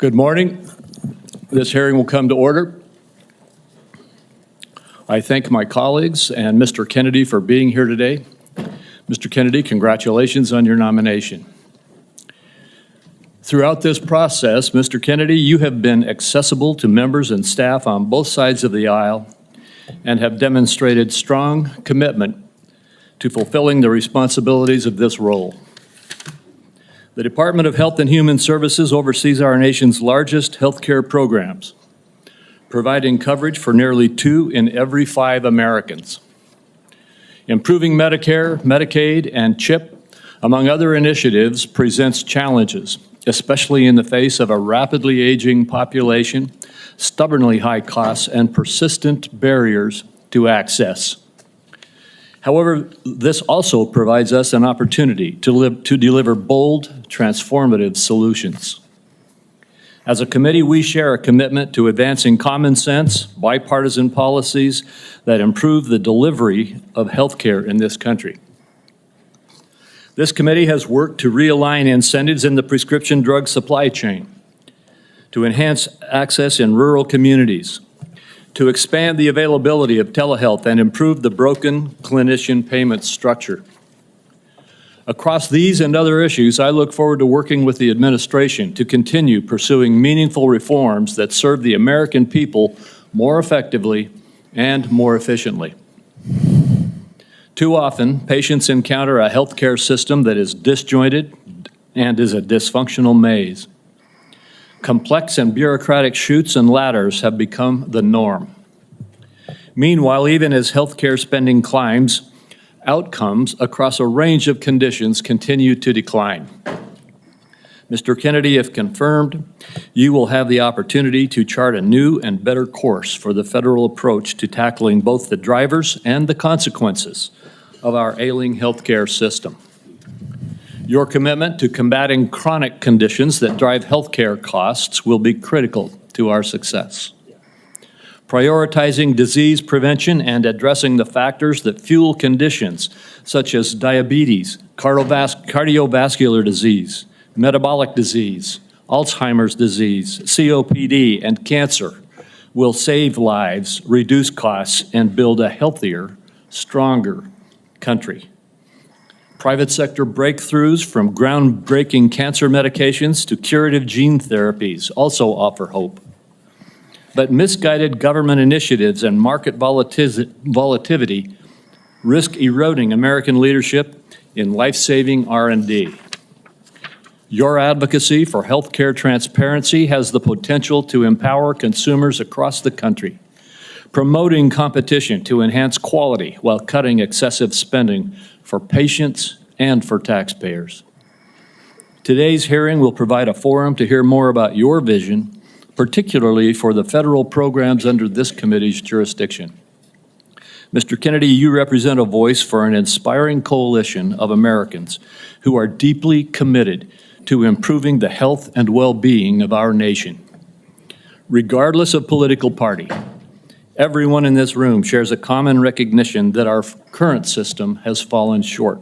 Good morning. This hearing will come to order. I thank my colleagues and Mr. Kennedy for being here today. Mr. Kennedy, congratulations on your nomination. Throughout this process, Mr. Kennedy, you have been accessible to members and staff on both sides of the aisle and have demonstrated strong commitment to fulfilling the responsibilities of this role. The Department of Health and Human Services oversees our nation's largest healthcare programs, providing coverage for nearly 2 in every 5 Americans. Improving Medicare, Medicaid, and CHIP, among other initiatives, presents challenges, especially in the face of a rapidly aging population, stubbornly high costs, and persistent barriers to access. However, this also provides us an opportunity to deliver bold, transformative solutions. As a committee, we share a commitment to advancing common sense, bipartisan policies that improve the delivery of health care in this country. This committee has worked to realign incentives in the prescription drug supply chain, to enhance access in rural communities, to expand the availability of telehealth and improve the broken clinician payment structure. Across these and other issues, I look forward to working with the administration to continue pursuing meaningful reforms that serve the American people more effectively and more efficiently. Too often, patients encounter a healthcare system that is disjointed and is a dysfunctional maze. Complex and bureaucratic chutes and ladders have become the norm. Meanwhile, even as healthcare spending climbs, outcomes across a range of conditions continue to decline. Mr. Kennedy, if confirmed, you will have the opportunity to chart a new and better course for the federal approach to tackling both the drivers and the consequences of our ailing healthcare system. Your commitment to combating chronic conditions that drive healthcare costs will be critical to our success. Prioritizing disease prevention and addressing the factors that fuel conditions such as diabetes, cardiovascular disease, metabolic disease, Alzheimer's disease, COPD, and cancer will save lives, reduce costs, and build a healthier, stronger country. Private sector breakthroughs from groundbreaking cancer medications to curative gene therapies also offer hope. But misguided government initiatives and market volatility risk eroding American leadership in life-saving R&D. Your advocacy for healthcare transparency has the potential to empower consumers across the country, promoting competition to enhance quality while cutting excessive spending for patients and for taxpayers. Today's hearing will provide a forum to hear more about your vision, particularly for the federal programs under this committee's jurisdiction. Mr. Kennedy, you represent a voice for an inspiring coalition of Americans who are deeply committed to improving the health and well-being of our nation. Regardless of political party, everyone in this room shares a common recognition that our current system has fallen short,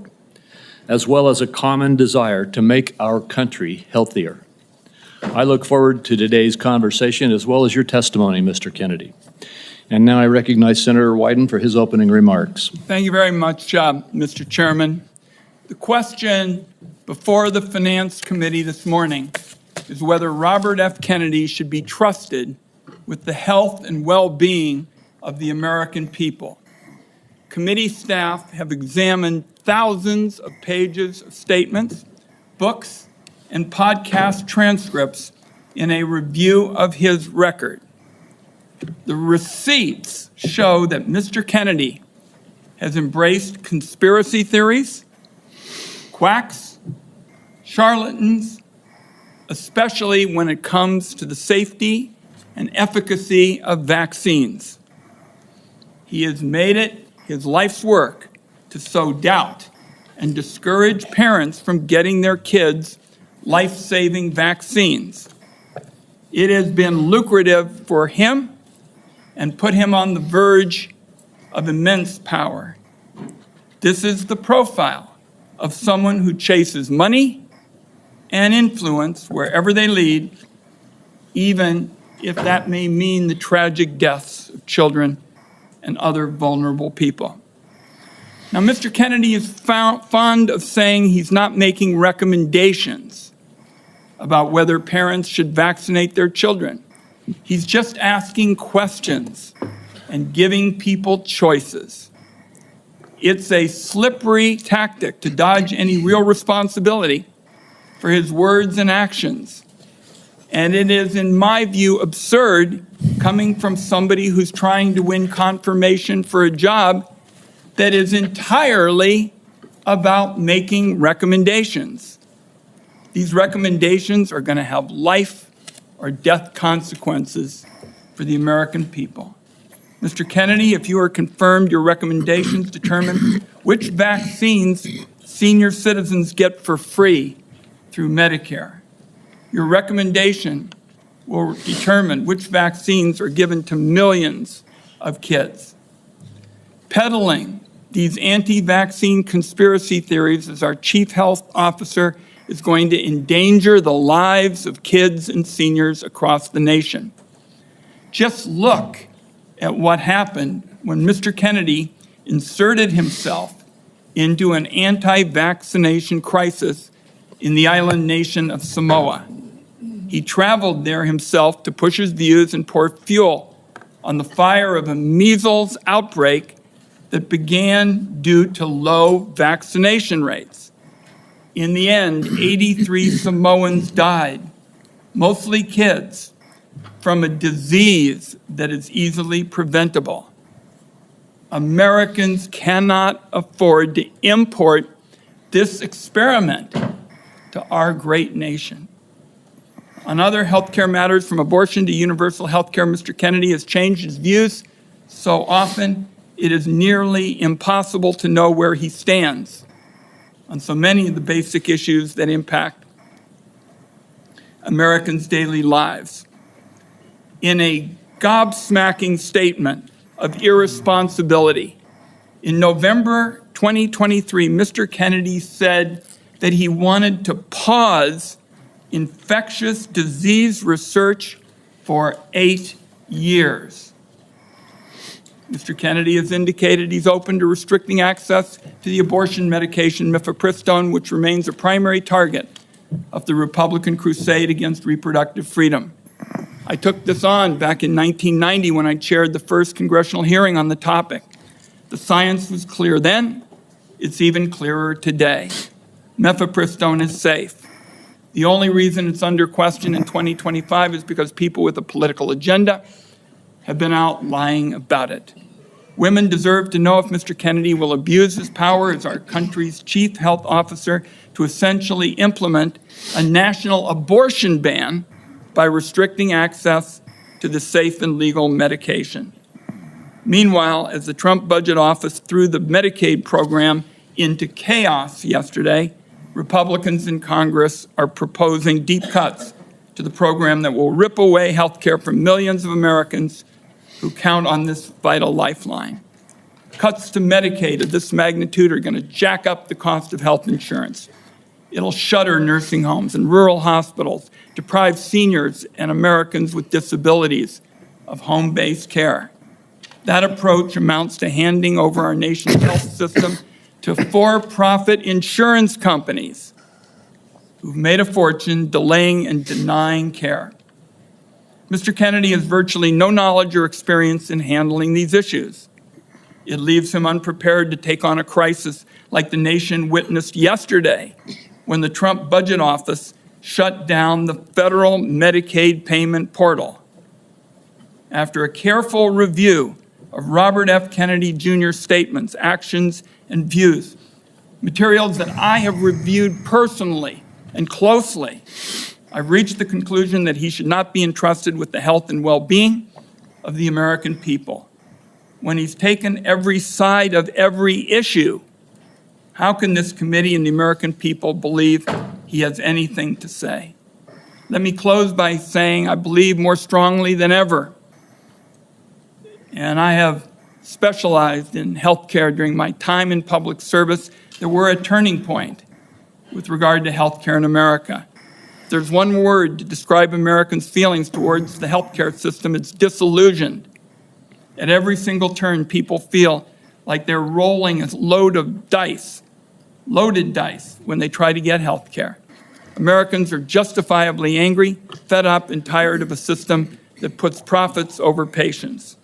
as well as a common desire to make our country healthier. I look forward to today's conversation as well as your testimony, Mr. Kennedy. And now I recognize Senator Wyden for his opening remarks. Thank you very much, Mr. Chairman. The question before the Finance Committee this morning is whether Robert F. Kennedy should be trusted with the health and well-being of the American people. Committee staff have examined thousands of pages of statements, books, and podcast transcripts in a review of his record. The receipts show that Mr. Kennedy has embraced conspiracy theories, quacks, charlatans, especially when it comes to the safety and efficacy of vaccines. He has made it his life's work to sow doubt and discourage parents from getting their kids life-saving vaccines. It has been lucrative for him and put him on the verge of immense power. This is the profile of someone who chases money and influence wherever they lead even if that may mean the tragic deaths of children and other vulnerable people. Now, Mr. Kennedy is fond of saying he's not making recommendations about whether parents should vaccinate their children. He's just asking questions and giving people choices. It's a slippery tactic to dodge any real responsibility for his words and actions. And it is, in my view, absurd coming from somebody who's trying to win confirmation for a job that is entirely about making recommendations. These recommendations are going to have life or death consequences for the American people. Mr. Kennedy, if you are confirmed, your recommendations determine which vaccines senior citizens get for free through Medicare. Your recommendation will determine which vaccines are given to millions of kids. Peddling these anti-vaccine conspiracy theories as our chief health officer is going to endanger the lives of kids and seniors across the nation. Just look at what happened when Mr. Kennedy inserted himself into an anti-vaccination crisis in the island nation of Samoa. He traveled there himself to push his views and pour fuel on the fire of a measles outbreak that began due to low vaccination rates. In the end, 83 Samoans died, mostly kids, from a disease that is easily preventable. Americans cannot afford to import this experiment to our great nation. On other healthcare matters, from abortion to universal healthcare, Mr. Kennedy has changed his views so often it is nearly impossible to know where he stands on so many of the basic issues that impact Americans' daily lives. In a gobsmacking statement of irresponsibility, in November 2023, Mr. Kennedy said that he wanted to pause infectious disease research for 8 years. Mr. Kennedy has indicated he's open to restricting access to the abortion medication mifepristone, which remains a primary target of the Republican crusade against reproductive freedom. I took this on back in 1990 when I chaired the first congressional hearing on the topic. The science was clear then. It's even clearer today. Mifepristone is safe. The only reason it's under question in 2025 is because people with a political agenda have been out lying about it. Women deserve to know if Mr. Kennedy will abuse his power as our country's chief health officer to essentially implement a national abortion ban by restricting access to the safe and legal medication. Meanwhile, as the Trump budget office threw the Medicaid program into chaos yesterday, Republicans in Congress are proposing deep cuts to the program that will rip away health care from millions of Americans who count on this vital lifeline. Cuts to Medicaid of this magnitude are going to jack up the cost of health insurance. It'll shutter nursing homes and rural hospitals, deprive seniors and Americans with disabilities of home-based care. That approach amounts to handing over our nation's health system to for-profit insurance companies who've made a fortune delaying and denying care. Mr. Kennedy has virtually no knowledge or experience in handling these issues. It leaves him unprepared to take on a crisis like the nation witnessed yesterday when the Trump budget office shut down the federal Medicaid payment portal. After a careful review of Robert F. Kennedy Jr.'s statements, actions, and views, materials that I have reviewed personally and closely, I've reached the conclusion that he should not be entrusted with the health and well-being of the American people. When he's taken every side of every issue, how can this committee and the American people believe he has anything to say? Let me close by saying I believe more strongly than ever, and I have specialized in healthcare during my time in public service, that we're at a turning point with regard to healthcare in America. there's one word to describe Americans' feelings towards the healthcare system, it's disillusioned. At every single turn, people feel like they're rolling a load of dice, loaded dice, when they try to get healthcare. Americans are justifiably angry, fed up, and tired of a system that puts profits over patients.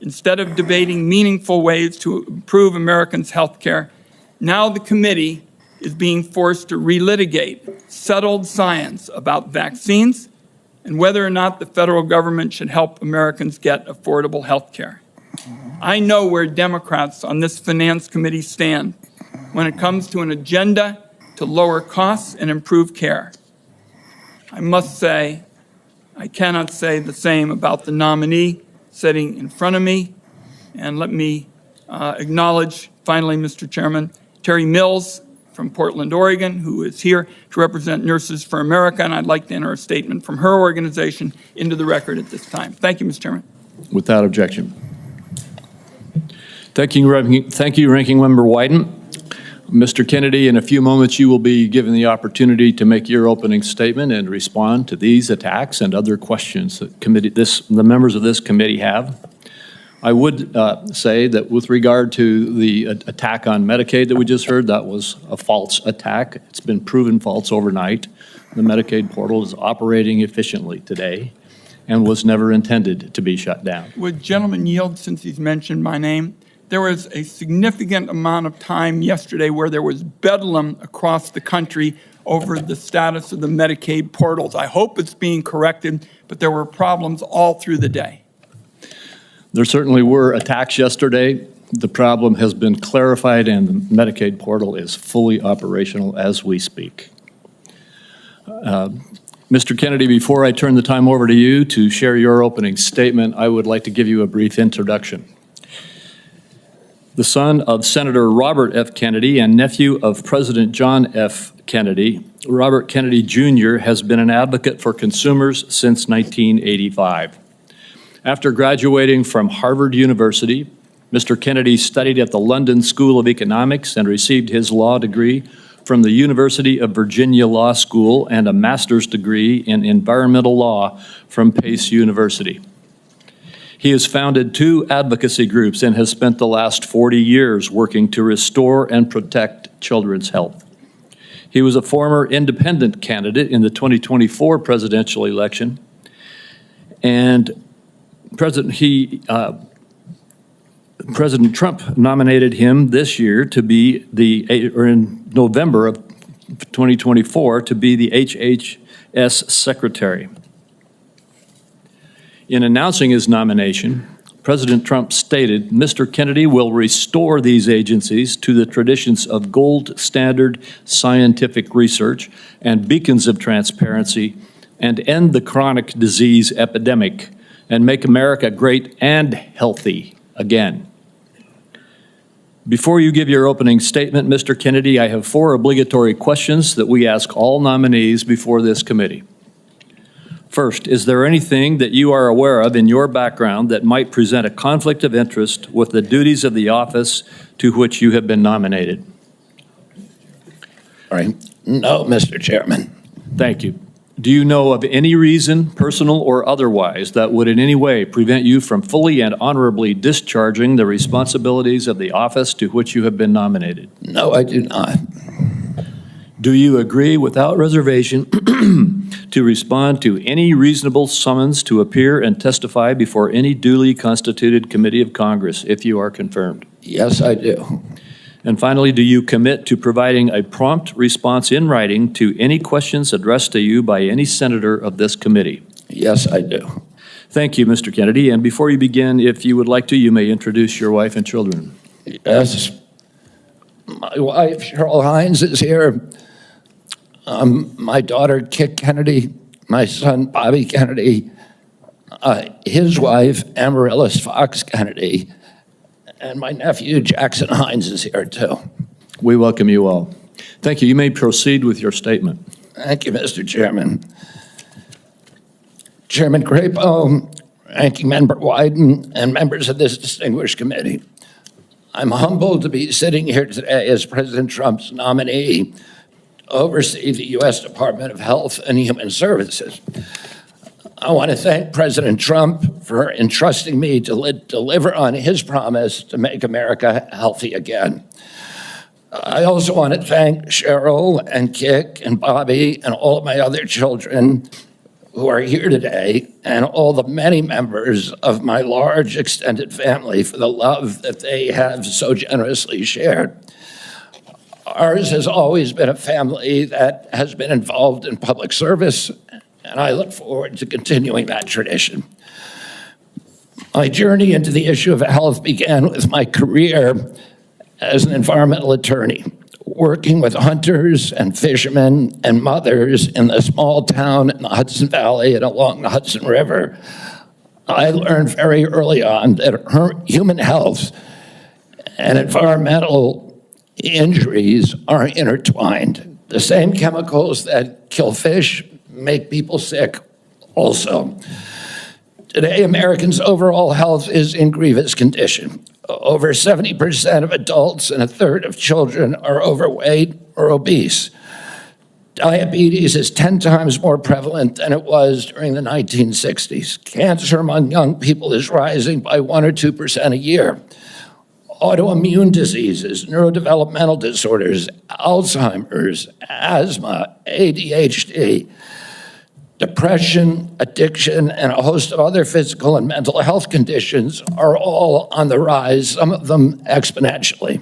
Instead of debating meaningful ways to improve Americans' health care, now the committee is being forced to relitigate settled science about vaccines and whether or not the federal government should help Americans get affordable health care. I know where Democrats on this Finance Committee stand when it comes to an agenda to lower costs and improve care. I must say, I cannot say the same about the nominee sitting in front of me. And let me acknowledge, finally, Mr. Chairman, Terry Mills from Portland, Oregon, who is here to represent Nurses for America, and I'd like to enter a statement from her organization into the record at this time. Thank you, Mr. Chairman. Without objection. Thank you, Ranking Member Wyden. Mr. Kennedy, in a few moments you will be given the opportunity to make your opening statement and respond to these attacks and other questions that the members of this committee have. I would say that with regard to the attack on Medicaid that we just heard, that was a false attack. It's been proven false overnight. The Medicaid portal is operating efficiently today and was never intended to be shut down. Would the gentleman yield, since he's mentioned my name? There was a significant amount of time yesterday where there was bedlam across the country over the status of the Medicaid portals. I hope it's being corrected, but there were problems all through the day. There certainly were attacks yesterday. The problem has been clarified and the Medicaid portal is fully operational as we speak. Mr. Kennedy, before I turn the time over to you to share your opening statement, I would like to give you a brief introduction. The son of Senator Robert F. Kennedy and nephew of President John F. Kennedy, Robert Kennedy Jr. has been an advocate for consumers since 1985. After graduating from Harvard University, Mr. Kennedy studied at the London School of Economics and received his law degree from the University of Virginia Law School and a master's degree in environmental law from Pace University. He has founded 2 advocacy groups and has spent the last 40 years working to restore and protect children's health. He was a former independent candidate in the 2024 presidential election, and President Trump nominated him this year to be in November of 2024 to be the HHS secretary. In announcing his nomination, President Trump stated, "Mr. Kennedy will restore these agencies to the traditions of gold standard scientific research and beacons of transparency and end the chronic disease epidemic and make America great and healthy again." Before you give your opening statement, Mr. Kennedy, I have 4 obligatory questions that we ask all nominees before this committee. First, is there anything that you are aware of in your background that might present a conflict of interest with the duties of the office to which you have been nominated? All right. No, Mr. Chairman. Thank you. Do you know of any reason, personal or otherwise, that would in any way prevent you from fully and honorably discharging the responsibilities of the office to which you have been nominated? No, I do not. Do you agree without reservation to respond to any reasonable summons to appear and testify before any duly constituted committee of Congress if you are confirmed? Yes, I do. And finally, do you commit to providing a prompt response in writing to any questions addressed to you by any senator of this committee? Yes, I do. Thank you, Mr. Kennedy. And before you begin, if you would like to, you may introduce your wife and children. Yes. My wife, Cheryl Hines, is here. My daughter, Kit Kennedy, my son, Bobby Kennedy, his wife, Amaryllis Fox Kennedy, and my nephew, Jackson Hines, is here too. We welcome you all. Thank you. You may proceed with your statement. Thank you, Mr. Chairman. Chairman Crapo, Ranking Member Wyden, and members of this distinguished committee, I'm humbled to be sitting here today as President Trump's nominee oversee the U.S. Department of Health and Human Services. I want to thank President Trump for entrusting me to deliver on his promise to make America healthy again. I also want to thank Cheryl and Kik and Bobby and all of my other children who are here today, and all the many members of my large extended family for the love that they have so generously shared. Ours has always been a family that has been involved in public service, and I look forward to continuing that tradition. My journey into the issue of health began with my career as an environmental attorney, working with hunters and fishermen and mothers in the small town in the Hudson Valley and along the Hudson River. I learned very early on that human health and environmental injuries are intertwined. The same chemicals that kill fish make people sick also. Today, Americans' overall health is in grievous condition. Over 70% of adults and a third of children are overweight or obese. Diabetes is 10 times more prevalent than it was during the 1960s. Cancer among young people is rising by 1 or 2% a year. Autoimmune diseases, neurodevelopmental disorders, Alzheimer's, asthma, ADHD, depression, addiction, and a host of other physical and mental health conditions are all on the rise, some of them exponentially.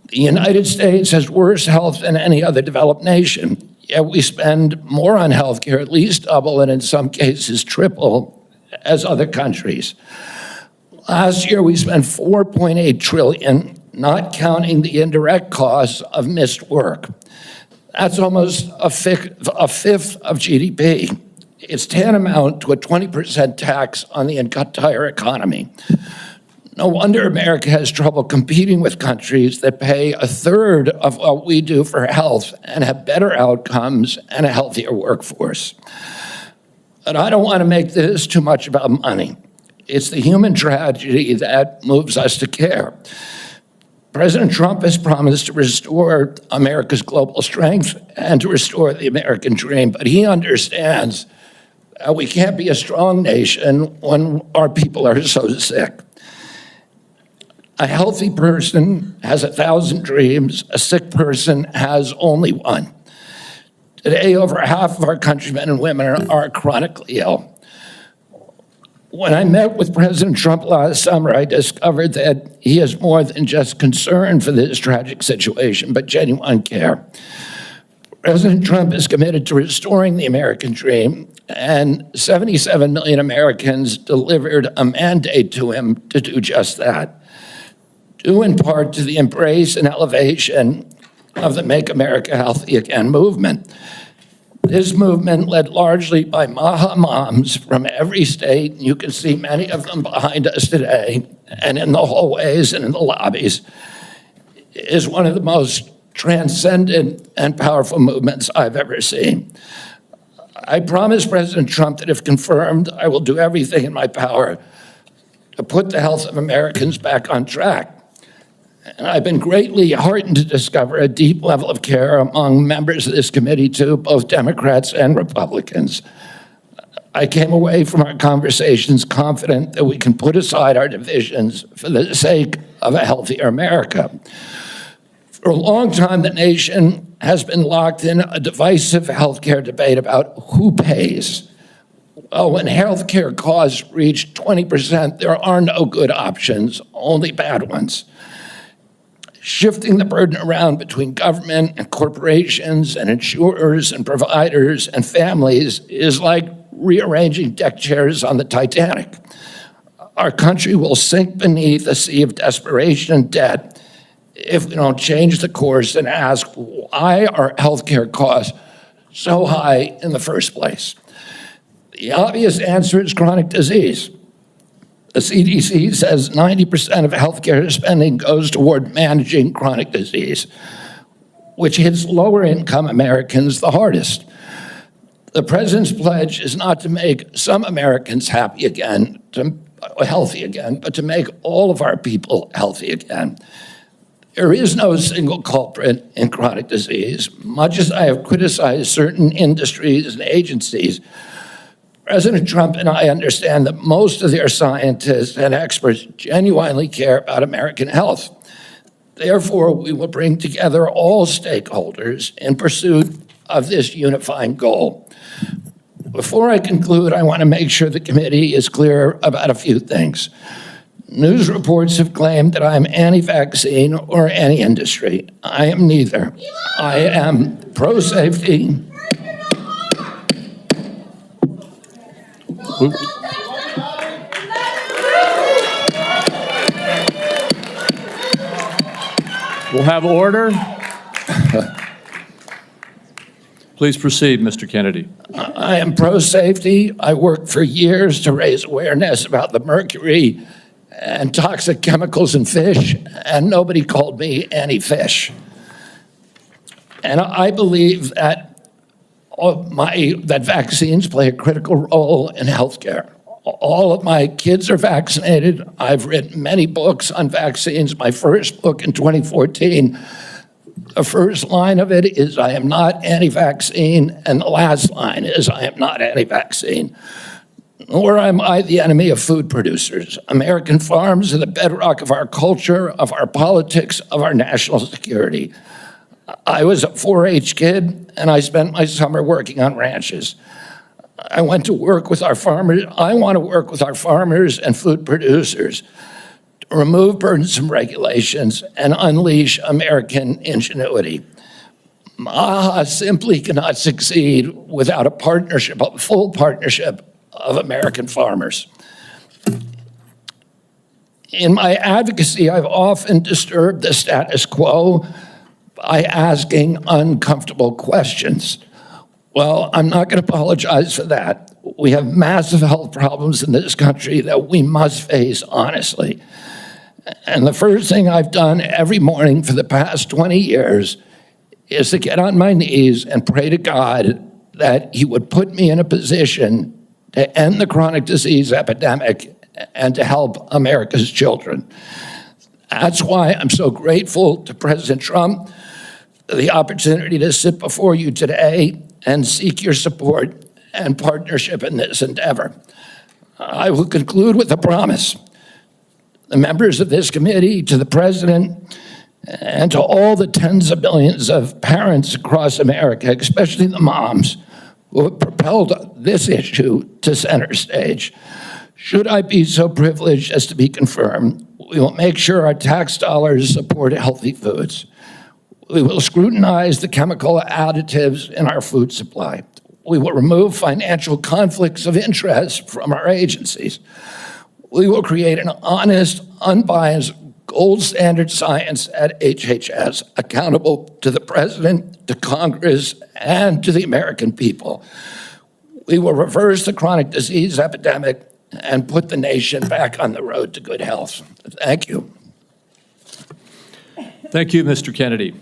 The United States has worse health than any other developed nation, yet we spend more on healthcare, at least double, and in some cases triple, as other countries. Last year, we spent $4.8 trillion, not counting the indirect costs of missed work. That's almost a fifth of GDP. It's tantamount to a 20% tax on the entire economy. No wonder America has trouble competing with countries that pay a third of what we do for health and have better outcomes and a healthier workforce. But I don't want to make this too much about money. It's the human tragedy that moves us to care. President Trump has promised to restore America's global strength and to restore the American dream, but he understands we can't be a strong nation when our people are so sick. A healthy person has 1,000 dreams. A sick person has only one. Today, over half of our countrymen and women are chronically ill. When I met with President Trump last summer, I discovered that he is more than just concern for this tragic situation, but genuine care. President Trump is committed to restoring the American dream, and 77 million Americans delivered a mandate to him to do just that, due in part to the embrace and elevation of the Make America Healthy Again movement. This movement, led largely by Maha moms from every state, you can see many of them behind us today, and in the hallways and in the lobbies, is one of the most transcendent and powerful movements I've ever seen. I promise President Trump that if confirmed, I will do everything in my power to put the health of Americans back on track. And I've been greatly heartened to discover a deep level of care among members of this committee, too, both Democrats and Republicans. I came away from our conversations confident that we can put aside our divisions for the sake of a healthier America. For a long time, the nation has been locked in a divisive healthcare debate about who pays. Well, when healthcare costs reach 20%, there are no good options, only bad ones. Shifting the burden around between government and corporations and insurers and providers and families is like rearranging deck chairs on the Titanic. Our country will sink beneath a sea of desperation and debt if we don't change the course and ask why are healthcare costs so high in the first place. The obvious answer is chronic disease. The CDC says 90% of healthcare spending goes toward managing chronic disease, which hits lower income Americans the hardest. The president's pledge is not to make some Americans healthy again, but to make all of our people healthy again. There is no single culprit in chronic disease. Much as I have criticized certain industries and agencies, President Trump and I understand that most of their scientists and experts genuinely care about American health. Therefore, we will bring together all stakeholders in pursuit of this unifying goal. Before I conclude, I want to make sure the committee is clear about a few things. News reports have claimed that I am anti-vaccine or anti-industry. I am neither. I am pro-safety. We'll have order. Please proceed, Mr. Kennedy. I am pro-safety. I worked for years to raise awareness about the mercury and toxic chemicals in fish, and nobody called me anti-fish. And I believe that that vaccines play a critical role in healthcare. All of my kids are vaccinated. I've written many books on vaccines. My first book in 2014, the first line of it is, I am not anti-vaccine, and the last line is, I am not anti-vaccine. Nor am I the enemy of food producers. American farms are the bedrock of our culture, of our politics, of our national security. I was a 4-H kid, and I spent my summer working on ranches. I went to work with our farmers. I want to work with our farmers and food producers to remove burdensome regulations and unleash American ingenuity. MAHA simply cannot succeed without a partnership, a full partnership of American farmers. In my advocacy, I've often disturbed the status quo by asking uncomfortable questions. Well, I'm not going to apologize for that. We have massive health problems in this country that we must face honestly. And the first thing I've done every morning for the past 20 years is to get on my knees and pray to God that He would put me in a position to end the chronic disease epidemic and to help America's children. That's why I'm so grateful to President Trump for the opportunity to sit before you today and seek your support and partnership in this endeavor. I will conclude with a promise. The members of this committee, to the President, and to all the tens of millions of parents across America, especially the moms, who have propelled this issue to center stage. Should I be so privileged as to be confirmed, we will make sure our tax dollars support healthy foods. We will scrutinize the chemical additives in our food supply. We will remove financial conflicts of interest from our agencies. We will create an honest, unbiased, gold standard science at HHS, accountable to the President, to Congress, and to the American people. We will reverse the chronic disease epidemic and put the nation back on the road to good health. Thank you. Thank you, Mr. Kennedy.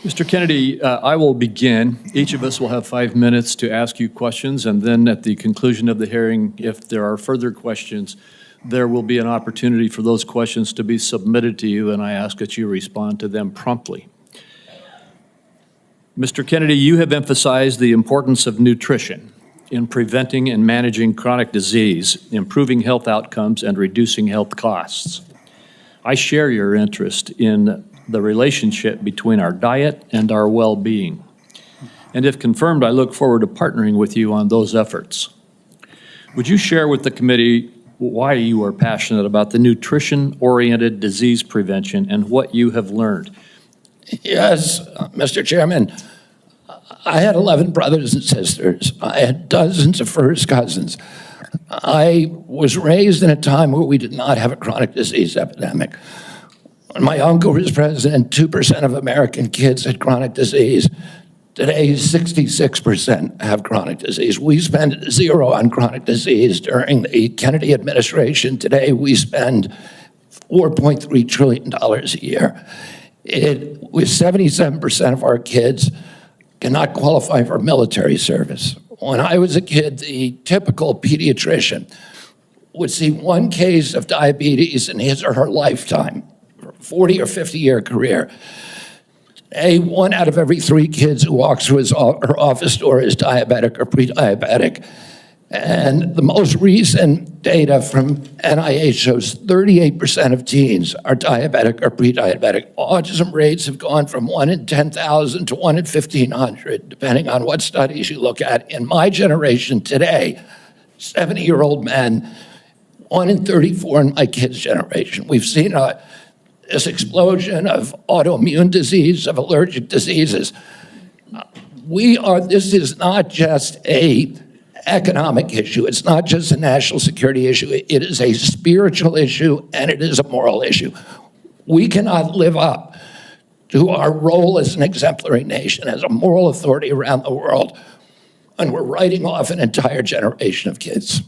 Mr. Kennedy, I will begin. Each of us will have 5 minutes to ask you questions, and then at the conclusion of the hearing, if there are further questions, there will be an opportunity for those questions to be submitted to you, and I ask that you respond to them promptly. Mr. Kennedy, you have emphasized the importance of nutrition in preventing and managing chronic disease, improving health outcomes, and reducing health costs. I share your interest in the relationship between our diet and our well-being. And if confirmed, I look forward to partnering with you on those efforts. Would you share with the committee why you are passionate about the nutrition-oriented disease prevention and what you have learned? Yes, Mr. Chairman. I had 11 brothers and sisters. I had dozens of first cousins. I was raised in a time where we did not have a chronic disease epidemic. When my uncle was president, 2% of American kids had chronic disease. Today, 66% have chronic disease. We spend zero on chronic disease during the Kennedy administration. Today, we spend $4.3 trillion a year. With 77% of our kids cannot qualify for military service. When I was a kid, the typical pediatrician would see one case of diabetes in his or her lifetime. 40 or 50-year career. Today, 1 out of every 3 kids who walks through her office door is diabetic or pre-diabetic. And the most recent data from NIH shows 38% of teens are diabetic or pre-diabetic. Autism rates have gone from 1 in 10,000 to 1 in 1,500, depending on what studies you look at. In my generation today, 70-year-old men, 1 in 34 in my kids' generation. We've seen this explosion of autoimmune disease, of allergic diseases. This is not just a economic issue. It's not just a national security issue. It is a spiritual issue, and it is a moral issue. We cannot live up to our role as an exemplary nation, as a moral authority around the world, and we're writing off an entire generation of kids.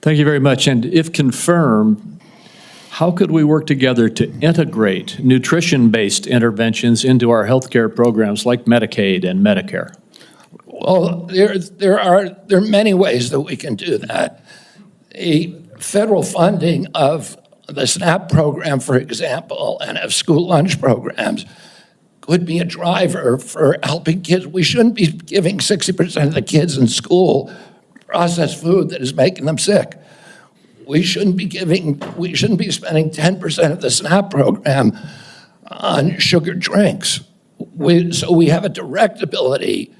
Thank you very much. And if confirmed, how could we work together to integrate nutrition-based interventions into our healthcare programs like Medicaid and Medicare? Well, there are many ways that we can do that. The federal funding of the SNAP program, for example, and of school lunch programs could be a driver for helping kids. We shouldn't be giving 60% of the kids in school processed food that is making them sick. We shouldn't be spending 10% of the SNAP program on sugared drinks. So we have a direct ability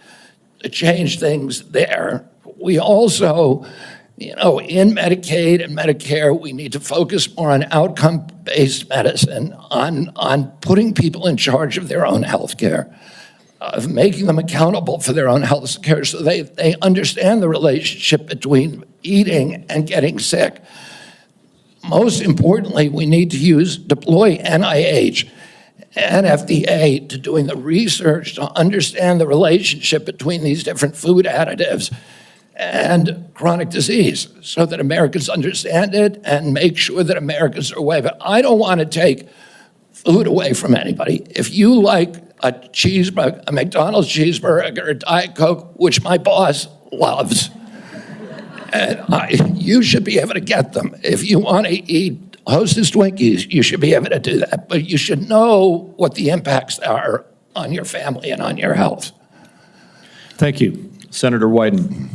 to change things there. We also, in Medicaid and Medicare, we need to focus more on outcome-based medicine, on putting people in charge of their own health care, of making them accountable for their own health care so they understand the relationship between eating and getting sick. Most importantly, we need to deploy NIH and FDA to doing the research to understand the relationship between these different food additives and chronic disease so that Americans understand it and make sure that Americans are aware of it. I don't want to take food away from anybody. If you like a cheeseburger, a McDonald's cheeseburger, a Diet Coke, which my boss loves, and you should be able to get them. If you want to eat Hostess Twinkies, you should be able to do that. But you should know what the impacts are on your family and on your health. Thank you. Senator Wyden.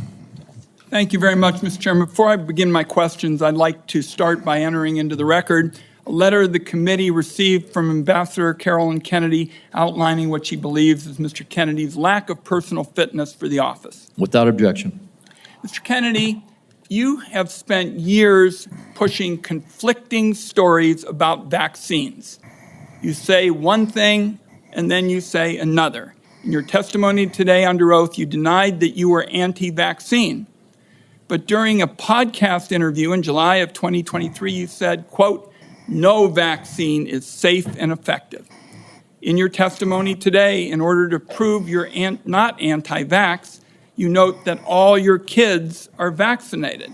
Thank you very much, Mr. Chairman. Before I begin my questions, I'd like to start by entering into the record a letter the committee received from Ambassador Carolyn Kennedy outlining what she believes is Mr. Kennedy's lack of personal fitness for the office. Without objection. Mr. Kennedy, you have spent years pushing conflicting stories about vaccines. You say one thing, and then you say another. In your testimony today under oath, you denied that you were anti-vaccine. But during a podcast interview in July of 2023, you said, quote, "No vaccine is safe and effective." In your testimony today, in order to prove you're not anti-vax, you note that all your kids are vaccinated.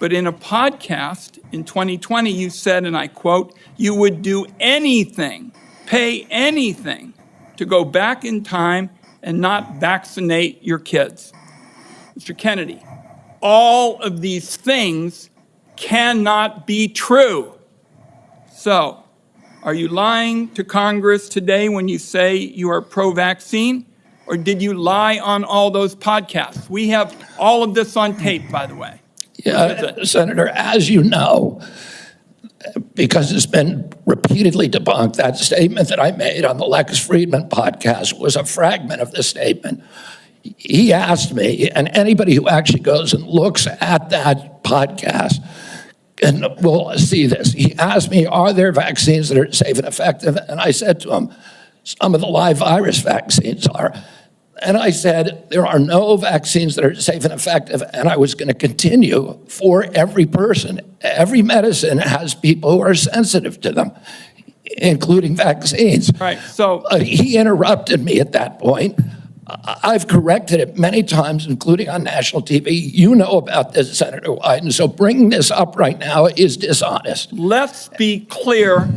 But in a podcast in 2020, you said, and I quote, "You would do anything, pay anything to go back in time and not vaccinate your kids." Mr. Kennedy, all of these things cannot be true. So, are you lying to Congress today when you say you are pro-vaccine? Or did you lie on all those podcasts? We have all of this on tape, by the way. Yeah, Senator, as you know, because it's been repeatedly debunked, that statement that I made on the Lex Friedman podcast was a fragment of the statement. He asked me, and anybody who actually goes and looks at that podcast and will see this, he asked me, are there vaccines that are safe and effective? And I said to him, some of the live virus vaccines are. And I said, there are no vaccines that are safe and effective, and I was going to continue for every person. Every medicine has people who are sensitive to them, including vaccines. Right, so he interrupted me at that point. I've corrected it many times, including on national TV. You know about this, Senator Wyden, so bringing this up right now is dishonest. let's be clear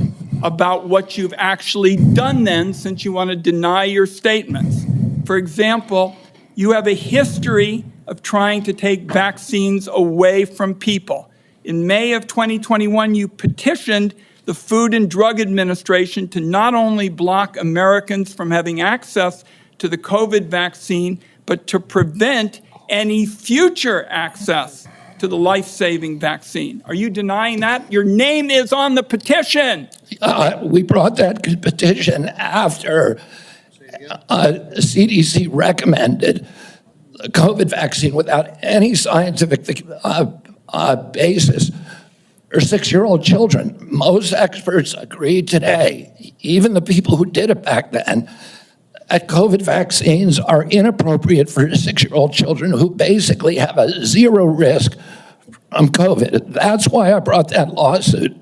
about what you've actually done then, since you want to deny your statements. For example, you have a history of trying to take vaccines away from people. In May of 2021, you petitioned the Food and Drug Administration to not only block Americans from having access to the COVID vaccine, but to prevent any future access to the life-saving vaccine. Are you denying that? Your name is on the petition. We brought that petition after CDC recommended the COVID vaccine without any scientific basis for 6-year-old children. Most experts agree today, even the people who did it back then, that COVID vaccines are inappropriate for 6-year-old children who basically have a zero risk from COVID. That's why I brought that lawsuit.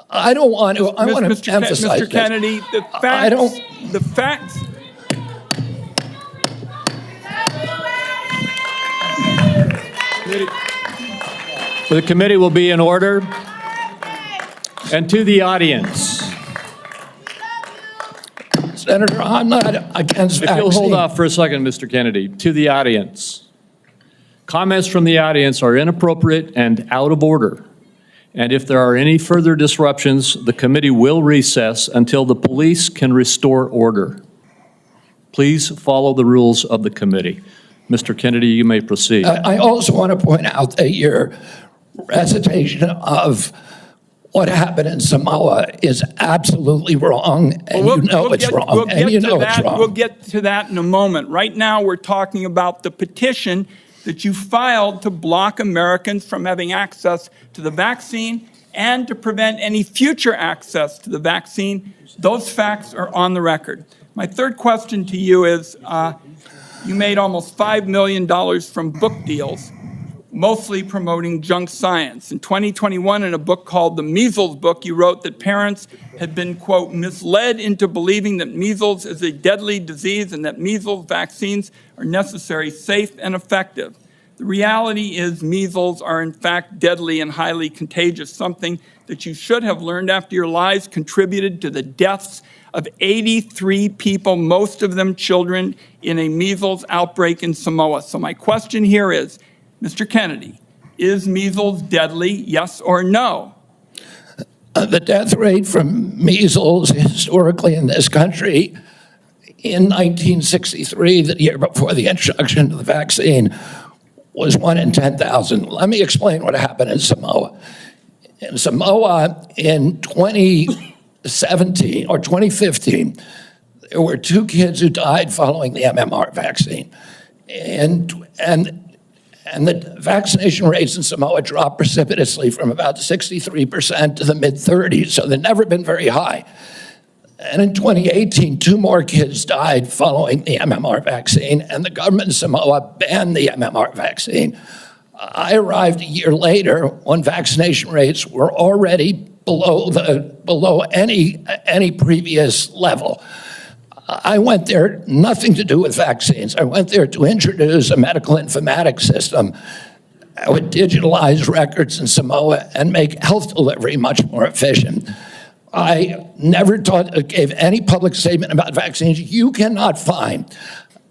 I don't want to, I want to emphasize Mr. Kennedy, the facts. The committee will be in order. And to the audience, Senator, I'm not against vaccine. if you'll hold off for a second, Mr. Kennedy, to the audience. Comments from the audience are inappropriate and out of order. And if there are any further disruptions, the committee will recess until the police can restore order. Please follow the rules of the committee. Mr. Kennedy, you may proceed. I also want to point out that your recitation of what happened in Samoa is absolutely wrong, and you know it's wrong. We'll get to that in a moment. Right now, we're talking about the petition that you filed to block Americans from having access to the vaccine and to prevent any future access to the vaccine. Those facts are on the record. My third question to you is, you made almost $5 million from book deals, mostly promoting junk science. In 2021, in a book called The Measles Book, you wrote that parents had been, quote, misled into believing that measles is a deadly disease and that measles vaccines are necessary, safe, and effective. The reality is measles are in fact deadly and highly contagious, something that you should have learned after your lies contributed to the deaths of 83 people, most of them children, in a measles outbreak in Samoa. So my question here is, Mr. Kennedy, is measles deadly, yes or no? The death rate from measles historically in this country in 1963, the year before the introduction of the vaccine, was 1 in 10,000. Let me explain what happened in Samoa. In Samoa, in 2017 or 2015, there were 2 kids who died following the MMR vaccine. And the vaccination rates in Samoa dropped precipitously from about 63% to the mid-30s, so they've never been very high. And in 2018, 2 more kids died following the MMR vaccine, and the government of Samoa banned the MMR vaccine. I arrived a year later when vaccination rates were already below any previous level. I went there, nothing to do with vaccines. I went there to introduce a medical informatics system that would digitalize records in Samoa and make health delivery much more efficient. I never gave any public statement about vaccines. You cannot find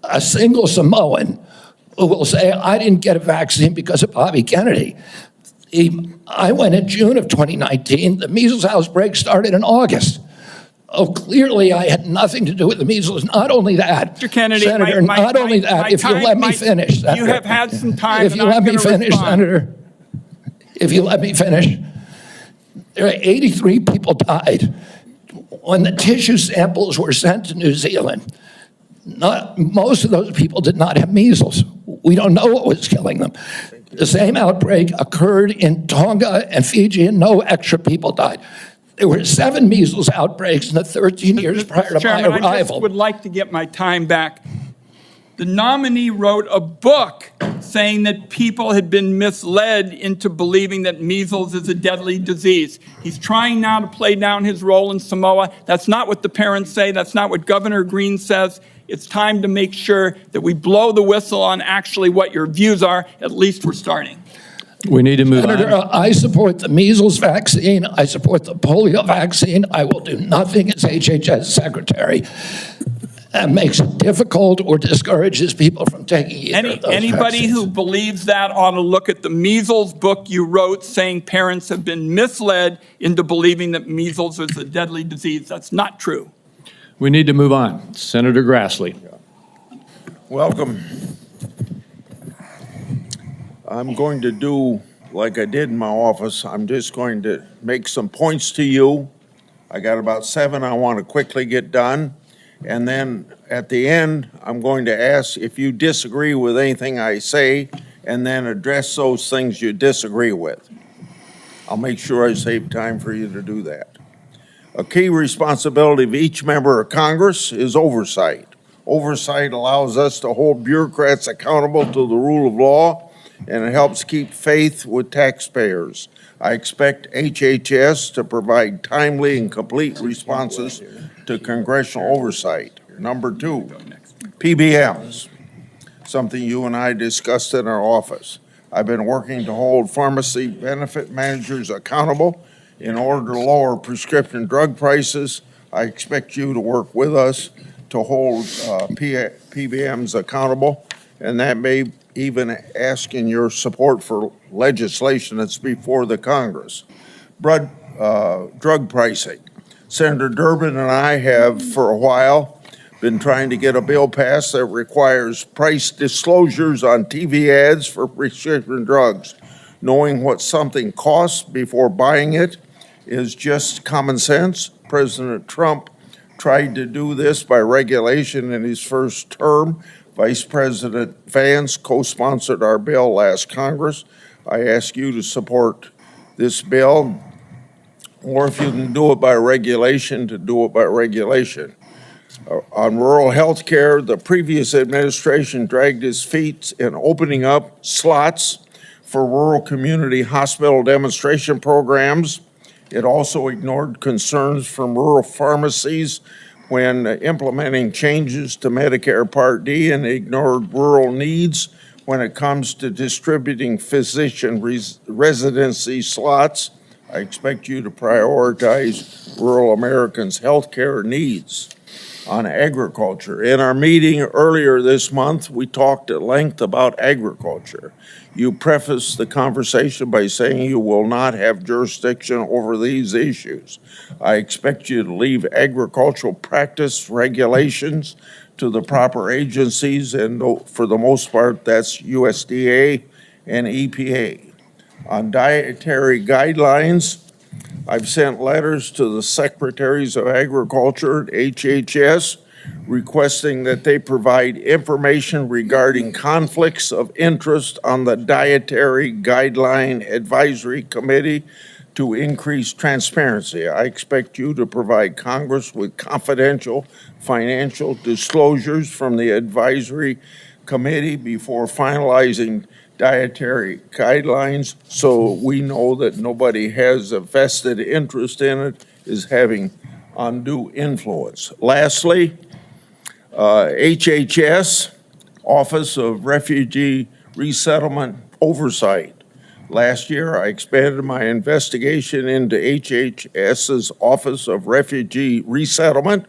a single Samoan who will say, I didn't get a vaccine because of Bobby Kennedy. I went in June of 2019. The measles outbreak started in August. Oh, clearly I had nothing to do with the measles. Not only that, Mr. Kennedy, Senator, if you let me finish, Senator. You have had some time. If you let me finish, Senator. If you let me finish. There are 83 people died. When the tissue samples were sent to New Zealand, most of those people did not have measles. We don't know what was killing them. The same outbreak occurred in Tonga and Fiji, and no extra people died. There were 7 measles outbreaks in the 13 years prior to my arrival. I just would like to get my time back. The nominee wrote a book saying that people had been misled into believing that measles is a deadly disease. He's trying now to play down his role in Samoa. That's not what the parents say. That's not what Governor Green says. It's time to make sure that we blow the whistle on actually what your views are. At least we're starting. We need to move Senator, on. I support the measles vaccine. I support the polio vaccine. I will do nothing as HHS secretary makes it difficult or discourages people from taking either of those Anybody vaccines. who believes that ought to look at the measles book you wrote saying parents have been misled into believing that measles is a deadly disease. That's not true. We need to move on. Senator Grassley. Welcome. I'm going to do like I did in my office. I'm just going to make some points to you. I got about 7 I want to quickly get done. And then at the end, I'm going to ask if you disagree with anything I say and then address those things you disagree with. I'll make sure I save time for you to do that. A key responsibility of each member of Congress is oversight. Oversight allows us to hold bureaucrats accountable to the rule of law, and it helps keep faith with taxpayers. I expect HHS to provide timely and complete responses to congressional oversight. Number 2, PBMs, something you and I discussed in our office. I've been working to hold pharmacy benefit managers accountable in order to lower prescription drug prices. I expect you to work with us to hold PBMs accountable, and that may even asking your support for legislation that's before the Congress. Drug pricing. Senator Durbin and I have for a while been trying to get a bill passed that requires price disclosures on TV ads for prescription drugs. Knowing what something costs before buying it is just common sense. President Trump tried to do this by regulation in his first term. Vice President Vance co-sponsored our bill last Congress. I ask you to support this bill, or if you can do it by regulation, to do it by regulation. On rural health care, the previous administration dragged its feet in opening up slots for rural community hospital demonstration programs. It also ignored concerns from rural pharmacies when implementing changes to Medicare Part D, and ignored rural needs when it comes to distributing physician residency slots. I expect you to prioritize rural Americans' health care needs. On agriculture, in our meeting earlier this month, we talked at length about agriculture. You prefaced the conversation by saying you will not have jurisdiction over these issues. I expect you to leave agricultural practice regulations to the proper agencies, and for the most part, that's USDA and EPA. On dietary guidelines, I've sent letters to the Secretaries of Agriculture at HHS requesting that they provide information regarding conflicts of interest on the Dietary Guideline Advisory Committee to increase transparency. I expect you to provide Congress with confidential financial disclosures from the Advisory Committee before finalizing dietary guidelines, so we know that nobody has a vested interest in it, is having undue influence. Lastly, HHS, Office of Refugee Resettlement Oversight. Last year, I expanded my investigation into HHS's Office of Refugee Resettlement.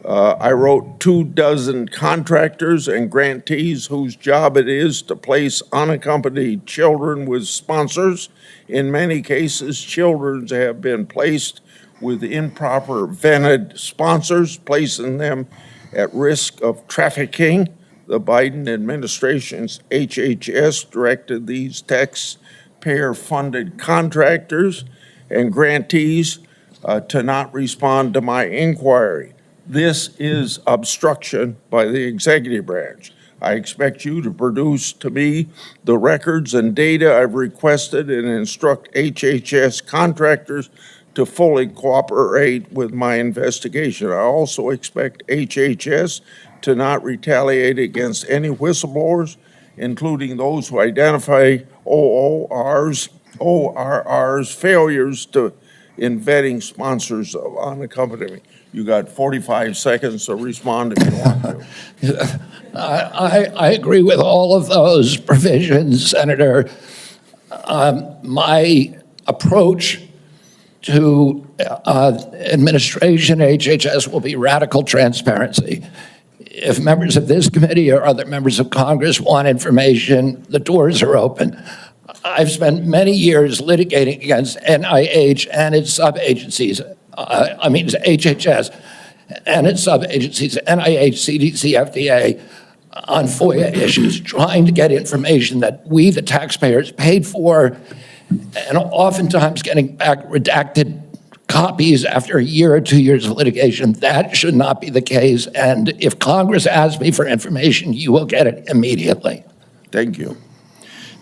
I wrote 24 contractors and grantees whose job it is to place unaccompanied children with sponsors. In many cases, children have been placed with improper vetted sponsors, placing them at risk of trafficking. The Biden administration's HHS directed these taxpayer-funded contractors and grantees to not respond to my inquiry. This is obstruction by the executive branch. I expect you to produce to me the records and data I've requested and instruct HHS contractors to fully cooperate with my investigation. I also expect HHS to not retaliate against any whistleblowers, including those who identify ORR's failures in vetting sponsors of unaccompanied. You got 45 seconds to respond if you want to. I agree with all of those provisions, Senator. My approach to administration HHS will be radical transparency. if members of this committee or other members of Congress want information, the doors are open. I've spent many years litigating against NIH and its sub-agencies, HHS and its sub-agencies, NIH, CDC, FDA, on FOIA issues, trying to get information that we, the taxpayers, paid for, and oftentimes getting back redacted copies after a year or 2 years of litigation. That should not be the case. And if Congress asks me for information, you will get it immediately. Thank you.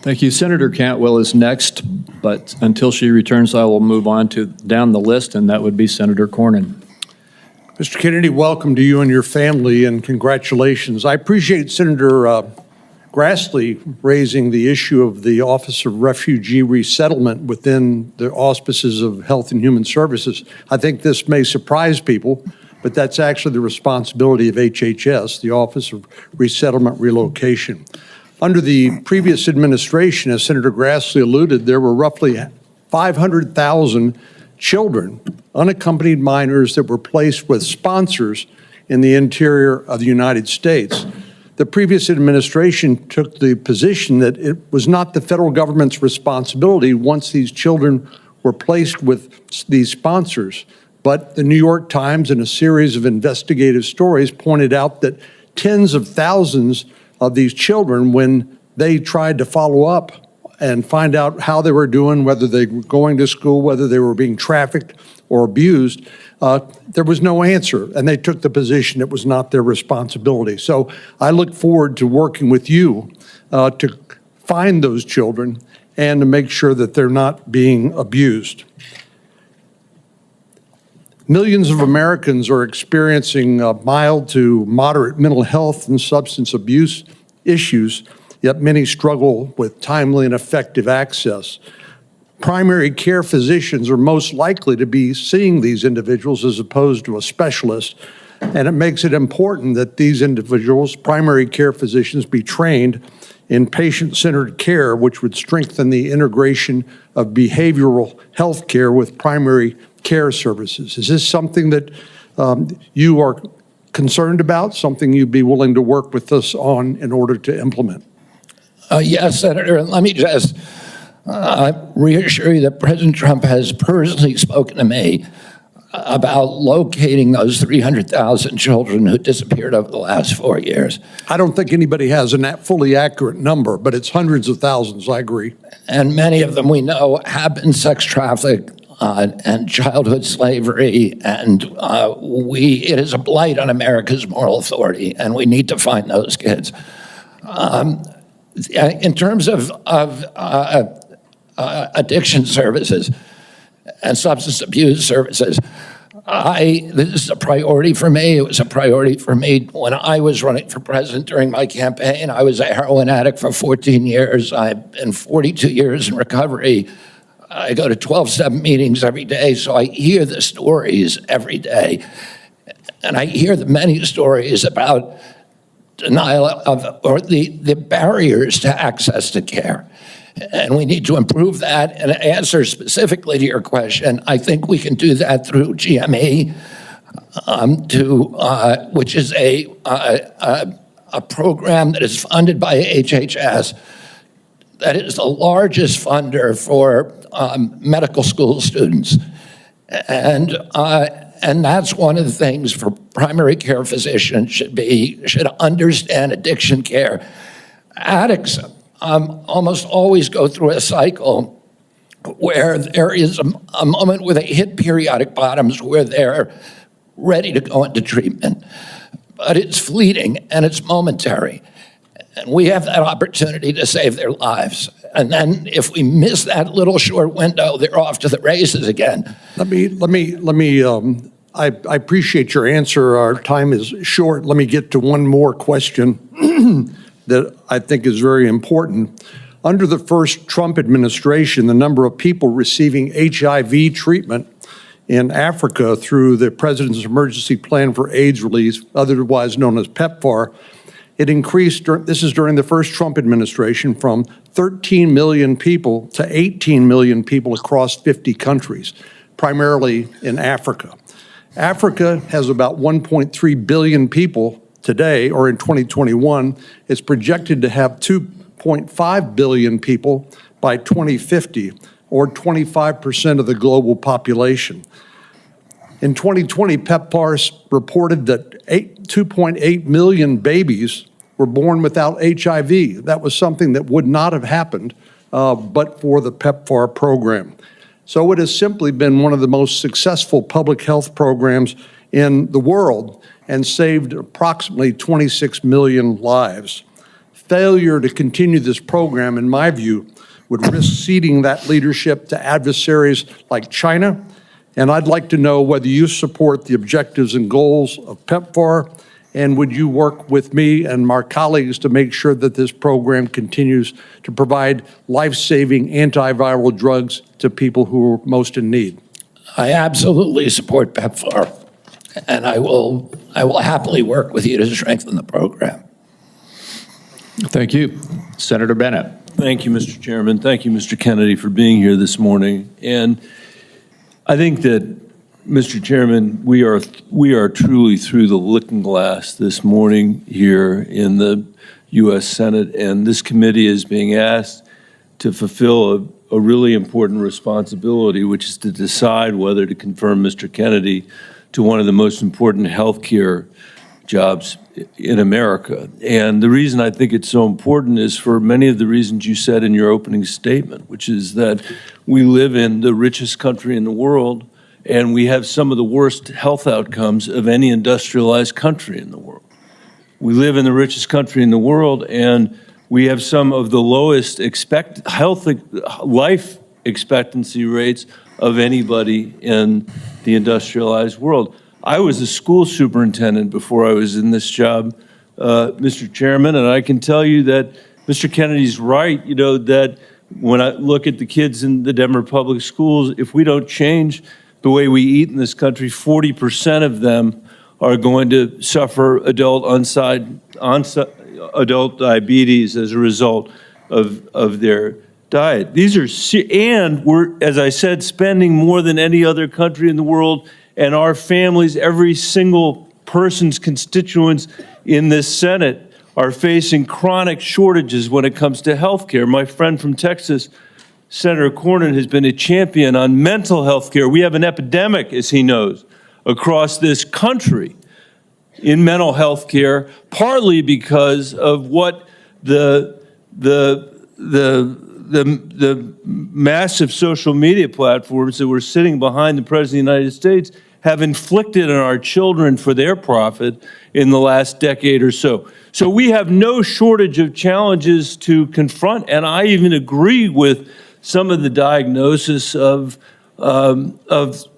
Thank you. Senator Cantwell is next, but until she returns, I will move on to down the list, and that would be Senator Cornyn. Mr. Kennedy, welcome to you and your family, and congratulations. I appreciate Senator Grassley raising the issue of the Office of Refugee Resettlement within the auspices of Health and Human Services. I think this may surprise people, but that's actually the responsibility of HHS, the Office of Resettlement Relocation. Under the previous administration, as Senator Grassley alluded, there were roughly 500,000 children, unaccompanied minors, that were placed with sponsors in the interior of the United States. The previous administration took the position that it was not the federal government's responsibility once these children were placed with these sponsors. But the New York Times, in a series of investigative stories, pointed out that tens of thousands of these children, when they tried to follow up and find out how they were doing, whether they were going to school, whether they were being trafficked or abused, there was no answer, and they took the position it was not their responsibility. So I look forward to working with you to find those children and to make sure that they're not being abused. Millions of Americans are experiencing mild to moderate mental health and substance abuse issues, yet many struggle with timely and effective access. Primary care physicians are most likely to be seeing these individuals as opposed to a specialist, and it makes it important that these individuals, primary care physicians, be trained in patient-centered care, which would strengthen the integration of behavioral health care with primary care services. Is this something that you are concerned about, something you'd be willing to work with us on in order to implement? Yes, Senator, and let me just reassure you that President Trump has personally spoken to me about locating those 300,000 children who disappeared over the last 4 years. I don't think anybody has a fully accurate number, but it's hundreds of thousands, I agree. And many of them we know have been sex trafficked and childhood slavery, and it is a blight on America's moral authority, and we need to find those kids. In terms of addiction services and substance abuse services, this is a priority for me. It was a priority for me when I was running for president during my campaign. I was a heroin addict for 14 years. I've been 42 years in recovery. I go to 12-step meetings every day, so I hear the stories every day. And I hear the many stories about denial of, or the barriers to access to care. And we need to improve that. And to answer specifically to your question, I think we can do that through GME, which is a program that is funded by HHS, that is the largest funder for medical school students. And that's one of the things for primary care physicians should understand addiction care. Addicts almost always go through a cycle where there is a moment where they hit periodic bottoms where they're ready to go into treatment. But it's fleeting and it's momentary. And we have that opportunity to save their lives. And then if we miss that little short window, they're off to the races again. I appreciate your answer. Our time is short. Let me get to one more question that I think is very important. Under the first Trump administration, the number of people receiving HIV treatment in Africa through the President's Emergency Plan for AIDS Relief, otherwise known as PEPFAR, it increased, this is during the first Trump administration, from 13 million people to 18 million people across 50 countries, primarily in Africa. Africa has about 1.3 billion people today, or in 2021, it's projected to have 2.5 billion people by 2050, or 25% of the global population. In 2020, PEPFAR reported that 2.8 million babies were born without HIV. That was something that would not have happened but for the PEPFAR program. So it has simply been one of the most successful public health programs in the world and saved approximately 26 million lives. Failure to continue this program, in my view, would risk ceding that leadership to adversaries like China. And I'd like to know whether you support the objectives and goals of PEPFAR, and would you work with me and my colleagues to make sure that this program continues to provide life-saving antiviral drugs to people who are most in need? I absolutely support PEPFAR, and I will happily work with you to strengthen the program. Thank you. Senator Bennett. Thank you, Mr. Chairman. Thank you, Mr. Kennedy, for being here this morning. And I think that, Mr. Chairman, we are truly through the looking glass this morning here in the U.S. Senate, and this committee is being asked to fulfill a really important responsibility, which is to decide whether to confirm Mr. Kennedy to one of the most important health care jobs in America. And the reason I think it's so important is for many of the reasons you said in your opening statement, which is that we live in the richest country in the world, and we have some of the worst health outcomes of any industrialized country in the world. We live in the richest country in the world, and we have some of the lowest life expectancy rates of anybody in the industrialized world. I was a school superintendent before I was in this job, Mr. Chairman, and I can tell you that Mr. Kennedy's right, that when I look at the kids in the Denver public schools, if we don't change the way we eat in this country, 40% of them are going to suffer adult diabetes as a result of their diet. And we're, as I said, spending more than any other country in the world, and our families, every single person's constituents in this Senate are facing chronic shortages when it comes to health care. My friend from Texas, Senator Cornyn, has been a champion on mental health care. We have an epidemic, as he knows, across this country in mental health care, partly because of what the massive social media platforms that were sitting behind the President of the United States have inflicted on our children for their profit in the last decade or so. So we have no shortage of challenges to confront, and I even agree with some of the diagnosis of Mr.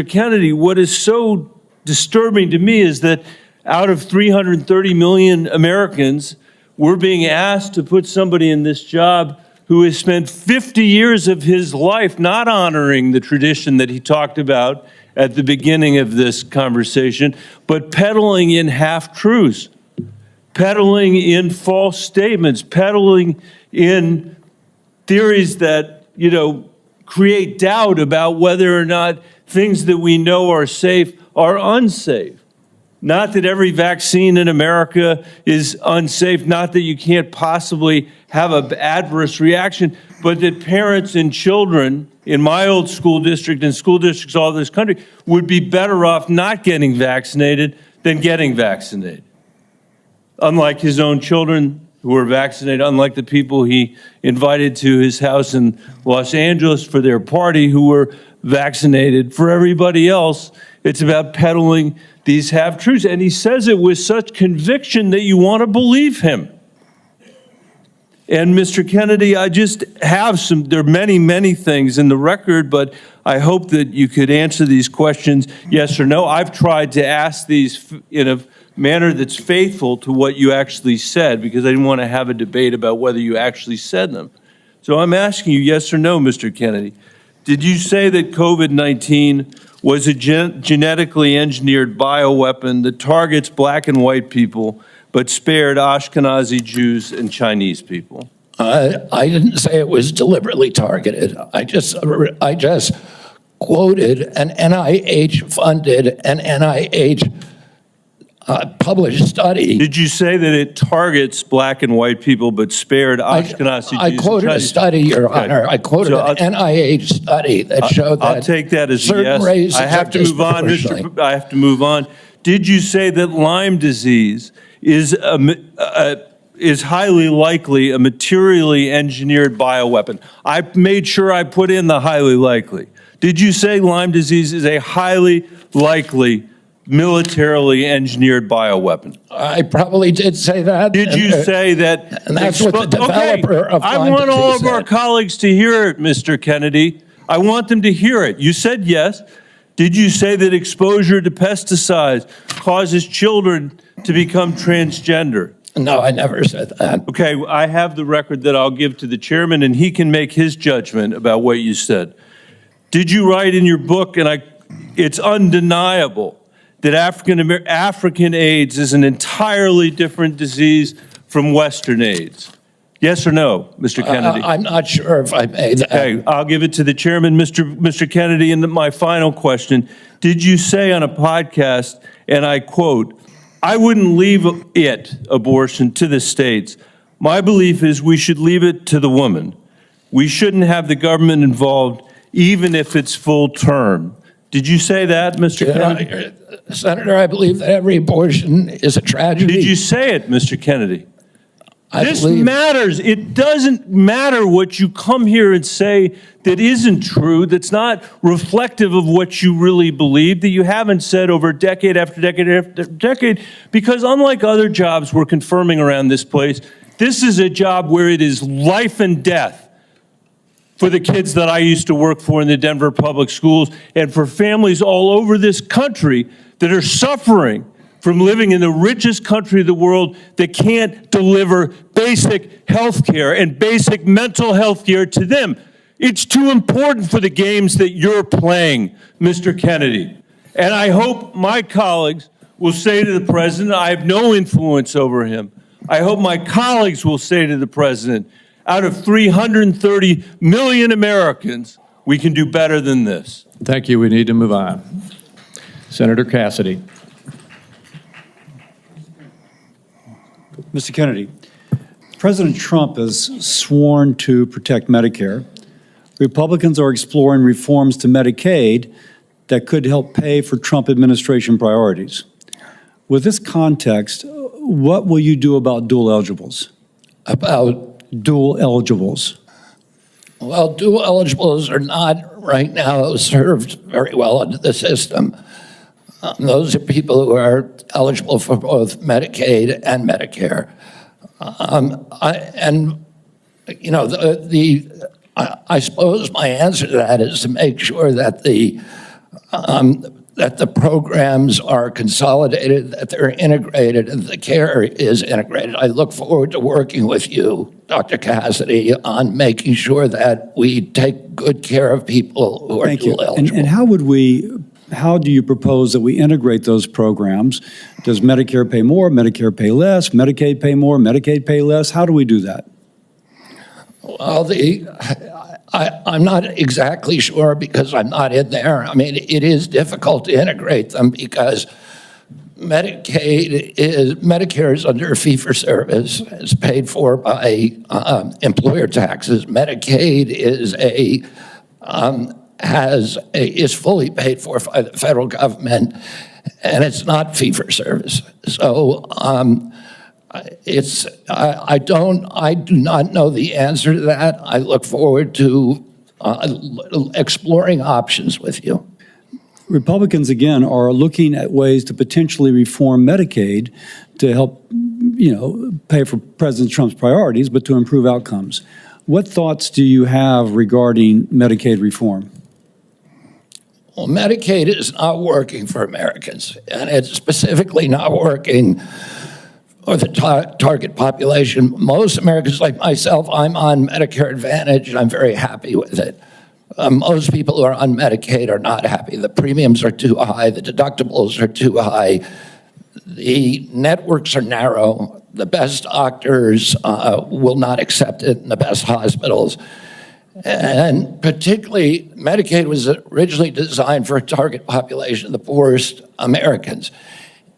Kennedy. What is so disturbing to me is that out of 330 million Americans, we're being asked to put somebody in this job who has spent 50 years of his life not honoring the tradition that he talked about at the beginning of this conversation, but peddling in half-truths, peddling in false statements, peddling in theories that, create doubt about whether or not things that we know are safe are unsafe. Not that every vaccine in America is unsafe, not that you can't possibly have an adverse reaction, but that parents and children in my old school district and school districts all over this country would be better off not getting vaccinated than getting vaccinated. Unlike his own children who were vaccinated, unlike the people he invited to his house in Los Angeles for their party who were vaccinated. For everybody else, it's about peddling these half-truths. And he says it with such conviction that you want to believe him. And Mr. Kennedy, I just have there are many, many things in the record, but I hope that you could answer these questions yes or no. I've tried to ask these in a manner that's faithful to what you actually said, because I didn't want to have a debate about whether you actually said them. So I'm asking you yes or no, Mr. Kennedy. Did you say that COVID-19 was a genetically engineered bioweapon that targets black and white people, but spared Ashkenazi Jews and Chinese people? I didn't say it was deliberately targeted. I just quoted an NIH-funded and NIH published study. Did you say that it targets black and white people but spared Ashkenazi Jews? I quoted a study, Your Honor. I quoted an NIH study that showed that I'll take that as a certain yes. races I have are to move on, disproportionately- I have to move on. Did you say that Lyme disease is highly likely a materially engineered bioweapon? I made sure I put in the highly likely. Did you say Lyme disease is a highly likely militarily engineered bioweapon? I probably did say that. Did you say that? And that's what the developer of I Lyme want all of disease our said. colleagues to hear it, Mr. Kennedy. I want them to hear it. You said yes. Did you say that exposure to pesticides causes children to become transgender? No, I never said that. Okay, I have the record that I'll give to the chairman, and he can make his judgment about what you said. Did you write in your book, and it's undeniable, that African AIDS is an entirely different disease from Western AIDS? Yes or no, Mr. Kennedy? I'm not sure if I made that. Okay, I'll give it to the chairman, Mr. Kennedy. And my final question, did you say on a podcast, and I quote, "I wouldn't leave abortion to the states. My belief is we should leave it to the woman. We shouldn't have the government involved, even if it's full term." Did you say that, Mr. Kennedy? Senator, I believe that every abortion is a tragedy. Did you say it, Mr. Kennedy? This believe- matters. It doesn't matter what you come here and say that isn't true, that's not reflective of what you really believe, that you haven't said over decade after decade after decade, because unlike other jobs we're confirming around this place, this is a job where it is life and death for the kids that I used to work for in the Denver public schools and for families all over this country that are suffering from living in the richest country of the world that can't deliver basic health care and basic mental health care to them. It's too important for the games that you're playing, Mr. Kennedy. And I hope my colleagues will say to the president, I have no influence over him. I hope my colleagues will say to the president, out of 330 million Americans, we can do better than this. Thank you. We need to move on. Senator Cassidy. Mr. Kennedy, President Trump has sworn to protect Medicare. Republicans are exploring reforms to Medicaid that could help pay for Trump administration priorities. With this context, what will you do about dual eligibles? About, Dual eligibles. well, dual eligibles are not right now served very well under the system. Those are people who are eligible for both Medicaid and Medicare. I suppose my answer to that is to make sure that the programs are consolidated, that they're integrated, and the care is integrated. I look forward to working with you, Dr. Cassidy, on making sure that we take good care of people who are Thank you. dual eligible. And how do you propose that we integrate those programs? Does Medicare pay more, Medicare pay less, Medicaid pay more, Medicaid pay less? How do we do that? Well, I'm not exactly sure because I'm not in there. I mean, it is difficult to integrate them because Medicare is under fee-for-service. It's paid for by employer taxes. Medicaid is fully paid for by the federal government, and it's not fee-for-service. So I do not know the answer to that. I look forward to exploring options with you. Republicans, again, are looking at ways to potentially reform Medicaid to help, pay for President Trump's priorities, but to improve outcomes. What thoughts do you have regarding Medicaid reform? Well, Medicaid is not working for Americans, and it's specifically not working for the target population. Most Americans, like myself, I'm on Medicare Advantage, and I'm very happy with it. Most people who are on Medicaid are not happy. The premiums are too high. The deductibles are too high. The networks are narrow. The best doctors will not accept it in the best hospitals. And particularly, Medicaid was originally designed for a target population, the poorest Americans.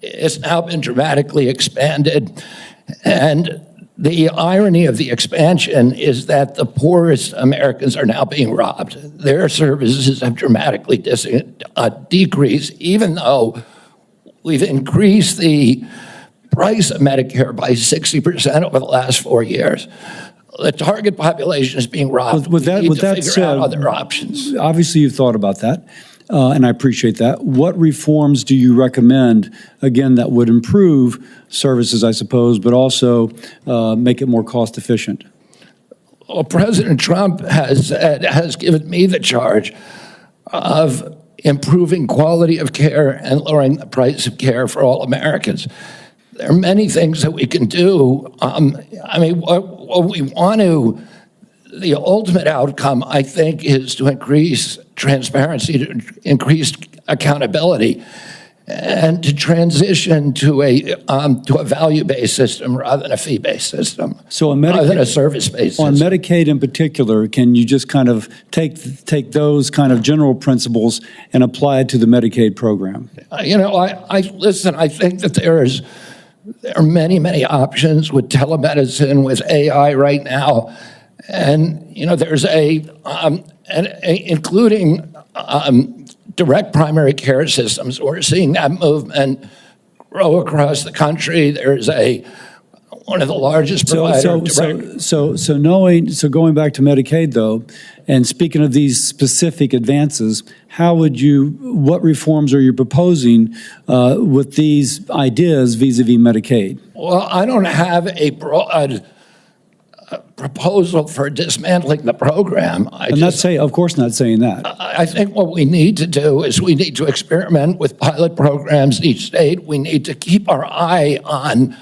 it's now been dramatically expanded. And the irony of the expansion is that the poorest Americans are now being robbed. Their services have dramatically decreased, even though we've increased the price of Medicare by 60% over the last 4 years. The target population is being robbed. With that we need to figure said, out other options. Obviously, you've thought about that, and I appreciate that. What reforms do you recommend, again, that would improve services, I suppose, but also make it more cost efficient? Well, President Trump has given me the charge of improving quality of care and lowering the price of care for all Americans. There are many things that we can do. I mean, what we want to, the ultimate outcome, I think, is to increase transparency, to increase accountability, and to transition to a value-based system rather than a fee-based system, So rather than a service-based on system. Medicaid in particular, can you just kind of take those kind of general principles and apply it to the Medicaid program? You know, listen, I think that there are many, many options with telemedicine, with AI right now. And, you know, there's including direct primary care systems. We're seeing that movement grow across the country. There's one of the largest providers. So going back to Medicaid though, and speaking of these specific advances, what reforms are you proposing with these ideas vis-a-vis Medicaid? Well, I don't have a broad proposal for dismantling the program. Of course not saying that. I think what we need to do is we need to experiment with pilot programs in each state. We need to keep our eye on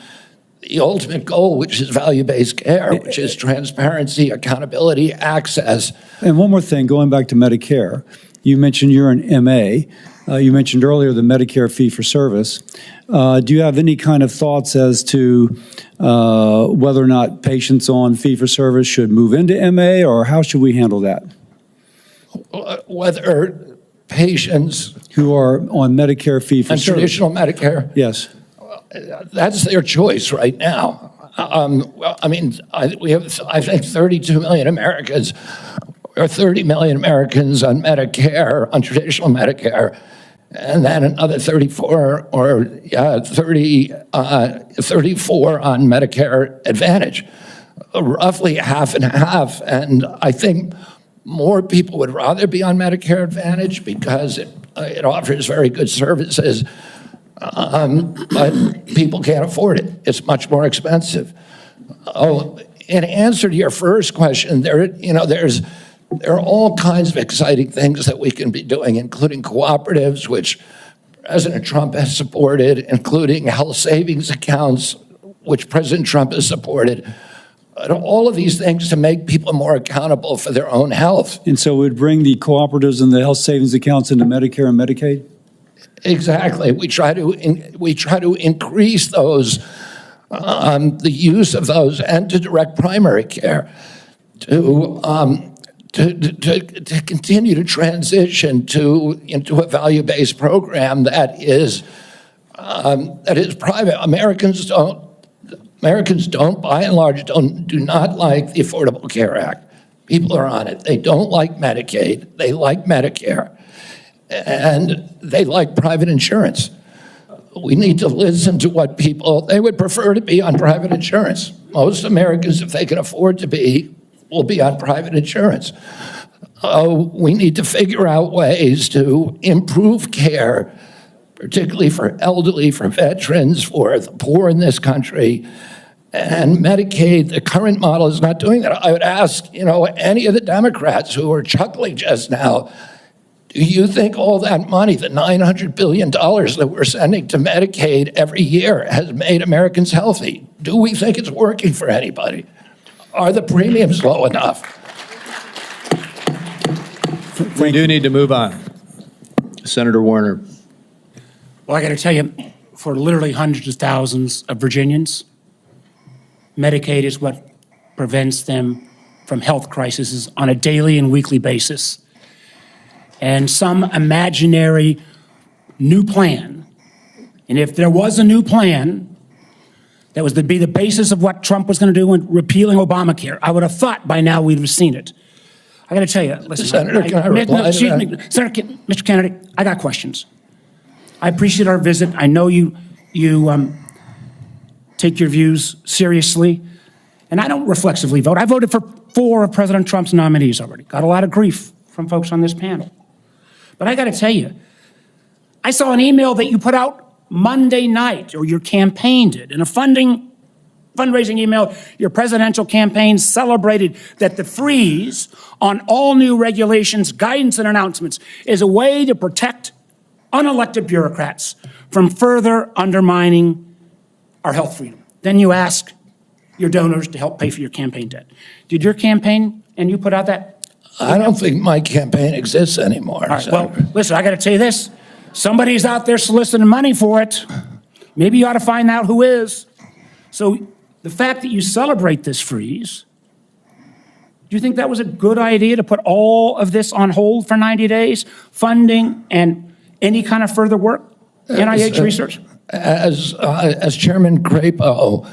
the ultimate goal, which is value-based care, which is transparency, accountability, access. And one more thing, going back to Medicare, you mentioned you're an MA. You mentioned earlier the Medicare fee-for-service. Do you have any kind of thoughts as to whether or not patients on fee-for-service should move into MA, or how should we handle that? Whether patients who are on Medicare and fee-for-service. traditional Medicare, Yes. that's their choice right now. Well, I mean, we have, I think, 32 million Americans, or 30 million Americans on Medicare, on traditional Medicare, and then another 34 on Medicare Advantage, roughly half and half. And I think more people would rather be on Medicare Advantage because it offers very good services, but people can't afford it. It's much more expensive. Oh, in answer to your first question, there are all kinds of exciting things that we can be doing, including cooperatives, which President Trump has supported, including health savings accounts, which President Trump has supported. All of these things to make people more accountable for their own health. And so we'd bring the cooperatives and the health savings accounts into Medicare and Medicaid? Exactly. We try to increase those, the use of those, and to direct primary care, to continue to transition into a value-based program that is private. Americans don't, by and large, do not like the Affordable Care Act. People are on it. They don't like Medicaid. They like Medicare. And they like private insurance. We need to listen to what they would prefer to be on private insurance. Most Americans, if they can afford to be, will be on private insurance. We need to figure out ways to improve care, particularly for elderly, for veterans, for the poor in this country. And Medicaid, the current model is not doing that. I would ask, any of the Democrats who are chuckling just now, do you think all that money, the $900 billion that we're sending to Medicaid every year, has made Americans healthy? Do we think it's working for anybody? Are the premiums low enough? We do need to move on. Senator Warner. Well, I got to tell you, for literally hundreds of thousands of Virginians, Medicaid is what prevents them from health crises on a daily and weekly basis. And some imaginary new plan And if there was a new plan that was to be the basis of what Trump was going to do in repealing Obamacare, I would have thought by now we'd have seen it. I got to tell you, listen, Senator, can I reply to excuse that? me, Mr. Kennedy, I got questions. I appreciate our visit. I know you take your views seriously, and I don't reflexively vote. I voted for 4 of President Trump's nominees already. Got a lot of grief from folks on this panel. But I got to tell you, I saw an email that you put out Monday night, or your campaign did, in a fundraising email. Your presidential campaign celebrated that the freeze on all new regulations, guidance, and announcements is a way to protect unelected bureaucrats from further undermining our health freedom. Then you ask your donors to help pay for your campaign debt. Did your campaign and you put out that? I don't think my campaign exists anymore. All right, Senator. well, listen, I got to tell you this. Somebody's out there soliciting money for it. Maybe you ought to find out who is. So the fact that you celebrate this freeze, do you think that was a good idea to put all of this on hold for 90 days? Funding and any kind of further work? NIH research? As Chairman Crapo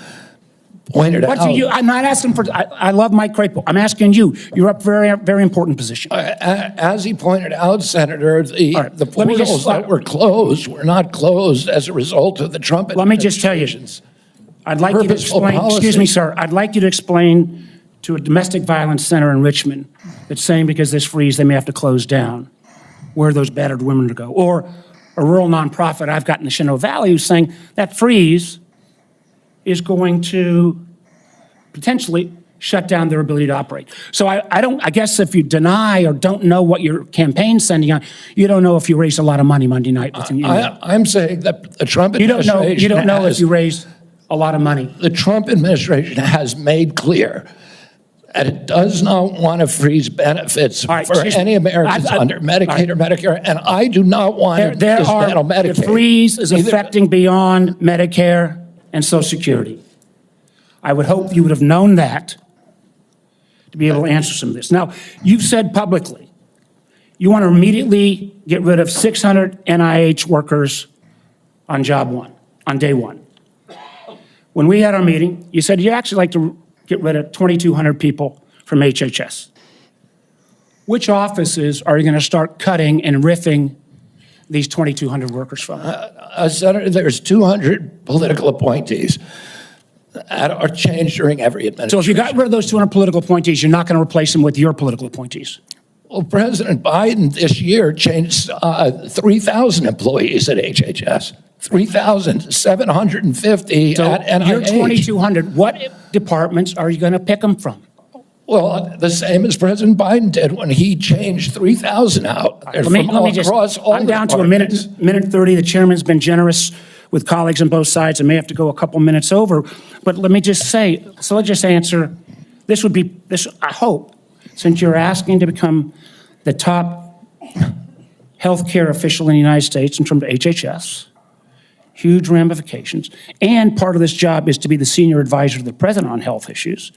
pointed out. I'm not asking for, I love Mike Crapo. I'm asking you. You're up for a very, very important position. As he pointed out, Senator, the portals that were closed were not closed as a result of the Trump Let me just tell you, I'd like you to explain, excuse me, sir, I'd like you to explain to a domestic violence center in Richmond that's saying because this freeze, they may have to close down, where those battered women to go. Or a rural nonprofit I've got in the Shenandoah Valley who's saying that freeze is going to potentially shut down their ability to operate. So I guess if you deny or don't know what your campaign's sending on, you don't know if you raised a lot of money Monday night. I'm saying that the Trump administration you don't know if you raised a lot of money. The Trump administration has made clear that it does not want to freeze benefits for any Americans under Medicaid or Medicare, and I do not want to dismantle Medicaid. The freeze is affecting beyond Medicare and Social Security. I would hope you would have known that to be able to answer some of this. Now, you've said publicly you want to immediately get rid of 600 NIH workers on day one. When we had our meeting, you said you'd actually like to get rid of 2,200 people from HHS. Which offices are you going to start cutting and riffing these 2,200 workers from? Senator, there's 200 political appointees that are changed during every administration. So if you got rid of those 200 political appointees, you're not going to replace them with your political appointees? Well, President Biden this year changed 3,000 employees at HHS. 3,750 at NIH. You're 2,200. What departments are you going to pick them from? Well, the same as President Biden did when he changed 3,000 out. Let me just, I'm down to a minute 30. The chairman's been generous with colleagues on both sides. I may have to go a couple minutes over, but let me just say, so let's just answer, this would be, I hope, since you're asking to become the top healthcare official in the United States in terms of HHS, huge ramifications, and part of this job is to be the senior advisor to the president on health issues.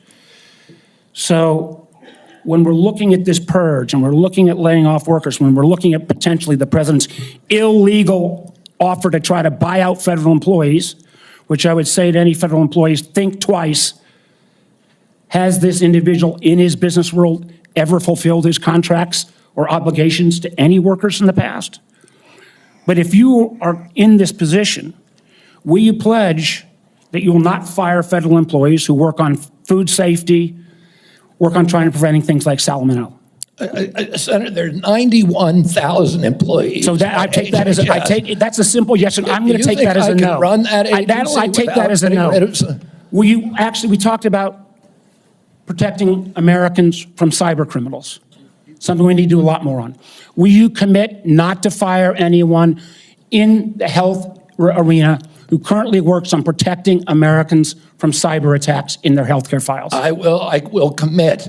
So when we're looking at this purge and we're looking at laying off workers, when we're looking at potentially the president's illegal offer to try to buy out federal employees, which I would say to any federal employees, think twice. Has this individual in his business world ever fulfilled his contracts or obligations to any workers in the past? But if you are in this position, will you pledge that you will not fire federal employees who work on food safety, work on trying to preventing things like salmonella? Senator, there are 91,000 employees. So that, I take that as that's a simple yes, and I'm going to take that as a no. Run that agency I take that as a no. Will you actually? We talked about protecting Americans from cyber criminals. Something we need to do a lot more on. Will you commit not to fire anyone in the health arena who currently works on protecting Americans from cyber attacks in their healthcare files? I will commit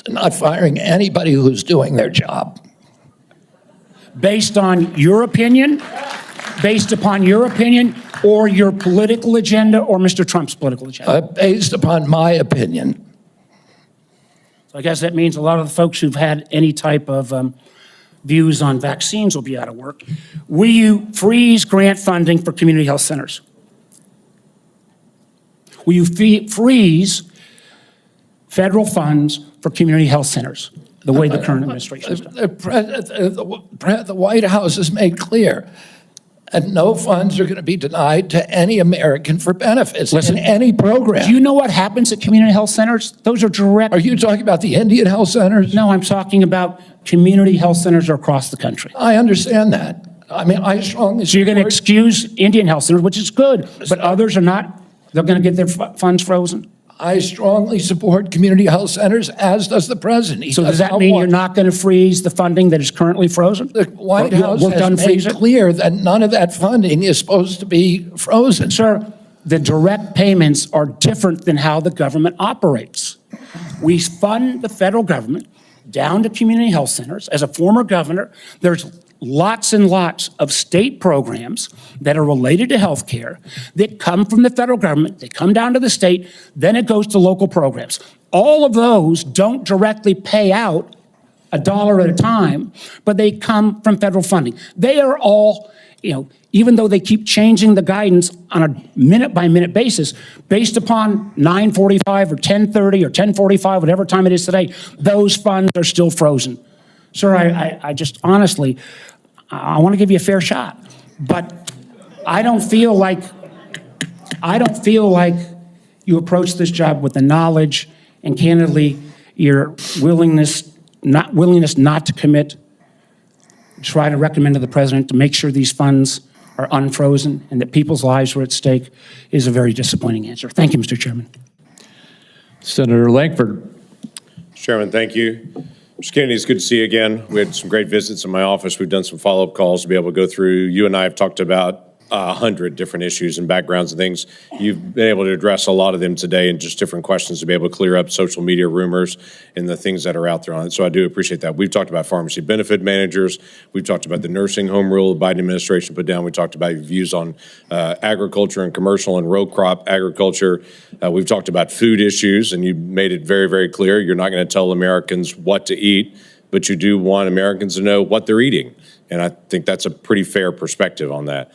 to not firing anybody who's doing their job. Based on your opinion, based upon your opinion, or your political agenda, or Mr. Trump's political agenda? Based upon my opinion. So I guess that means a lot of the folks who've had any type of views on vaccines will be out of work. Will you freeze grant funding for community health centers? Will you freeze federal funds for community health centers, the way the current administration has done? The White House has made clear and no funds are going to be denied to any American for benefits in any program. Do you know what happens at community health centers? Those are direct. Are you talking about the Indian health centers? No, I'm talking about community health centers across the country. I understand that. I mean, I strongly So you're going to excuse Indian health centers, which is good, but others are not. They're going to get their funds frozen. I strongly support community health centers, as does the president. So does that mean you're not going to freeze the funding that is currently frozen? The White House has made clear that none of that funding is supposed to be frozen. Sir, the direct payments are different than how the government operates. We fund the federal government down to community health centers. As a former governor, there's lots and lots of state programs that are related to health care that come from the federal government, they come down to the state, then it goes to local programs. All of those don't directly pay out $1 at a time, but they come from federal funding. They are all, even though they keep changing the guidance on a minute-by-minute basis, based upon 9:45 or 10:30 or 10:45, whatever time it is today, those funds are still frozen. Sir, I just honestly, I want to give you a fair shot, but I don't feel like you approach this job with the knowledge and candidly your willingness not to commit, try to recommend to the president to make sure these funds are unfrozen and that people's lives are at stake is a very disappointing answer. Thank you, Mr. Chairman. Senator Lankford. Chairman, thank you. Mr. Kennedy, it's good to see you again. We had some great visits in my office. We've done some follow-up calls to be able to go through. You and I have talked about 100 different issues and backgrounds and things. You've been able to address a lot of them today and just different questions to be able to clear up social media rumors and the things that are out there on it. So I do appreciate that. We've talked about pharmacy benefit managers. We've talked about the nursing home rule the Biden administration put down. We talked about your views on agriculture and commercial and row crop agriculture. We've talked about food issues, and you made it very, very clear. You're not going to tell Americans what to eat, but you do want Americans to know what they're eating. And I think that's a pretty fair perspective on that.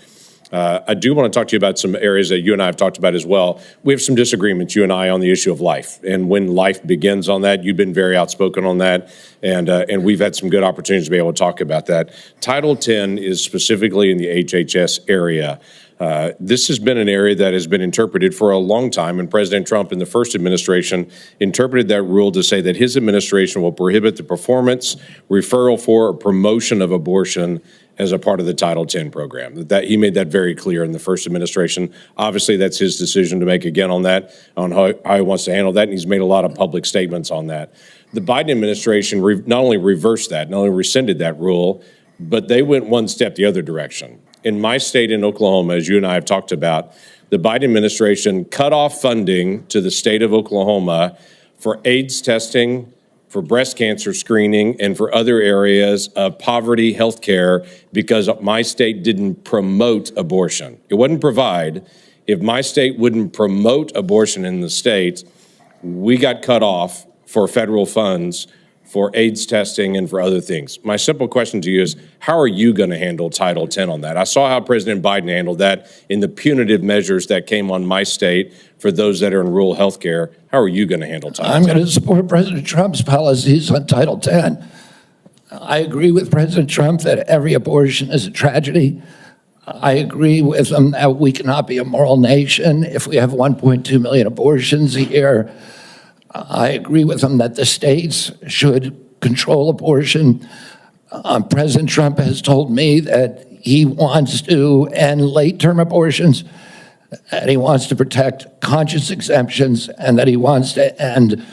I do want to talk to you about some areas that you and I have talked about as well. We have some disagreements, you and I, on the issue of life and when life begins on that. You've been very outspoken on that, and we've had some good opportunities to be able to talk about that. Title 10 is specifically in the HHS area. This has been an area that has been interpreted for a long time, and President Trump in the first administration interpreted that rule to say that his administration will prohibit the performance, referral for, or promotion of abortion as a part of the Title 10 program. That he made that very clear in the first administration. Obviously, that's his decision to make again on that, on how he wants to handle that, and he's made a lot of public statements on that. The Biden administration not only reversed that, not only rescinded that rule, but they went one step the other direction. In my state in Oklahoma, as you and I have talked about, the Biden administration cut off funding to the state of Oklahoma for AIDS testing, for breast cancer screening, and for other areas of poverty health care because my state didn't promote abortion. It wouldn't provide. If my state wouldn't promote abortion in the state, we got cut off for federal funds for AIDS testing and for other things. My simple question to you is, how are you going to handle Title 10 on that? I saw how President Biden handled that in the punitive measures that came on my state for those that are in rural health care. How are you going to handle Title 10? I'm going to support President Trump's policies on Title 10. I agree with President Trump that every abortion is a tragedy. I agree with him that we cannot be a moral nation if we have 1.2 million abortions a year. I agree with him that the states should control abortion. President Trump has told me that he wants to end late-term abortions, and he wants to protect conscience exemptions, and that he wants to end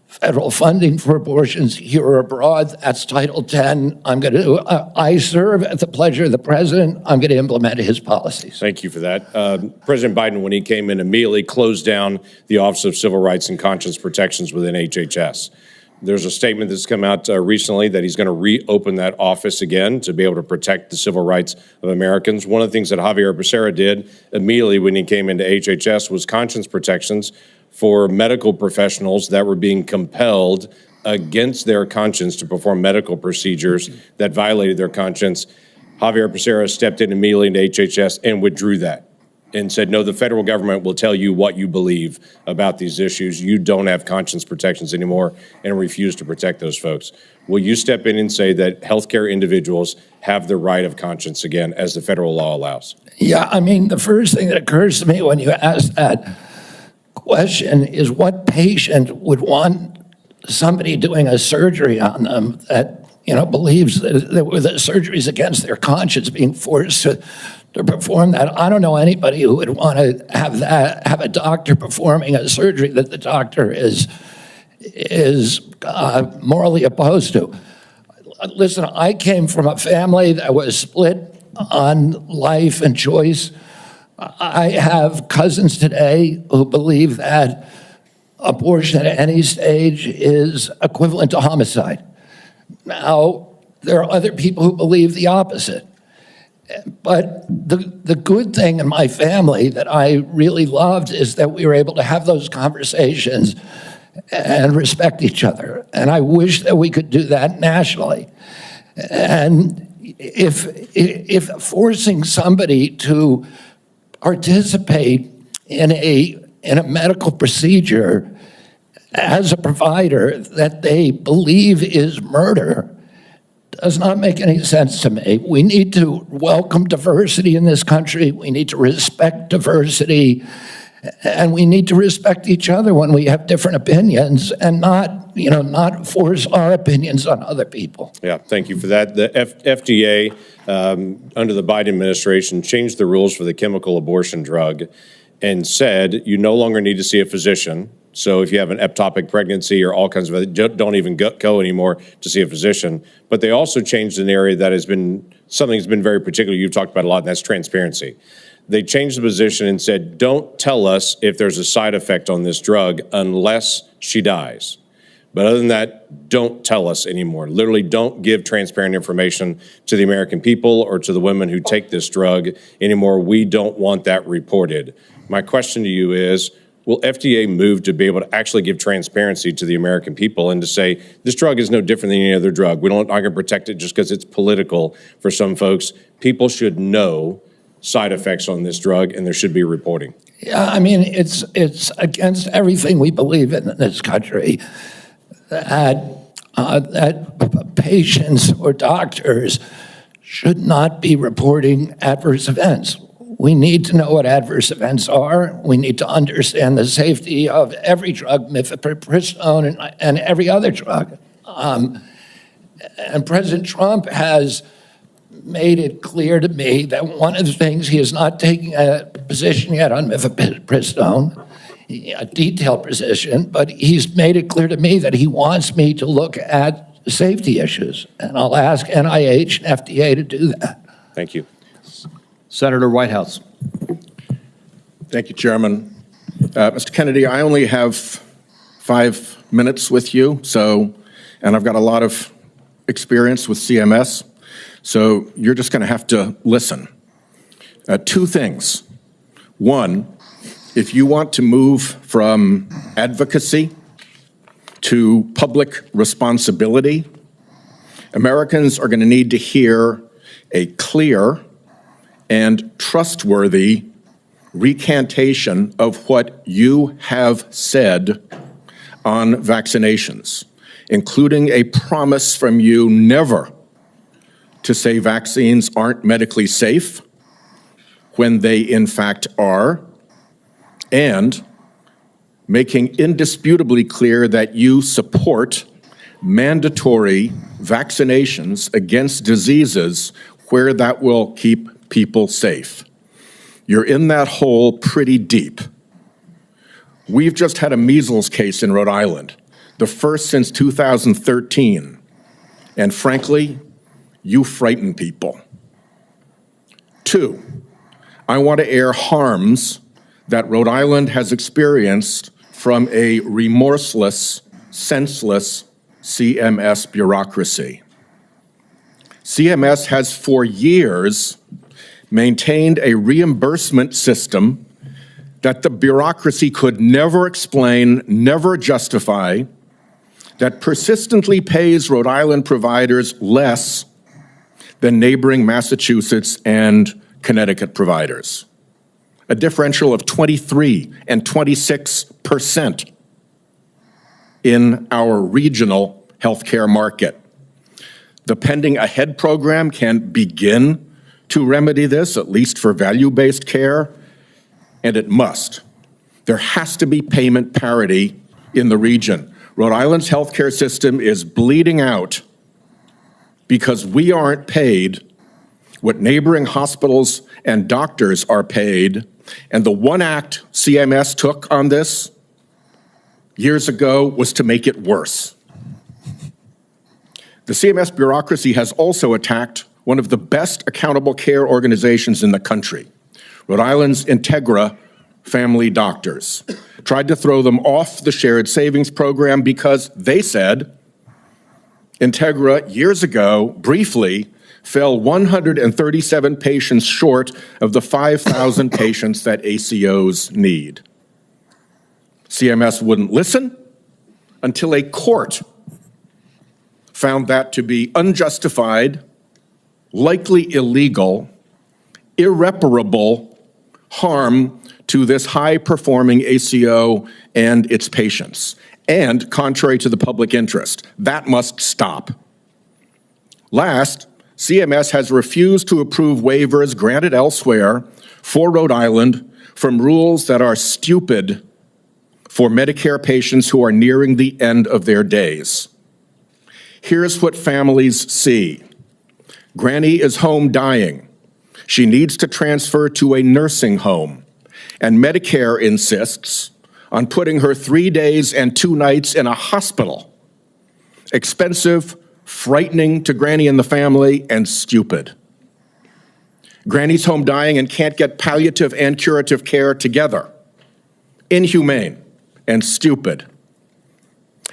federal funding for abortions here or abroad. That's Title 10. I serve at the pleasure of the president. I'm going to implement his policies. Thank you for that. President Biden, when he came in, immediately closed down the Office of Civil Rights and Conscience Protections within HHS. There's a statement that's come out recently that he's going to reopen that office again to be able to protect the civil rights of Americans. One of the things that Javier Becerra did immediately when he came into HHS was conscience protections for medical professionals that were being compelled against their conscience to perform medical procedures that violated their conscience. Javier Becerra stepped in immediately into HHS and withdrew that and said, no, the federal government will tell you what you believe about these issues. You don't have conscience protections anymore, and refuse to protect those folks. Will you step in and say that healthcare individuals have the right of conscience again, as the federal law allows? Yeah, I mean, the first thing that occurs to me when you ask that question is what patient would want somebody doing a surgery on them that, believes that the surgery is against their conscience being forced to perform that? I don't know anybody who would want to have a doctor performing a surgery that the doctor is morally opposed to. Listen, I came from a family that was split on life and choice. I have cousins today who believe that abortion at any stage is equivalent to homicide. Now, there are other people who believe the opposite. But the good thing in my family that I really loved is that we were able to have those conversations and respect each other. And I wish that we could do that nationally. And if forcing somebody to participate in a medical procedure as a provider that they believe is murder does not make any sense to me. We need to welcome diversity in this country. We need to respect diversity, and we need to respect each other when we have different opinions and not force our opinions on other people. Yeah, thank you for that. The FDA, under the Biden administration, changed the rules for the chemical abortion drug and said you no longer need to see a physician. So if you have an ectopic pregnancy or all kinds of, don't even go anymore to see a physician. But they also changed an area that has been something that's been very particular. You've talked about a lot, and that's transparency. They changed the position and said, don't tell us if there's a side effect on this drug unless she dies. But other than that, don't tell us anymore. Literally, don't give transparent information to the American people or to the women who take this drug anymore. We don't want that reported. My question to you is, will FDA move to be able to actually give transparency to the American people and to say, this drug is no different than any other drug. We're not going to protect it just because it's political for some folks. People should know side effects on this drug, and there should be reporting. Yeah, I mean, it's against everything we believe in this country that patients or doctors should not be reporting adverse events. We need to know what adverse events are. We need to understand the safety of every drug, mifepristone and every other drug. And President Trump has made it clear to me that one of the things, he is not taking a position yet on mifepristone, a detailed position, but he's made it clear to me that he wants me to look at safety issues. And I'll ask NIH and FDA to do that. Thank you. Senator Whitehouse. Thank you, Chairman. Mr. Kennedy, I only have 5 minutes with you, and I've got a lot of experience with CMS, so you're just going to have to listen. 2 things. One, if you want to move from advocacy to public responsibility, Americans are going to need to hear a clear and trustworthy recantation of what you have said on vaccinations, including a promise from you never to say vaccines aren't medically safe when they in fact are, and making indisputably clear that you support mandatory vaccinations against diseases where that will keep people safe. You're in that hole pretty deep. We've just had a measles case in Rhode Island, the first since 2013. And frankly, you frighten people. 2, I want to air harms that Rhode Island has experienced from a remorseless, senseless CMS bureaucracy. CMS has for years maintained a reimbursement system that the bureaucracy could never explain, never justify, that persistently pays Rhode Island providers less than neighboring Massachusetts and Connecticut providers. A differential of 23 and 26% in our regional healthcare market. The Pending Ahead program can begin to remedy this, at least for value-based care, and it must. There has to be payment parity in the region. Rhode Island's healthcare system is bleeding out because we aren't paid what neighboring hospitals and doctors are paid. And the one act CMS took on this years ago was to make it worse. The CMS bureaucracy has also attacked one of the best accountable care organizations in the country, Rhode Island's Integra Family Doctors. Tried to throw them off the shared savings program because they said Integra, years ago, briefly, fell 137 patients short of the 5,000 patients that ACOs need. CMS wouldn't listen until a court found that to be unjustified, likely illegal, irreparable harm to this high-performing ACO and its patients, and contrary to the public interest. That must stop. Last, CMS has refused to approve waivers granted elsewhere for Rhode Island from rules that are stupid for Medicare patients who are nearing the end of their days. Here's what families see. Granny is home dying. She needs to transfer to a nursing home, and Medicare insists on putting her 3 days and 2 nights in a hospital. Expensive, frightening to Granny and the family, and stupid. Granny's home dying and can't get palliative and curative care together. Inhumane and stupid.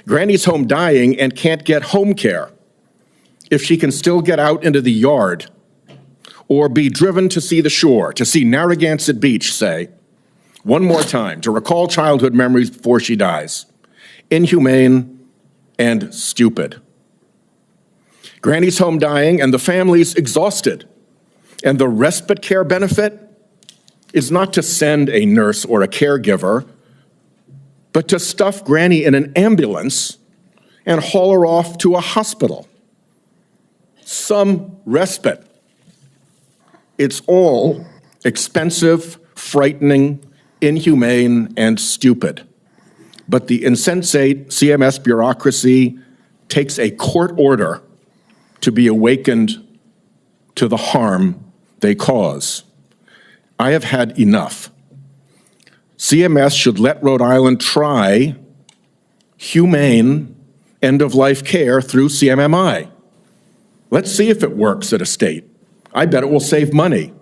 Granny's home dying and can't get home care if she can still get out into the yard or be driven to see the shore, to see Narragansett Beach, say, one more time, to recall childhood memories before she dies. Inhumane and stupid. Granny's home dying and the family's exhausted. And the respite care benefit is not to send a nurse or a caregiver, but to stuff Granny in an ambulance and haul her off to a hospital. Some respite. It's all expensive, frightening, inhumane, and stupid. But the insensate CMS bureaucracy takes a court order to be awakened to the harm they cause. I have had enough. CMS should let Rhode Island try humane end-of-life care through CMMI. Let's see if it works at a state. I bet it will save money,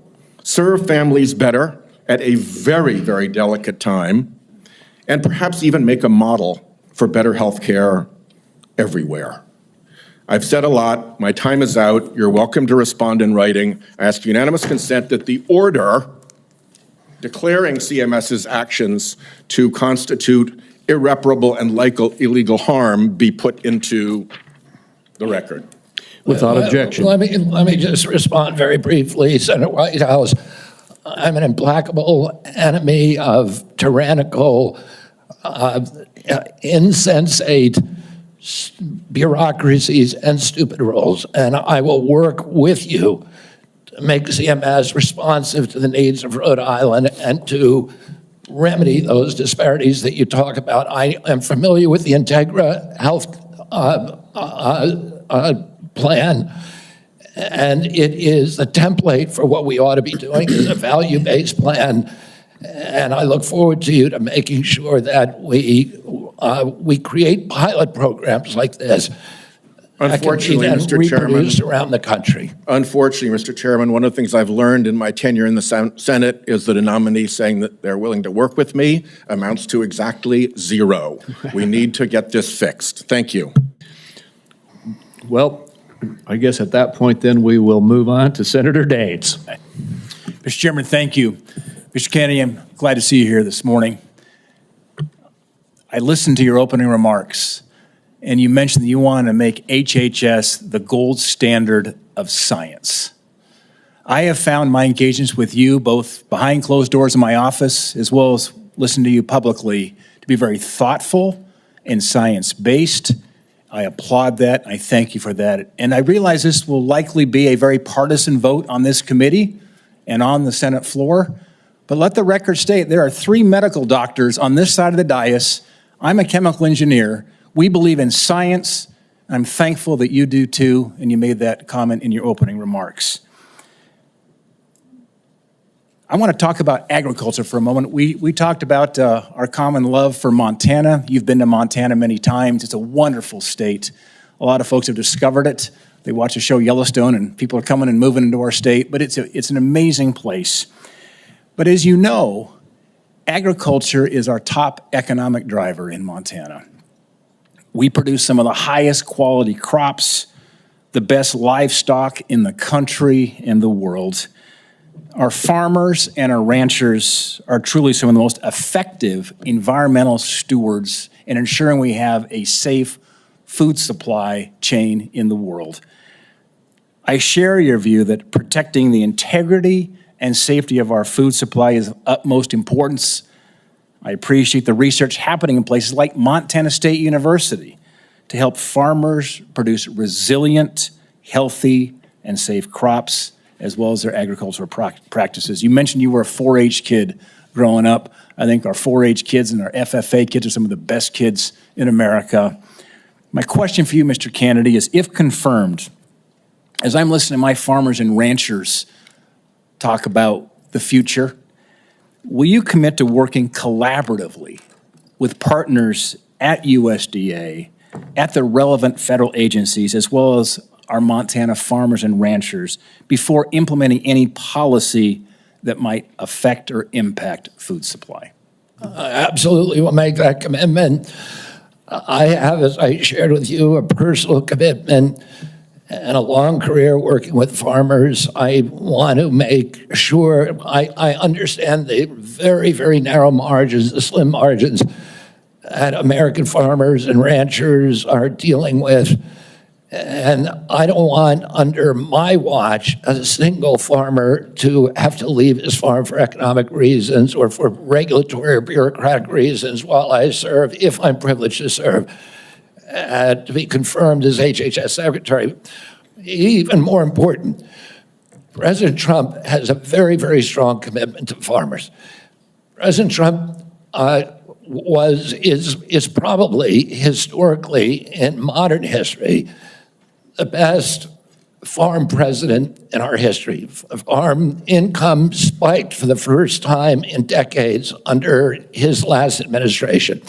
serve families better at a very, very delicate time, and perhaps even make a model for better health care everywhere. I've said a lot. My time is out. You're welcome to respond in writing. I ask unanimous consent that the order declaring CMS's actions to constitute irreparable and illegal harm be put into the record. Without objection. Let me just respond very briefly, Senator Whitehouse. I'm an implacable enemy of tyrannical, insensate bureaucracies and stupid rules, and I will work with you to make CMS responsive to the needs of Rhode Island and to remedy those disparities that you talk about. I am familiar with the Integra Health plan, and it is a template for what we ought to be doing as a value-based plan. And I look forward to you to making sure that we create pilot programs like this. Unfortunately, Mr. Chairman, reproduced around the country. Unfortunately, Mr. Chairman, one of the things I've learned in my tenure in the Senate is that a nominee saying that they're willing to work with me amounts to exactly zero. We need to get this fixed. Thank you. Well, I guess at that point then we will move on to Senator Daines. Mr. Chairman, thank you. Mr. Kennedy, I'm glad to see you here this morning. I listened to your opening remarks, and you mentioned that you want to make HHS the gold standard of science. I have found my engagements with you, both behind closed doors in my office, as well as listening to you publicly, to be very thoughtful and science-based. I applaud that. I thank you for that. And I realize this will likely be a very partisan vote on this committee and on the Senate floor. But let the record state there are 3 medical doctors on this side of the dais. I'm a chemical engineer. We believe in science. I'm thankful that you do too, and you made that comment in your opening remarks. I want to talk about agriculture for a moment. We talked about our common love for Montana. You've been to Montana many times. It's a wonderful state. A lot of folks have discovered it. They watch the show Yellowstone, and people are coming and moving into our state, but it's an amazing place. But as you know, agriculture is our top economic driver in Montana. We produce some of the highest quality crops, the best livestock in the country and the world. Our farmers and our ranchers are truly some of the most effective environmental stewards in ensuring we have a safe food supply chain in the world. I share your view that protecting the integrity and safety of our food supply is of utmost importance. I appreciate the research happening in places like Montana State University to help farmers produce resilient, healthy, and safe crops, as well as their agricultural practices. You mentioned you were a 4-H kid growing up. I think our 4-H kids and our FFA kids are some of the best kids in America. My question for you, Mr. Kennedy, is if confirmed, as I'm listening to my farmers and ranchers talk about the future, will you commit to working collaboratively with partners at USDA, at the relevant federal agencies, as well as our Montana farmers and ranchers before implementing any policy that might affect or impact food supply? Absolutely will make that commitment. I have, as I shared with you, a personal commitment and a long career working with farmers. I want to make sure I understand the very, very narrow margins, the slim margins that American farmers and ranchers are dealing with. And I don't want, under my watch, a single farmer to have to leave his farm for economic reasons or for regulatory or bureaucratic reasons while I serve, if I'm privileged to serve, to be confirmed as HHS Secretary. Even more important, President Trump has a very, very strong commitment to farmers. President Trump is probably historically, in modern history, the best farm president in our history. Farm income spiked for the first time in decades under his last administration.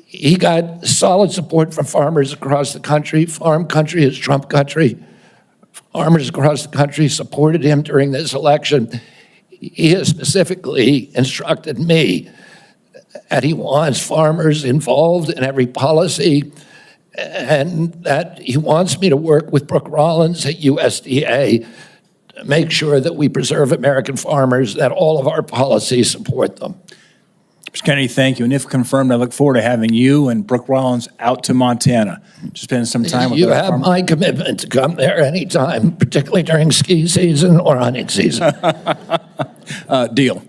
He got solid support from farmers across the country. Farm country is Trump country. Farmers across the country supported him during this election. He has specifically instructed me that he wants farmers involved in every policy, and that he wants me to work with Brooke Rollins at USDA to make sure that we preserve American farmers, that all of our policies support them. Mr. Kennedy, thank you. And if confirmed, I look forward to having you and Brooke Rollins out to Montana to spend some time with you. You our have farmers. my commitment to come there anytime, particularly during ski season or hunting season. Deal.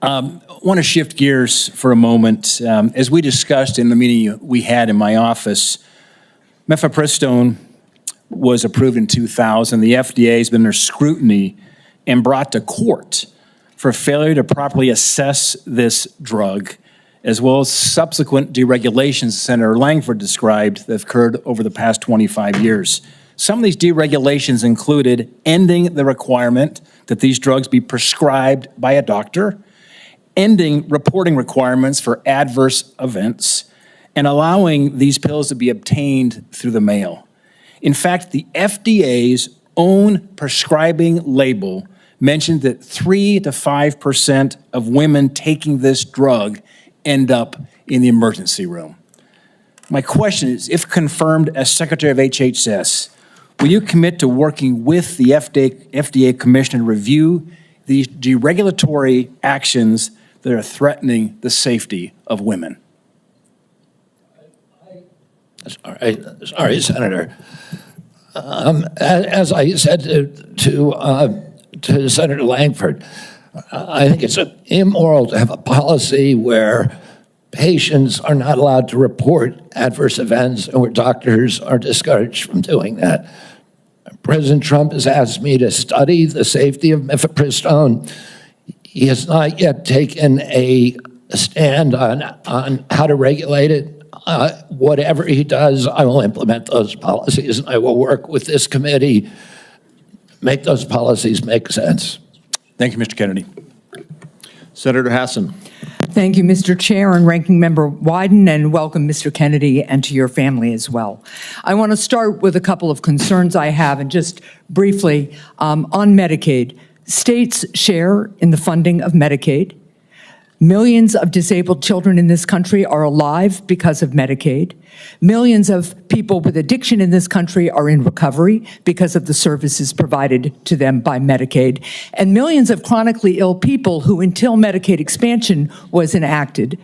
I want to shift gears for a moment. As we discussed in the meeting we had in my office, mifepristone was approved in 2000. The FDA has been under scrutiny and brought to court for failure to properly assess this drug, as well as subsequent deregulations Senator Langford described that have occurred over the past 25 years. Some of these deregulations included ending the requirement that these drugs be prescribed by a doctor, ending reporting requirements for adverse events, and allowing these pills to be obtained through the mail. In fact, the FDA's own prescribing label mentioned that 3 to 5% of women taking this drug end up in the emergency room. My question is, if confirmed as Secretary of HHS, will you commit to working with the FDA Commissioner to review these deregulatory actions that are threatening the safety of women? I Sorry, Senator. As I said to Senator Langford, I think it's immoral to have a policy where patients are not allowed to report adverse events and where doctors are discouraged from doing that. President Trump has asked me to study the safety of mifepristone. He has not yet taken a stand on how to regulate it. Whatever he does, I will implement those policies, and I will work with this committee, make those policies make sense. Thank you, Mr. Kennedy. Senator Hassan. Thank you, Mr. Chair and Ranking Member Wyden, and welcome, Mr. Kennedy, and to your family as well. I want to start with a couple of concerns I have, and just briefly on Medicaid. States share in the funding of Medicaid. Millions of disabled children in this country are alive because of Medicaid. Millions of people with addiction in this country are in recovery because of the services provided to them by Medicaid. And millions of chronically ill people who, until Medicaid expansion was enacted,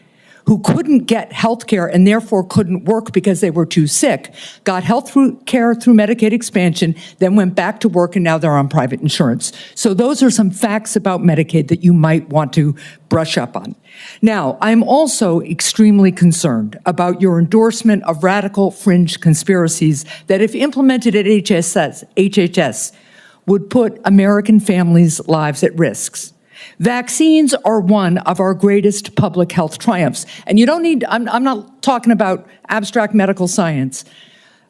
who couldn't get health care and therefore couldn't work because they were too sick, got health care through Medicaid expansion, then went back to work, and now they're on private insurance. So those are some facts about Medicaid that you might want to brush up on. Now, I'm also extremely concerned about your endorsement of radical fringe conspiracies that, if implemented at HHS, would put American families' lives at risk. Vaccines are one of our greatest public health triumphs. And you don't need, I'm not talking about abstract medical science.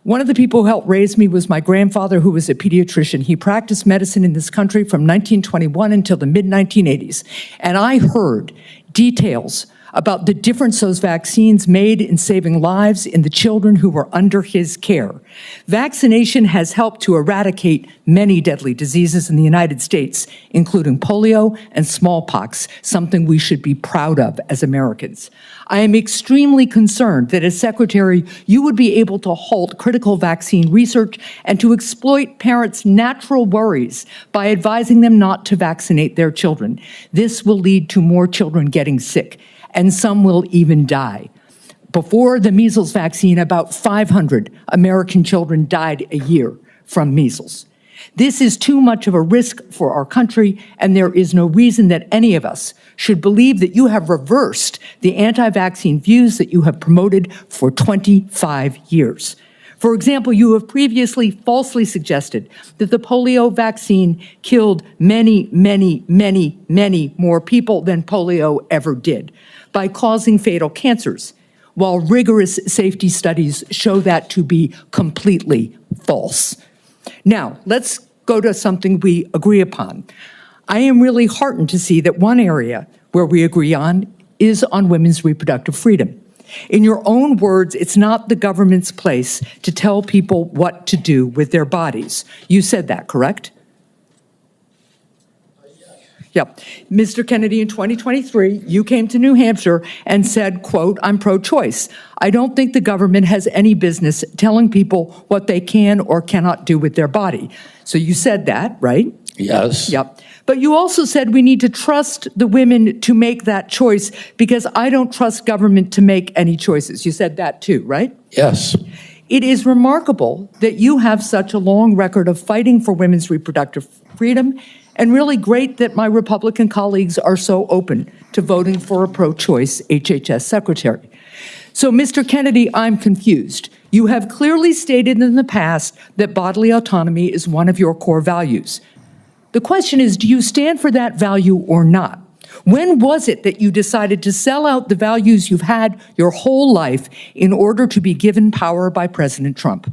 One of the people who helped raise me was my grandfather, who was a pediatrician. He practiced medicine in this country from 1921 until the mid-1980s. And I heard details about the difference those vaccines made in saving lives in the children who were under his care. Vaccination has helped to eradicate many deadly diseases in the United States, including polio and smallpox, something we should be proud of as Americans. I am extremely concerned that as Secretary, you would be able to halt critical vaccine research and to exploit parents' natural worries by advising them not to vaccinate their children. This will lead to more children getting sick, and some will even die. Before the measles vaccine, about 500 American children died a year from measles. This is too much of a risk for our country, and there is no reason that any of us should believe that you have reversed the anti-vaccine views that you have promoted for 25 years. For example, you have previously falsely suggested that the polio vaccine killed many, many, many, many more people than polio ever did by causing fatal cancers, while rigorous safety studies show that to be completely false. Now, let's go to something we agree upon. I am really heartened to see that one area where we agree on is on women's reproductive freedom. In your own words, it's not the government's place to tell people what to do with their bodies. You said that, correct? Yep. Mr. Kennedy, in 2023, you came to New Hampshire and said, quote, "I'm pro-choice. I don't think the government has any business telling people what they can or cannot do with their body." So you said that, right? Yes. Yep. But you also said we need to trust the women to make that choice because I don't trust government to make any choices. You said that too, right? Yes. It is remarkable that you have such a long record of fighting for women's reproductive freedom, and really great that my Republican colleagues are so open to voting for a pro-choice HHS secretary. So, Mr. Kennedy, I'm confused. You have clearly stated in the past that bodily autonomy is one of your core values. The question is, do you stand for that value or not? When was it that you decided to sell out the values you've had your whole life in order to be given power by President Trump?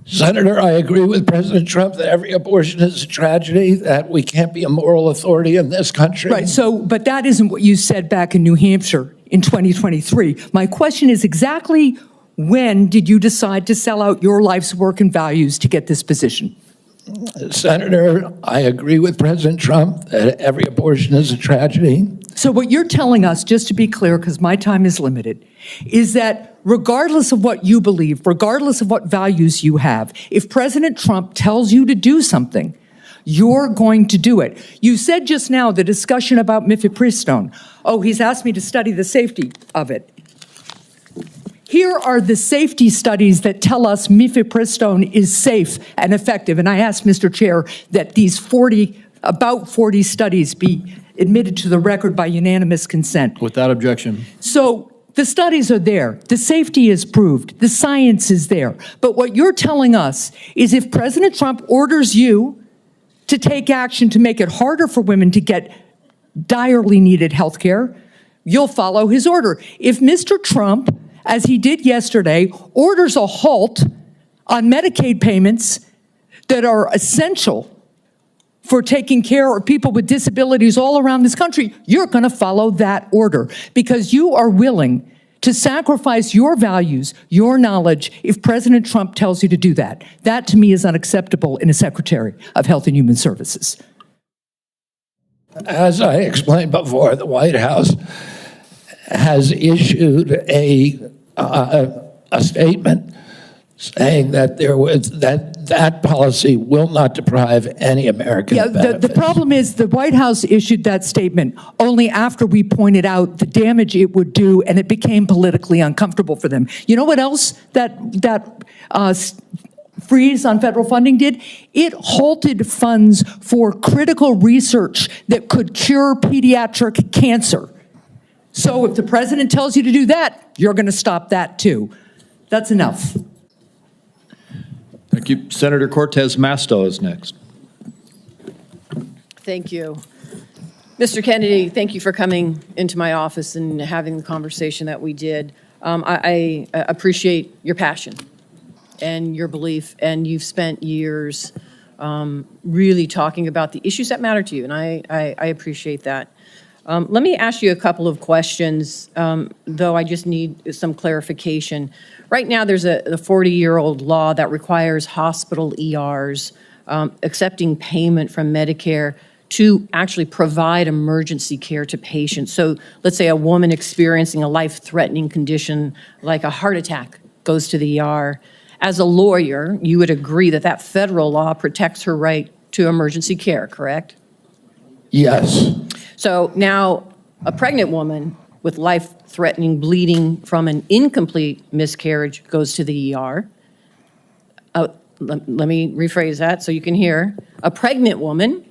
Senator, I agree with President Trump that every abortion is a tragedy, that we can't be a moral authority in this country. Right, so, but that isn't what you said back in New Hampshire in 2023. My question is exactly when did you decide to sell out your life's work and values to get this position? Senator, I agree with President Trump that every abortion is a tragedy. So what you're telling us, just to be clear, because my time is limited, is that regardless of what you believe, regardless of what values you have, if President Trump tells you to do something, you're going to do it. You said just now the discussion about mifepristone. Oh, he's asked me to study the safety of it. Here are the safety studies that tell us mifepristone is safe and effective. And I ask, Mr. Chair, that these about 40 studies be admitted to the record by unanimous consent. Without objection. So the studies are there. The safety is proved. The science is there. But what you're telling us is if President Trump orders you to take action to make it harder for women to get direly needed health care, you'll follow his order. If Mr. Trump, as he did yesterday, orders a halt on Medicaid payments that are essential for taking care of people with disabilities all around this country, you're going to follow that order because you are willing to sacrifice your values, your knowledge, if President Trump tells you to do that. That, to me, is unacceptable in a Secretary of Health and Human Services. As I explained before, the White House has issued a statement saying that that policy will not deprive any American of benefits. The problem is the White House issued that statement only after we pointed out the damage it would do, and it became politically uncomfortable for them. You know what else that freeze on federal funding did? It halted funds for critical research that could cure pediatric cancer. So if the president tells you to do that, you're going to stop that too. That's enough. Thank you. Senator Cortez Masto is next. Thank you. Mr. Kennedy, thank you for coming into my office and having the conversation that we did. I appreciate your passion and your belief, and you've spent years really talking about the issues that matter to you, and I appreciate that. Let me ask you a couple of questions, though I just need some clarification. Right now, there's a 40-year-old law that requires hospital ERs accepting payment from Medicare to actually provide emergency care to patients. So let's say a woman experiencing a life-threatening condition like a heart attack goes to the ER. As a lawyer, you would agree that that federal law protects her right to emergency care, correct? Yes. So now a pregnant woman with life-threatening bleeding from an incomplete miscarriage goes to the ER. Let me rephrase that so you can hear. A pregnant woman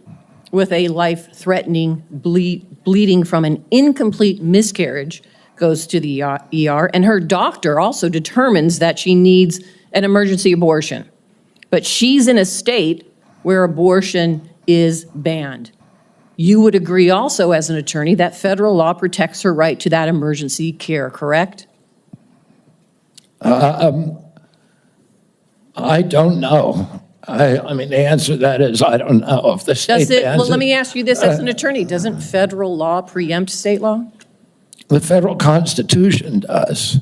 with a life-threatening bleeding from an incomplete miscarriage goes to the ER, and her doctor also determines that she needs an emergency abortion. But she's in a state where abortion is banned. You would agree also as an attorney that federal law protects her right to that emergency care, correct? I don't know. I mean, the answer to that is I don't know. If the state bans Well, let me ask you this as an attorney. Doesn't federal law preempt state law? The federal Constitution does.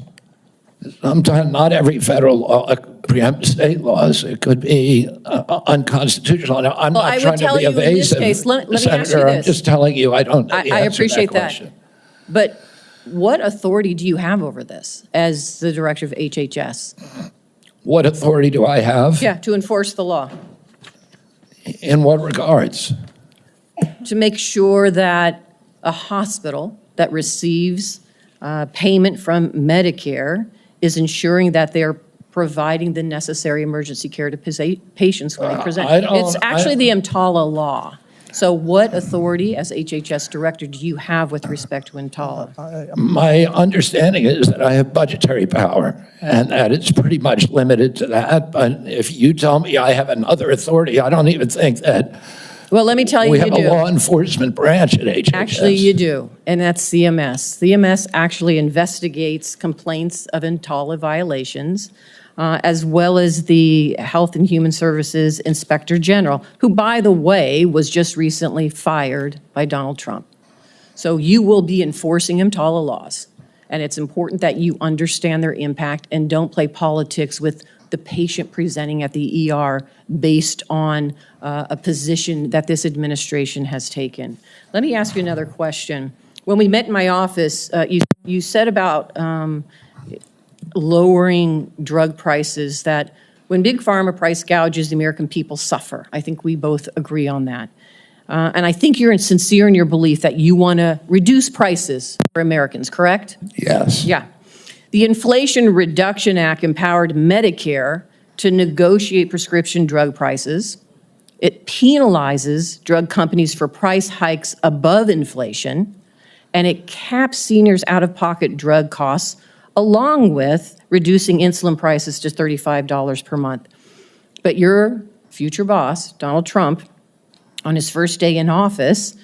Sometimes not every federal law preempts state laws. It could be unconstitutional. Now, I'm not trying to be evasive, in this case, let me Senator. ask you this. I'm just telling you I don't know the I answer appreciate to that question. But what authority do you have over this as the director of HHS? What authority do I have? Yeah, to enforce the law. In what regards? To make sure that a hospital that receives payment from Medicare is ensuring that they're providing the necessary emergency care to patients when they present. It's actually the EMTALA law. So what authority as HHS director do you have with respect to EMTALA? My understanding is that I have budgetary power and that it's pretty much limited to that. But if you tell me I have another authority, I don't even think that Well, let me tell you, we you have do. a law enforcement branch at HHS. Actually, you do, and that's CMS. CMS actually investigates complaints of EMTALA violations, as well as the Health and Human Services Inspector General, who, by the way, was just recently fired by Donald Trump. So you will be enforcing EMTALA laws, and it's important that you understand their impact and don't play politics with the patient presenting at the ER based on a position that this administration has taken. Let me ask you another question. When we met in my office, you said about lowering drug prices, that when Big Pharma price gouges, the American people suffer. I think we both agree on that. And I think you're sincere in your belief that you want to reduce prices for Americans, correct? Yes. Yeah. The Inflation Reduction Act empowered Medicare to negotiate prescription drug prices. It penalizes drug companies for price hikes above inflation, and it caps seniors' out-of-pocket drug costs, along with reducing insulin prices to $35 per month. But your future boss, Donald Trump, on his first day in office,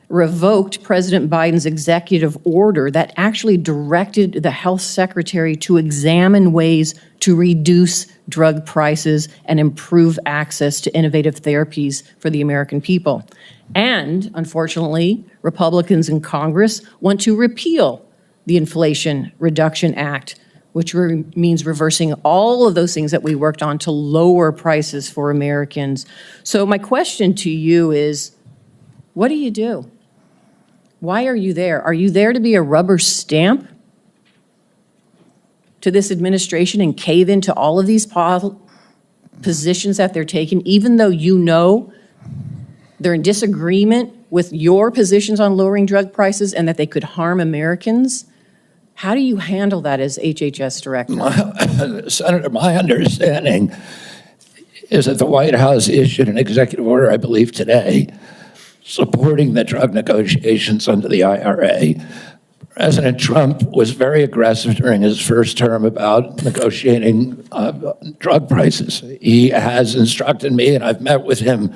revoked President Biden's executive order that actually directed the health secretary to examine ways to reduce drug prices and improve access to innovative therapies for the American people. And unfortunately, Republicans in Congress want to repeal the Inflation Reduction Act, which means reversing all of those things that we worked on to lower prices for Americans. So my question to you is, what do you do? Why are you there? Are you there to be a rubber stamp to this administration and cave into all of these positions that they're taking, even though you know they're in disagreement with your positions on lowering drug prices and that they could harm Americans? How do you handle that as HHS director? Senator, my understanding is that the White House issued an executive order, I believe today, supporting the drug negotiations under the IRA. President Trump was very aggressive during his first term about negotiating drug prices. He has instructed me, and I've met with him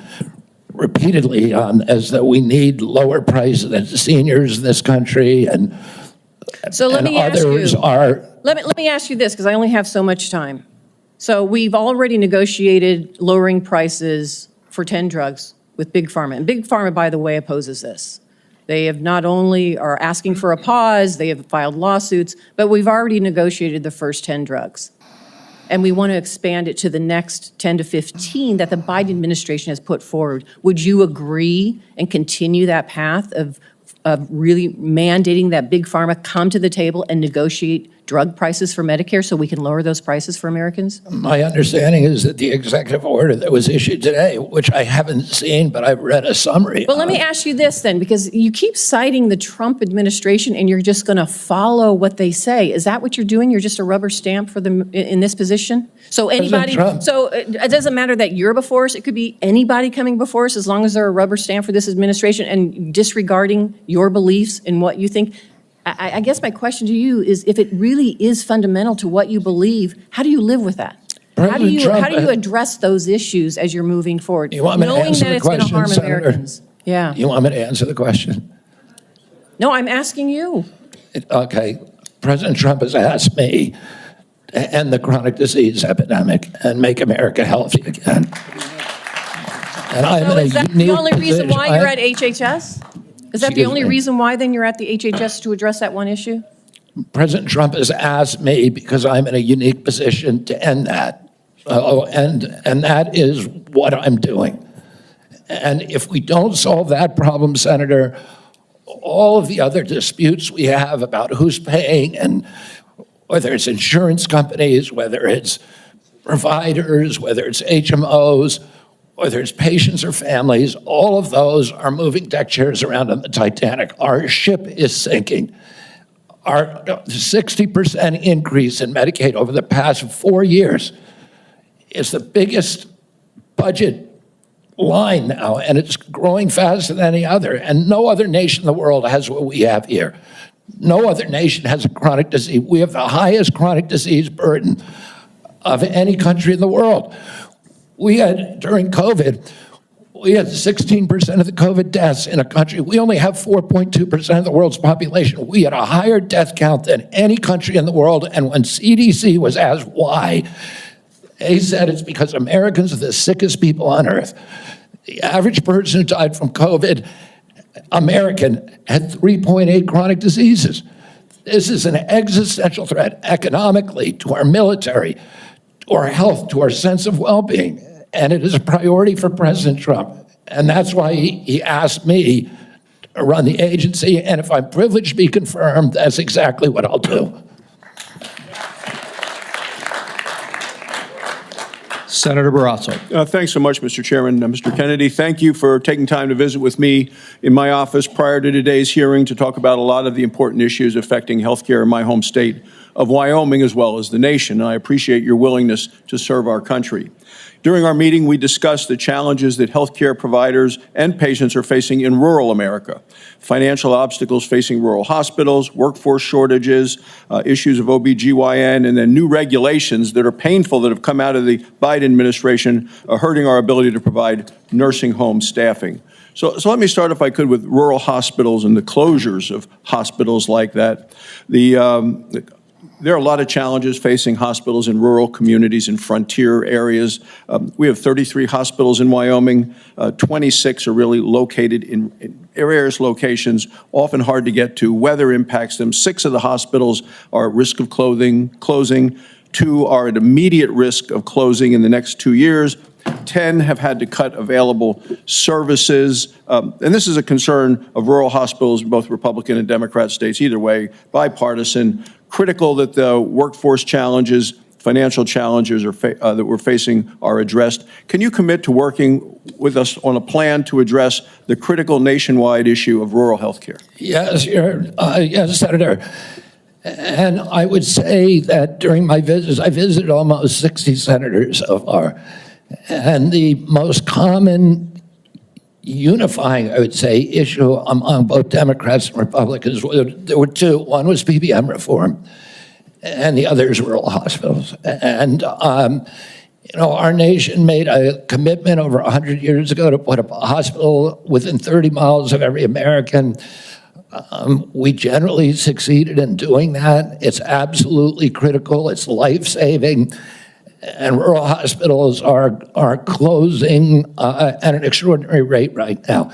repeatedly as that we need lower prices than seniors in this country, and so let me ask others you, are. Let me ask you this, because I only have so much time. So we've already negotiated lowering prices for 10 drugs with Big Pharma. And Big Pharma, by the way, opposes this. They have not only are asking for a pause, they have filed lawsuits, but we've already negotiated the first 10 drugs. And we want to expand it to the next 10 to 15 that the Biden administration has put forward. Would you agree and continue that path of really mandating that Big Pharma come to the table and negotiate drug prices for Medicare so we can lower those prices for Americans? My understanding is that the executive order that was issued today, which I haven't seen, but I've read a summary. Well, let me ask you this then, because you keep citing the Trump administration and you're just going to follow what they say. Is that what you're doing? You're just a rubber stamp for them in this position? So anybody, so it doesn't matter that you're before us. It could be anybody coming before us as long as they're a rubber stamp for this administration and disregarding your beliefs and what you think. I guess my question to you is, if it really is fundamental to what you believe, how do you live with that? How do you address those issues as you're moving forward, knowing that it's going to harm Americans? Yeah. You want me to answer the question? No, I'm asking you. Okay. President Trump has asked me to end the chronic disease epidemic and make America healthy again. And I'm in a is that the only reason why you're at HHS? Is that the only reason why then you're at the HHS, to address that one issue? President Trump has asked me because I'm in a unique position to end that. And that is what I'm doing. And if we don't solve that problem, Senator, all of the other disputes we have about who's paying, and whether it's insurance companies, whether it's providers, whether it's HMOs, whether it's patients or families, all of those are moving deck chairs around on the Titanic. Our ship is sinking. Our 60% increase in Medicaid over the past 4 years is the biggest budget line now, and it's growing faster than any other. And no other nation in the world has what we have here. No other nation has a chronic disease. We have the highest chronic disease burden of any country in the world. We had, during COVID, we had 16% of the COVID deaths in a country. We only have 4.2% of the world's population. We had a higher death count than any country in the world. And when CDC was asked why, they said it's because Americans are the sickest people on earth. The average person who died from COVID, American, had 3.8 chronic diseases. This is an existential threat economically, to our military, to our health, to our sense of well-being. And it is a priority for President Trump. And that's why he asked me to run the agency. And if I'm privileged to be confirmed, that's exactly what I'll do. Senator Barrasso. Thanks so much, Mr. Chairman. Mr. Kennedy, thank you for taking time to visit with me in my office prior to today's hearing to talk about a lot of the important issues affecting healthcare in my home state of Wyoming as well as the nation. And I appreciate your willingness to serve our country. During our meeting, we discussed the challenges that healthcare providers and patients are facing in rural America. Financial obstacles facing rural hospitals, workforce shortages, issues of OBGYN, and then new regulations that are painful that have come out of the Biden administration, hurting our ability to provide nursing home staffing. So let me start, if I could, with rural hospitals and the closures of hospitals like that. There are a lot of challenges facing hospitals in rural communities and frontier areas. We have 33 hospitals in Wyoming. 26 are really located in various locations, often hard to get to. Weather impacts them. 6 of the hospitals are at risk of closing. 2 are at immediate risk of closing in the next 2 years. 10 have had to cut available services. And this is a concern of rural hospitals in both Republican and Democrat states, either way, bipartisan. Critical that the workforce challenges, financial challenges that we're facing are addressed. Can you commit to working with us on a plan to address the critical nationwide issue of rural health care? Yes, yes, Senator. And I would say that during my visits, I visited almost 60 senators so far. And the most common unifying, I would say, issue among both Democrats and Republicans, there were 2. One was PBM reform, and the other is rural hospitals. And, our nation made a commitment over 100 years ago to put up a hospital within 30 miles of every American. We generally succeeded in doing that. It's absolutely critical. It's life-saving. And rural hospitals are closing at an extraordinary rate right now.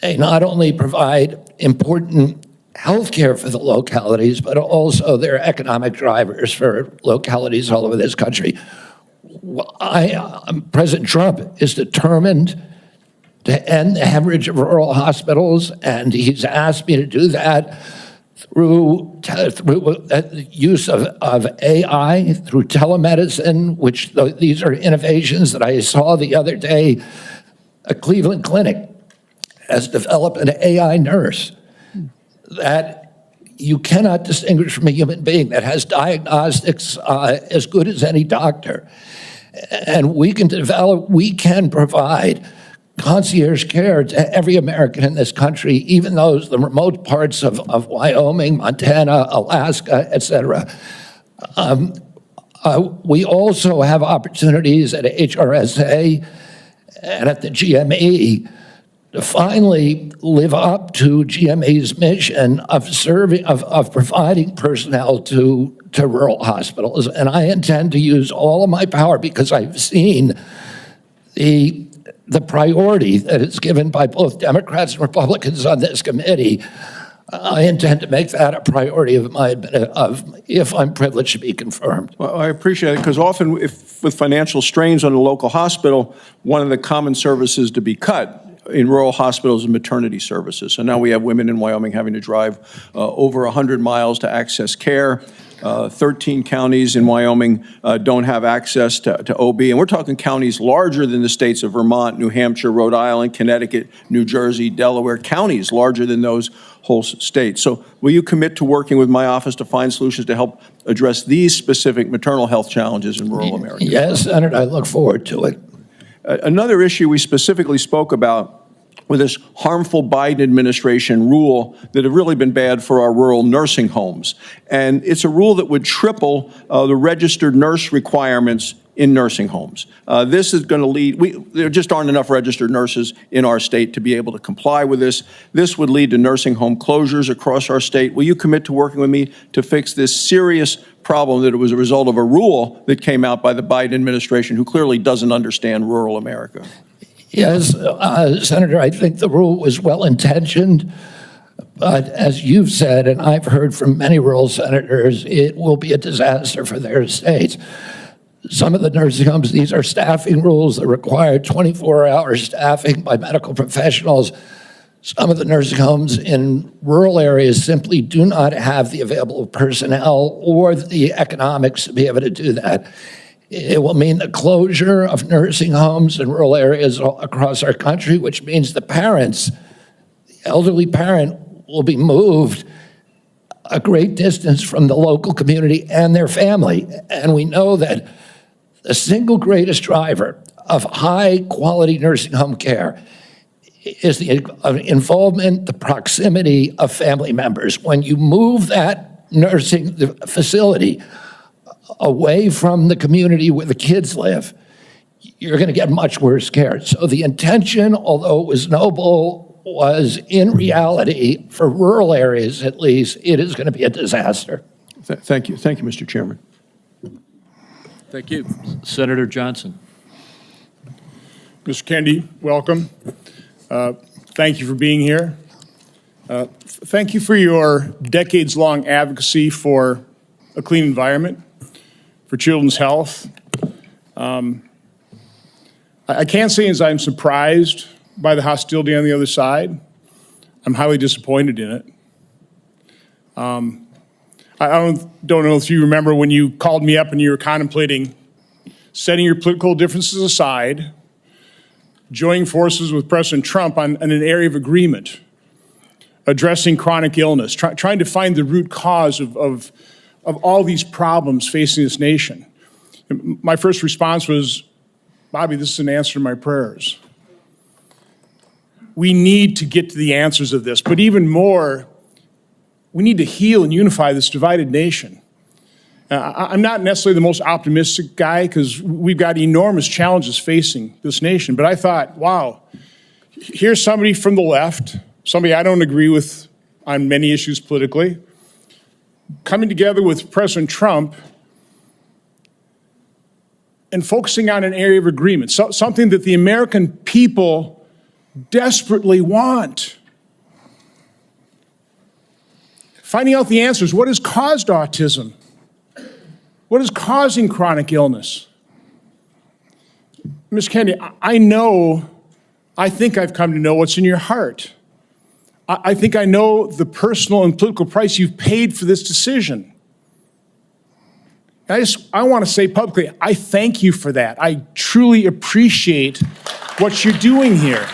They not only provide important health care for the localities, but also they're economic drivers for localities all over this country. President Trump is determined to end the hemorrhage of rural hospitals, and he's asked me to do that through the use of AI, through telemedicine, which these are innovations that I saw the other day. A Cleveland clinic has developed an AI nurse that you cannot distinguish from a human being, that has diagnostics as good as any doctor. And we can provide concierge care to every American in this country, even those the remote parts of Wyoming, Montana, Alaska, et cetera. We also have opportunities at HRSA and at the GME to finally live up to GME's mission of providing personnel to rural hospitals. And I intend to use all of my power, because I've seen the priority that is given by both Democrats and Republicans on this committee. I intend to make that a priority if I'm privileged to be confirmed. Well, I appreciate it, because often with financial strains on a local hospital, one of the common services to be cut in rural hospitals is maternity services. So now we have women in Wyoming having to drive over 100 miles to access care. 13 counties in Wyoming don't have access to OB. And we're talking counties larger than the states of Vermont, New Hampshire, Rhode Island, Connecticut, New Jersey, Delaware, counties larger than those whole states. So will you commit to working with my office to find solutions to help address these specific maternal health challenges in rural America? Yes, Senator, I look forward to it. Another issue we specifically spoke about with this harmful Biden administration rule that have really been bad for our rural nursing homes. And it's a rule that would triple the registered nurse requirements in nursing homes. This is going to lead, there just aren't enough registered nurses in our state to be able to comply with this. This would lead to nursing home closures across our state. Will you commit to working with me to fix this serious problem that it was a result of a rule that came out by the Biden administration, who clearly doesn't understand rural America? Yes, Senator, I think the rule was well-intentioned, but as you've said, and I've heard from many rural senators, it will be a disaster for their states. Some of the nursing homes, these are staffing rules that require 24-hour staffing by medical professionals. Some of the nursing homes in rural areas simply do not have the available personnel or the economics to be able to do that. It will mean the closure of nursing homes in rural areas across our country, which means the parents, the elderly parent, will be moved a great distance from the local community and their family. And we know that the single greatest driver of high-quality nursing home care is the involvement, the proximity of family members. When you move that nursing facility away from the community where the kids live, you're going to get much worse care. So the intention, although it was noble, was in reality, for rural areas at least, it is going to be a disaster. Thank you. Thank you, Mr. Chairman. Thank you. Senator Johnson. Mr. Kennedy, welcome. Thank you for being here. Thank you for your decades-long advocacy for a clean environment, for children's health. I can't say as I'm surprised by the hostility on the other side. I'm highly disappointed in it. I don't know if you remember when you called me up and you were contemplating setting your political differences aside, joining forces with President Trump on an area of agreement, addressing chronic illness, trying to find the root cause of all these problems facing this nation. My first response was, Bobby, this is an answer to my prayers. We need to get to the answers of this, but even more, we need to heal and unify this divided nation. I'm not necessarily the most optimistic guy because we've got enormous challenges facing this nation, but I thought, wow, here's somebody from the left, somebody I don't agree with on many issues politically, coming together with President Trump and focusing on an area of agreement, something that the American people desperately want. Finding out the answers. What has caused autism? What is causing chronic illness? Ms. Kennedy, I think I've come to know what's in your heart. I think I know the personal and political price you've paid for this decision. I want to say publicly, I thank you for that. I truly appreciate what you're doing here.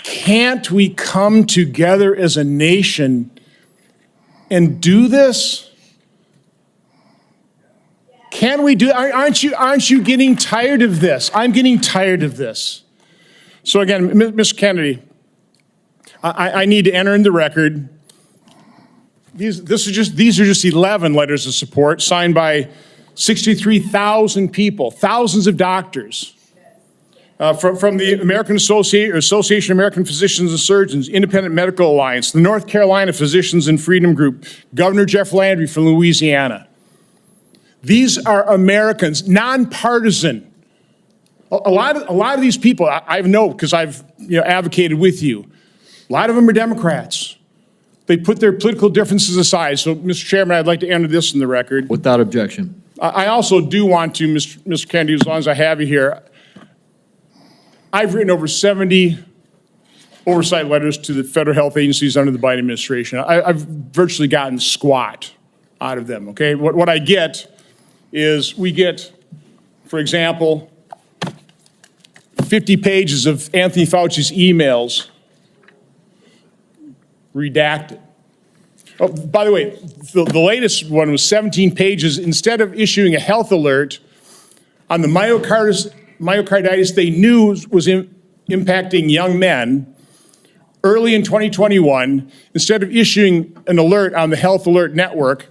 Can't we come together as a nation and do this? Can we do? Aren't you getting tired of this? I'm getting tired of this. So again, Mr. Kennedy, I need to enter in the record. These are just 11 letters of support signed by 63,000 people, thousands of doctors. From the American Association of American Physicians and Surgeons, Independent Medical Alliance, the North Carolina Physicians and Freedom Group, Governor Jeff Landry from Louisiana. These are Americans, nonpartisan. A lot of these people, I know because I've advocated with you. A lot of them are Democrats. They put their political differences aside. So, Mr. Chairman, I'd like to enter this in the record. Without objection. I also do want to, Mr. Kennedy, as long as I have you here, I've written over 70 oversight letters to the federal health agencies under the Biden administration. I've virtually gotten squat out of them, okay? What I get is we get, for example, 50 pages of Anthony Fauci's emails redacted. Oh, by the way, the latest one was 17 pages. Instead of issuing a health alert on the myocarditis they knew was impacting young men early in 2021, instead of issuing an alert on the Health Alert Network,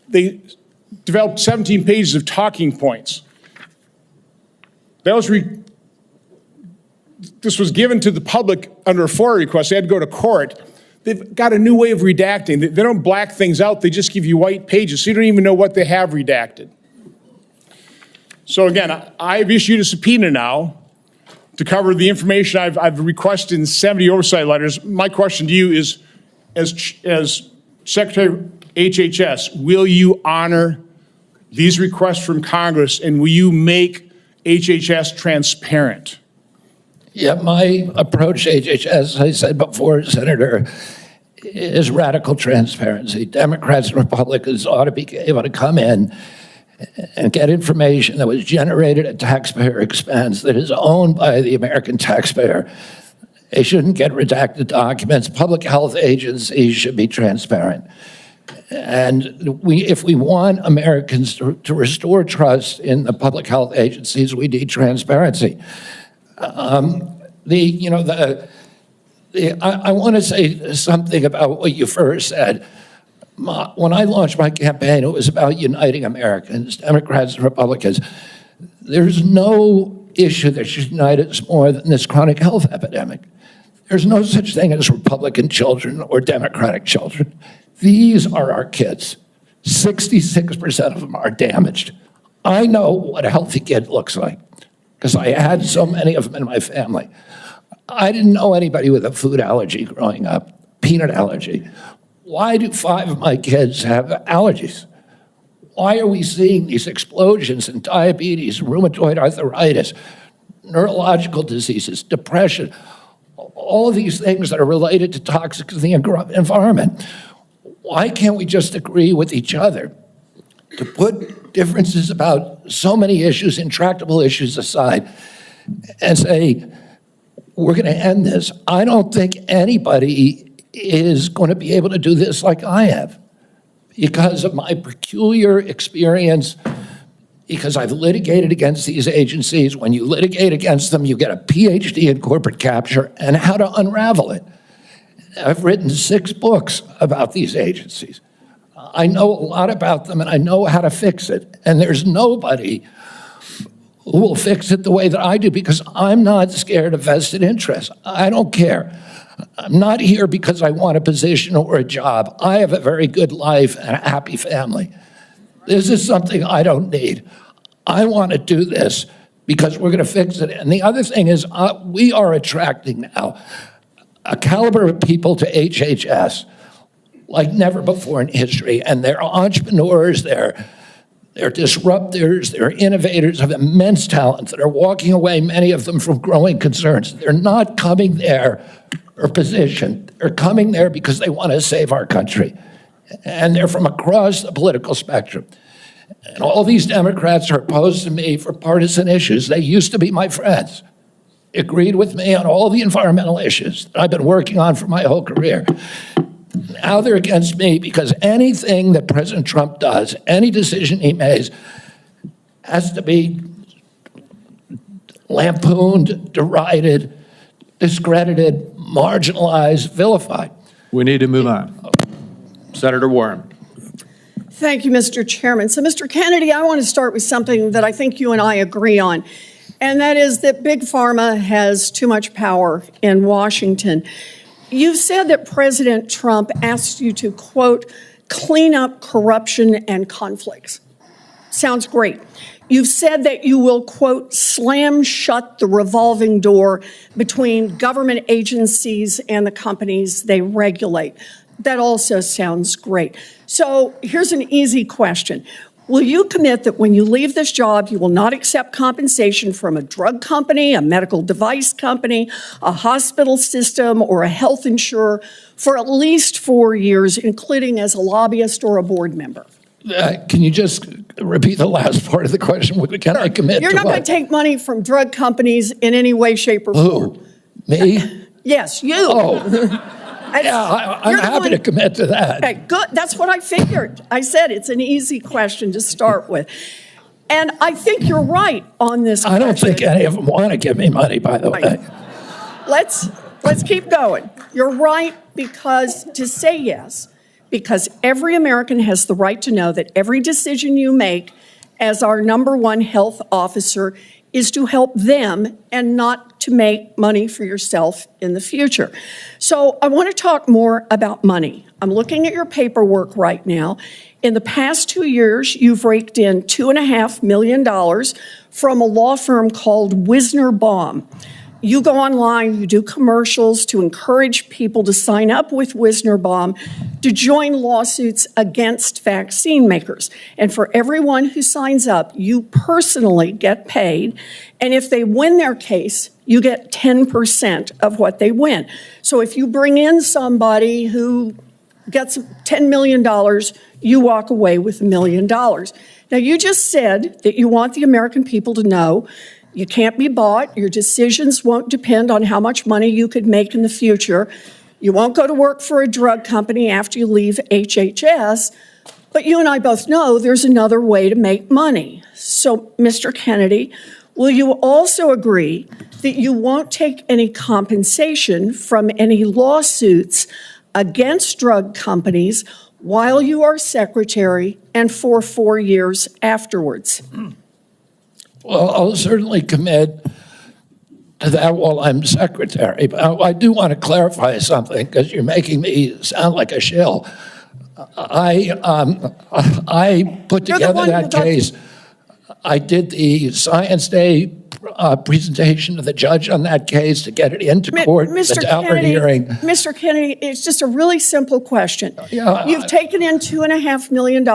they developed 17 pages of talking points. This was given to the public under a FOIA request. They had to go to court. They've got a new way of redacting. They don't black things out. They just give you white pages, so you don't even know what they have redacted. So again, I've issued a subpoena now to cover the information I've requested in 70 oversight letters. My question to you is, as Secretary of HHS, will you honor these requests from Congress and will you make HHS transparent? Yeah, my approach to HHS, as I said before, Senator, is radical transparency. Democrats and Republicans ought to be able to come in and get information that was generated at taxpayer expense, that is owned by the American taxpayer, They shouldn't get redacted documents. Public health agencies should be transparent. And if we want Americans to restore trust in the public health agencies, we need transparency. I want to say something about what you first said. When I launched my campaign, it was about uniting Americans, Democrats and Republicans. There's no issue that should unite us more than this chronic health epidemic. There's no such thing as Republican children or Democratic children. These are our kids. 66% of them are damaged. I know what a healthy kid looks like because I had so many of them in my family. I didn't know anybody with a food allergy growing up, peanut allergy. Why do 5 of my kids have allergies? Why are we seeing these explosions in diabetes, rheumatoid arthritis, neurological diseases, depression, all of these things that are related to toxics in the environment? Why can't we just agree with each other to put differences about so many issues, intractable issues aside, and say, we're going to end this? I don't think anybody is going to be able to do this like I have because of my peculiar experience, because I've litigated against these agencies. When you litigate against them, you get a PhD in corporate capture and how to unravel it. I've written 6 books about these agencies. I know a lot about them and I know how to fix it. And there's nobody who will fix it the way that I do because I'm not scared of vested interests. I don't care. I'm not here because I want a position or a job. I have a very good life and a happy family. This is something I don't need. I want to do this because we're going to fix it. And the other thing is we are attracting now a caliber of people to HHS like never before in history. And they're entrepreneurs, they're disruptors, they're innovators of immense talent that are walking away, many of them from growing concerns. They're not coming there for position. They're coming there because they want to save our country. And they're from across the political spectrum. And all these Democrats are opposed to me for partisan issues. They used to be my friends. Agreed with me on all the environmental issues that I've been working on for my whole career. Now they're against me because anything that President Trump does, any decision he makes, has to be lampooned, derided, discredited, marginalized, vilified. We need to move on. Senator Warren. Thank you, Mr. Chairman. So, Mr. Kennedy, I want to start with something that I think you and I agree on, and that is that Big Pharma has too much power in Washington. You've said that President Trump asked you to, quote, clean up corruption and conflicts. Sounds great. You've said that you will, quote, slam shut the revolving door between government agencies and the companies they regulate. That also sounds great. So here's an easy question. Will you commit that when you leave this job, you will not accept compensation from a drug company, a medical device company, a hospital system, or a health insurer for at least 4 years, including as a lobbyist or a board member? Can you just repeat the last part of the question? Can I commit You're to not what? going to take money from drug companies in any way, shape, or form. Who? Me? Yes, you. Oh. Yeah, I'm happy to commit to that. Okay, good. That's what I figured. I said it's an easy question to start with. And I think you're right on this question. I don't think any of them want to give me money, by the way. Let's keep going. You're right because to say yes, because every American has the right to know that every decision you make as our #1 health officer is to help them and not to make money for yourself in the future. So I want to talk more about money. I'm looking at your paperwork right now. In the past 2 years, you've raked in $2.5 million from a law firm called Wisner Baum. You go online, you do commercials to encourage people to sign up with Wisner Baum to join lawsuits against vaccine makers. And for everyone who signs up, you personally get paid. And if they win their case, you get 10% of what they win. So if you bring in somebody who gets $10 million, you walk away with $1 million. Now, you just said that you want the American people to know You can't be bought. Your decisions won't depend on how much money you could make in the future. You won't go to work for a drug company after you leave HHS. But you and I both know there's another way to make money. So, Mr. Kennedy, will you also agree that you won't take any compensation from any lawsuits against drug companies while you are secretary and for 4 years afterwards? Well, I'll certainly commit to that while I'm secretary. But I do want to clarify something because you're making me sound like a shill. I put together that case. I did the Science Day presentation to the judge on that case to get it into court without her hearing. Mr. Kennedy, it's just a really simple question. Yeah, You've taken in $2.5 million.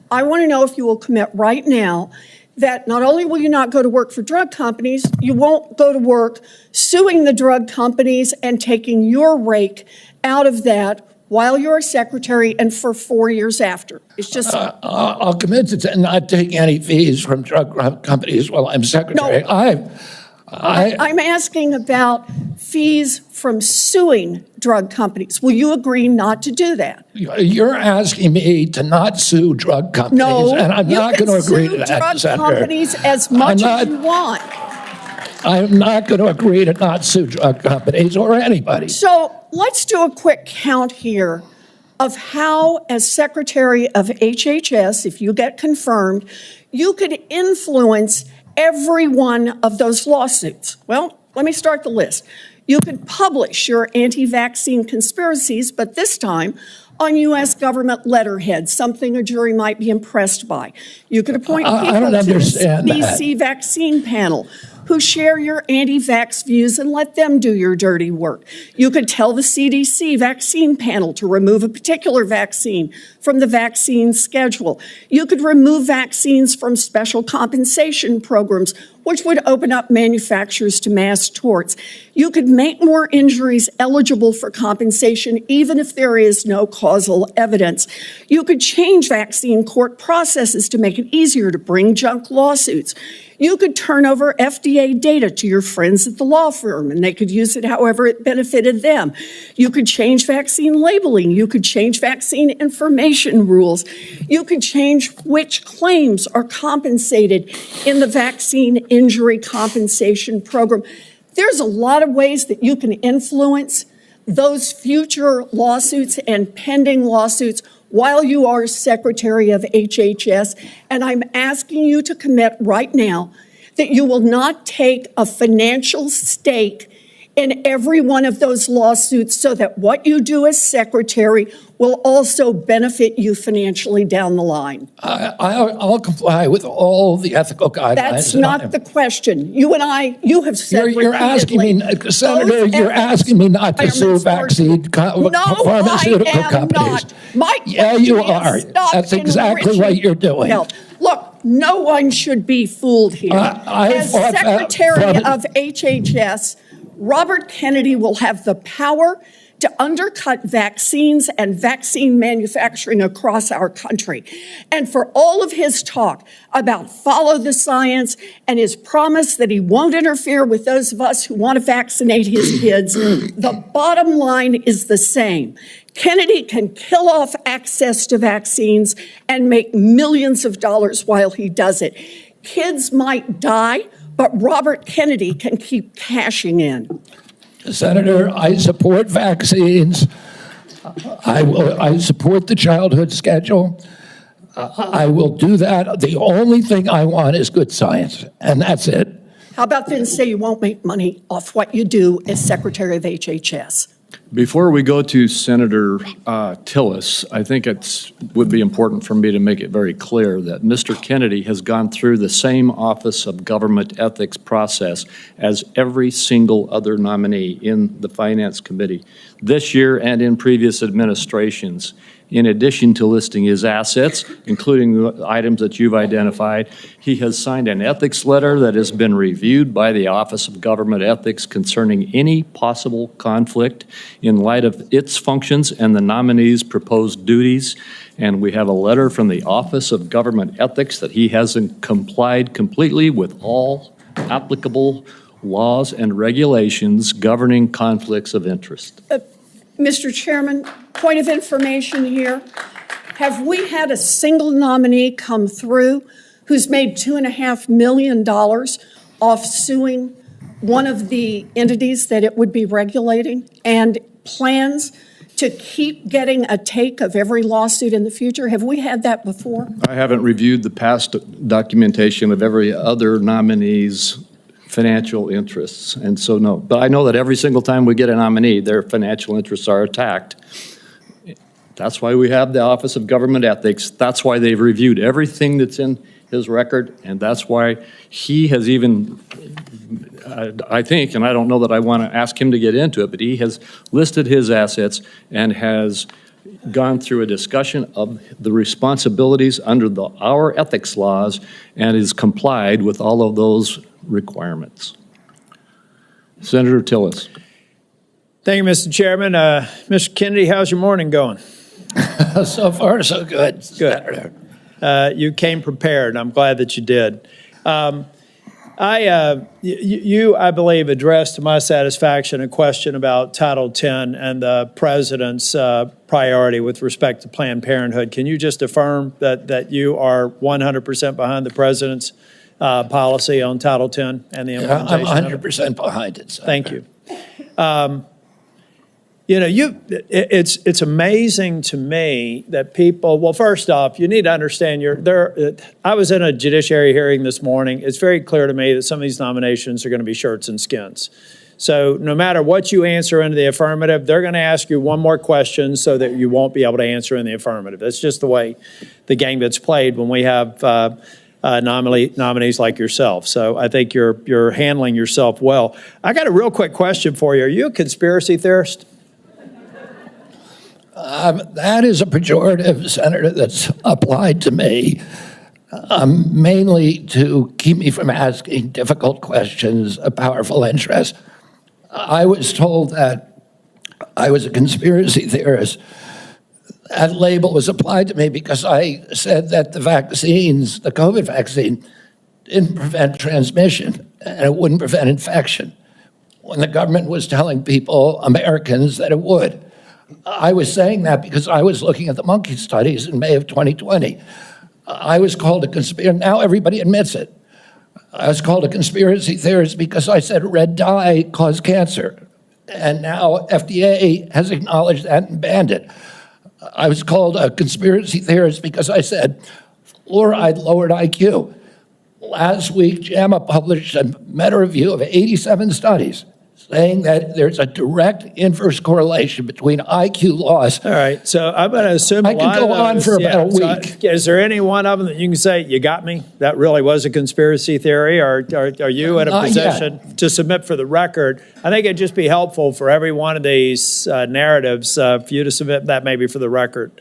I want to know if you will commit right now that not only will you not go to work for drug companies, you won't go to work suing the drug companies and taking your rake out of that while you're a secretary and for 4 years after. It's just... I'll commit to not taking any fees from drug companies while I'm secretary. No. I'm asking about fees from suing drug companies. Will you agree not to do that? You're asking me to not sue drug companies, and I'm not going to agree to that, drug Senator. companies as much as you want. I'm not going to agree to not sue drug companies or anybody. So let's do a quick count here of how, as Secretary of HHS, if you get confirmed, you could influence every one of those lawsuits. Well, let me start the list. You could publish your anti-vaccine conspiracies, but this time on U.S. government letterhead, something a jury might be impressed by. You could appoint people to the CDC vaccine panel who share your anti-vax views and let them do your dirty work. You could tell the CDC vaccine panel to remove a particular vaccine from the vaccine schedule. You could remove vaccines from special compensation programs, which would open up manufacturers to mass torts. You could make more injuries eligible for compensation even if there is no causal evidence. You could change vaccine court processes to make it easier to bring junk lawsuits. You could turn over FDA data to your friends at the law firm, and they could use it however it benefited them. You could change vaccine labeling. You could change vaccine information rules. You could change which claims are compensated in the vaccine injury compensation program. There's a lot of ways that you can influence those future lawsuits and pending lawsuits while you are Secretary of HHS, and I'm asking you to commit right now that you will not take a financial stake in every one of those lawsuits so that what you do as Secretary will also benefit you financially down the line. I'll comply with all the ethical guidelines. That's not the question. You and I, you have said You're asking me, Senator, you're asking me not to sue vaccine pharmaceutical companies. Yeah, you are. That's exactly what you're doing. Look, no one should be fooled here. As Secretary of HHS, Robert Kennedy will have the power to undercut vaccines and vaccine manufacturing across our country. And for all of his talk about follow the science and his promise that he won't interfere with those of us who want to vaccinate his kids, the bottom line is the same. Kennedy can kill off access to vaccines and make millions of dollars while he does it. Kids might die, but Robert Kennedy can keep cashing in. Senator, I support vaccines. I support the childhood schedule. I will do that. The only thing I want is good science, and that's it. How about then say you won't make money off what you do as Secretary of HHS? Before we go to Senator Tillis, I think it would be important for me to make it very clear that Mr. Kennedy has gone through the same Office of Government Ethics process as every single other nominee in the Finance Committee this year and in previous administrations. In addition to listing his assets, including the items that you've identified, he has signed an ethics letter that has been reviewed by the Office of Government Ethics concerning any possible conflict in light of its functions and the nominee's proposed duties. And we have a letter from the Office of Government Ethics that he hasn't complied completely with all applicable laws and regulations governing conflicts of interest. Mr. Chairman, point of information here. Have we had a single nominee come through who's made $2.5 million off suing one of the entities that it would be regulating and plans to keep getting a take of every lawsuit in the future? Have we had that before? I haven't reviewed the past documentation of every other nominee's financial interests, and so no. But I know that every single time we get a nominee, their financial interests are attacked. That's why we have the Office of Government Ethics. That's why they've reviewed everything that's in his record, and that's why he has even, I think, and I don't know that I want to ask him to get into it, but he has listed his assets and has gone through a discussion of the responsibilities under our ethics laws and is complied with all of those requirements. Senator Tillis. Thank you, Mr. Chairman. Mr. Kennedy, how's your morning going? So far, so good. Good. You came prepared. I'm glad that you did. You, I believe, addressed to my satisfaction a question about Title X and the president's priority with respect to Planned Parenthood. Can you just affirm that you are 100% behind the president's policy on Title X and the implementation? I'm 100% behind it, Senator. Thank you. You know, it's amazing to me that people, well, first off, you need to understand I was in a judiciary hearing this morning. It's very clear to me that some of these nominations are going to be shirts and skins. So no matter what you answer into the affirmative, they're going to ask you one more question so that you won't be able to answer in the affirmative. That's just the way the game gets played when we have nominees like yourself. So I think you're handling yourself well. I got a real quick question for you. Are you a conspiracy theorist? That is a pejorative, Senator, that's applied to me, mainly to keep me from asking difficult questions of powerful interests. I was told that I was a conspiracy theorist. That label was applied to me because I said that the vaccines, the COVID vaccine, didn't prevent transmission and it wouldn't prevent infection, when the government was telling people, Americans, that it would. I was saying that because I was looking at the monkey studies in May of 2020. I was called a conspiracy. Now everybody admits it. I was called a conspiracy theorist because I said red dye caused cancer. And now FDA has acknowledged that and banned it. I was called a conspiracy theorist because I said fluoride lowered IQ. Last week, JAMA published a meta-review of 87 studies saying that there's a direct inverse correlation between IQ loss. All right, so I'm going to assume I can go on for about a week. So is there any one of them that you can say, you got me? That really was a conspiracy theory, or are you in a position to submit for the record? I think it'd just be helpful for every one of these narratives for you to submit that maybe for the record.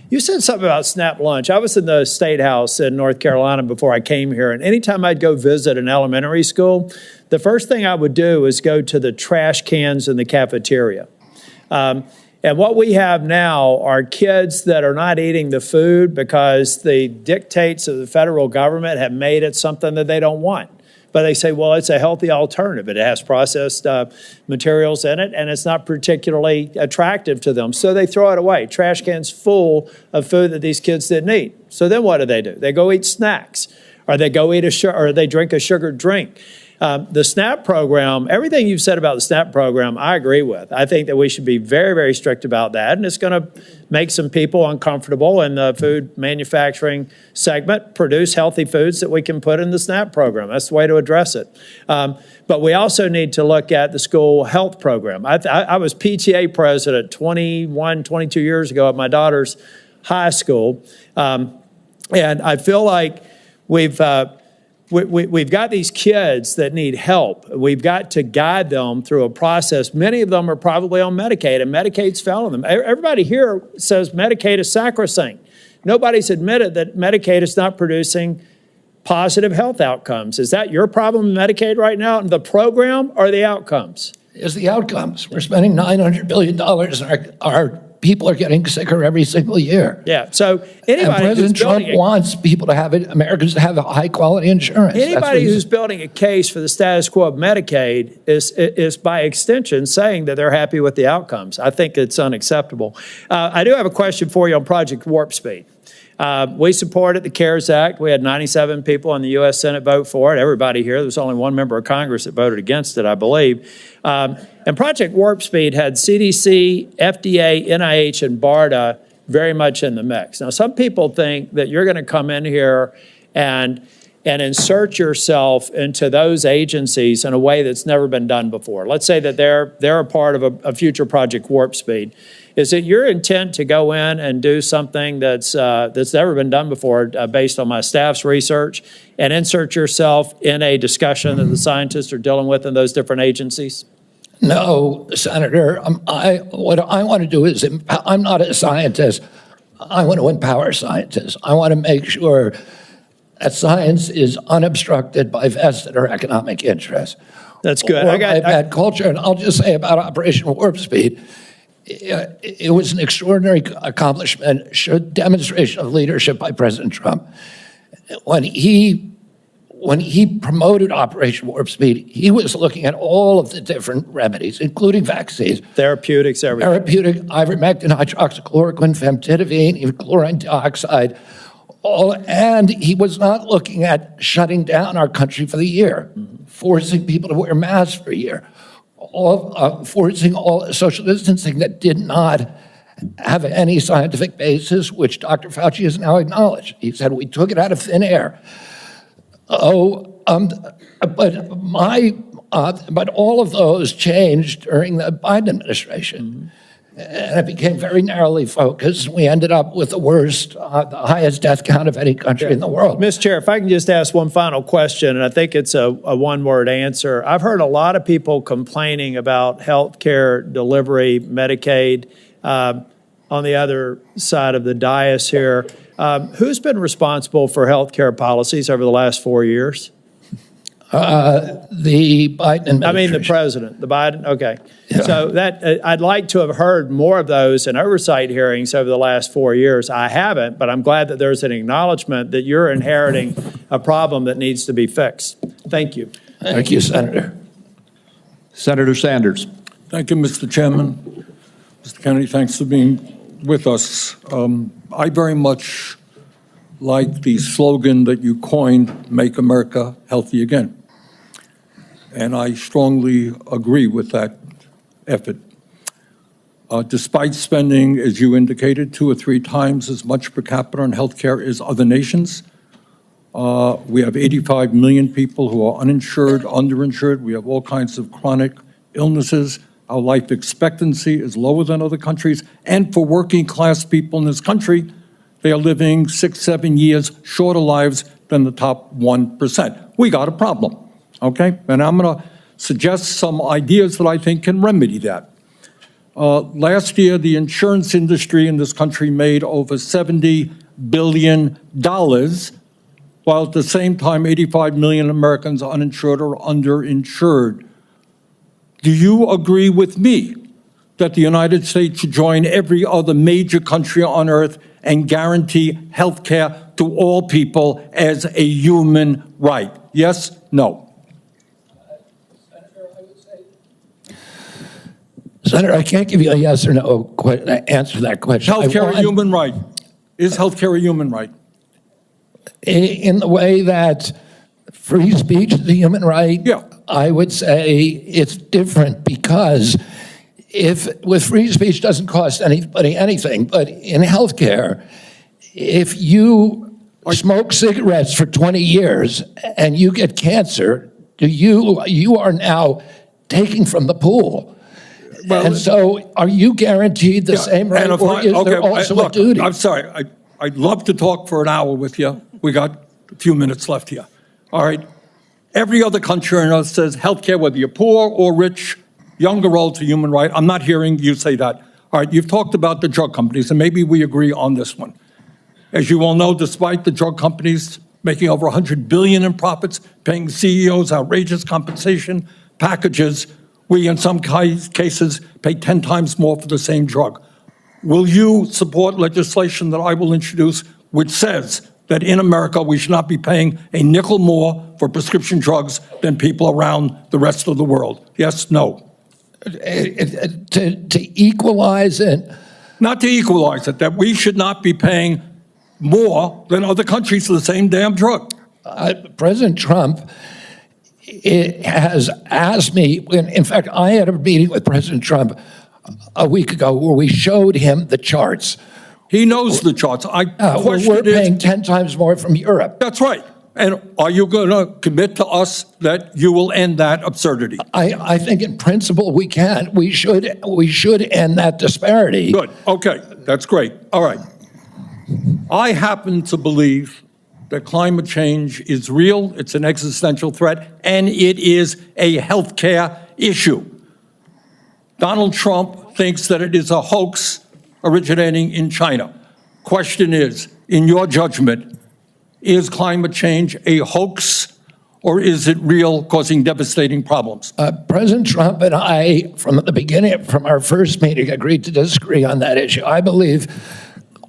You said something about SNAP lunch. I was in the State House in North Carolina before I came here, and anytime I'd go visit an elementary school, the first thing I would do is go to the trash cans in the cafeteria. And what we have now are kids that are not eating the food because the dictates of the federal government have made it something that they don't want. But they say, well, it's a healthy alternative. It has processed materials in it, and it's not particularly attractive to them. So they throw it away. Trash cans full of food that these kids didn't eat. So then what do? They go eat snacks, or they go eat or they drink a sugared drink. The SNAP program, everything you've said about the SNAP program, I agree with. I think that we should be very, very strict about that, and it's going to make some people uncomfortable in the food manufacturing segment, produce healthy foods that we can put in the SNAP program. That's the way to address it. But we also need to look at the school health program. I was PTA president 22 years ago at my daughter's high school, and I feel like we've got these kids that need help. We've got to guide them through a process. Many of them are probably on Medicaid, and Medicaid's failing them. Everybody here says Medicaid is sacrosanct. Nobody's admitted that Medicaid is not producing positive health outcomes. Is that your problem with Medicaid right now, the program or the outcomes? It's the outcomes. We're spending $900 billion in our people are getting sicker every single year. Yeah, so And anybody who's President Trump building wants people to have it, Americans to have high quality insurance. That's what anybody he's- who's building a case for the status quo of Medicaid is by extension saying that they're happy with the outcomes. I think it's unacceptable. I do have a question for you on Project Warp Speed. We supported the CARES Act. We had 97 people in the U.S. Senate vote for it. Everybody here. There was only one member of Congress that voted against it, I believe. And Project Warp Speed had CDC, FDA, NIH, and BARDA very much in the mix. Now, some people think that you're going to come in here and insert yourself into those agencies in a way that's never been done before. Let's say that they're a part of a future Project Warp Speed. Is it your intent to go in and do something that's never been done before, based on my staff's research, and insert yourself in a discussion that the scientists are dealing with in those different agencies? No, Senator. What I want to do is, I'm not a scientist. I want to empower scientists. I want to make sure that science is unobstructed by vested or economic interests. That's good. Or by bad culture. And I'll just say about Operation Warp Speed, it was an extraordinary accomplishment, showed demonstration of leadership by President Trump. When he promoted Operation Warp Speed, he was looking at all of the different remedies, including vaccines. Therapeutics, everything. Therapeutic, ivermectin, hydroxychloroquine, famotidine, even chlorine dioxide. And he was not looking at shutting down our country for the year, forcing people to wear masks for a year, forcing all social distancing that did not have any scientific basis, which Dr. Fauci has now acknowledged. He said, we took it out of thin air. But all of those changed during the Biden administration. And it became very narrowly focused. We ended up with the worst, the highest death count of any country in the world. Mr. Chair, if I can just ask one final question, and I think it's a one-word answer. I've heard a lot of people complaining about health care delivery, Medicaid. On the other side of the dais here, who's been responsible for health care policies over the last 4 years? The Biden administration. I mean, the president, the Biden, okay. Yeah. So that, I'd like to have heard more of those in oversight hearings over the last 4 years. I haven't, but I'm glad that there's an acknowledgement that you're inheriting a problem that needs to be fixed. Thank you. Thank you, Senator. Senator Sanders. Thank you, Mr. Chairman. Mr. Kennedy, thanks for being with us. I very much like the slogan that you coined, Make America Healthy Again. And I strongly agree with that effort. Despite spending, as you indicated, 2 or 3 times as much per capita on healthcare as other nations, we have 85 million people who are uninsured, underinsured. We have all kinds of chronic illnesses. Our life expectancy is lower than other countries. And for working class people in this country, they are living 6, 7 years shorter lives than the top 1%. We got a problem, okay? And I'm going to suggest some ideas that I think can remedy that. Last year, the insurance industry in this country made over $70 billion, while at the same time, 85 million Americans are uninsured or underinsured. Do you agree with me that the United States should join every other major country on earth and guarantee health care to all people as a human right? Yes? No? Senator, I can't give you a yes or no answer to that question. Health care a human right? Is health care a human right? In the way that free speech is a human right, yeah. I would say it's different, because if with free speech doesn't cost anybody anything, but in healthcare, if you smoke cigarettes for 20 years and you get cancer, you are now taking from the pool. Well, and so are you guaranteed the same right, or is there also a duty? I'm sorry, I'd love to talk for an hour with you. We got a few minutes left here. All right. Every other country on earth says healthcare, whether you're poor or rich, young or old, is a human right. I'm not hearing you say that. All right, you've talked about the drug companies, and maybe we agree on this one. As you all know, despite the drug companies making over $100 billion in profits, paying CEOs outrageous compensation packages, we in some cases pay 10 times more for the same drug. will you support legislation that I will introduce which says that in America we should not be paying a nickel more for prescription drugs than people around the rest of the world? Yes, no? To equalize it? Not to equalize it, that we should not be paying more than other countries for the same damn drug. President Trump has asked me, in fact, I had a meeting with President Trump a week ago where we showed him the charts. He knows the charts. We're paying 10 times more from Europe. That's right. And are you going to commit to us that you will end that absurdity? I think in principle we can. We should end that disparity. Good. Okay. That's great. All right. I happen to believe that climate change is real, it's an existential threat, and it is a healthcare issue. Donald Trump thinks that it is a hoax originating in China. Question is, in your judgment, is climate change a hoax or is it real, causing devastating problems? President Trump and I, from the beginning, from our first meeting, agreed to disagree on that issue. I believe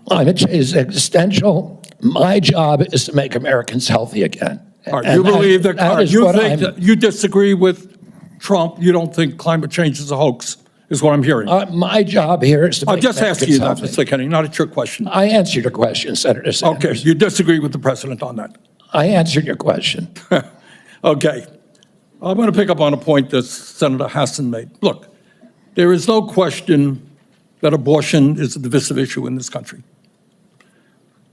climate change is existential. My job is to make Americans healthy again. All right, you believe that you disagree with Trump. You don't think climate change is a hoax, is what I'm hearing. My job here is to make I'm just asking you that, Americans Mr. Kennedy, not a trick question. I answered your question, Senator Sanders. Okay, you disagree with the president on that. I answered your question. Okay. I'm going to pick up on a point that Senator Hassan made. Look, there is no question that abortion is a divisive issue in this country.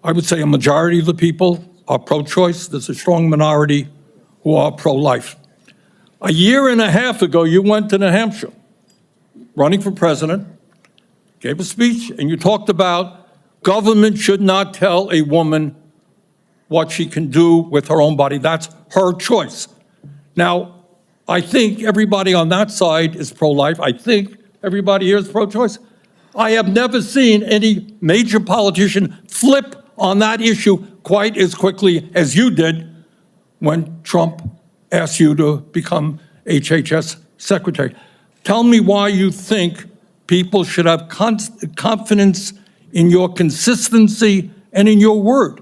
I would say a majority of the people are pro-choice. There's a strong minority who are pro-life. A year and a half ago, you went to New Hampshire, running for president, gave a speech, and you talked about government should not tell a woman what she can do with her own body. That's her choice. Now, I think everybody on that side is pro-life. I think everybody here is pro-choice. I have never seen any major politician flip on that issue quite as quickly as you did when Trump asked you to become HHS secretary. Tell me why you think people should have confidence in your consistency and in your word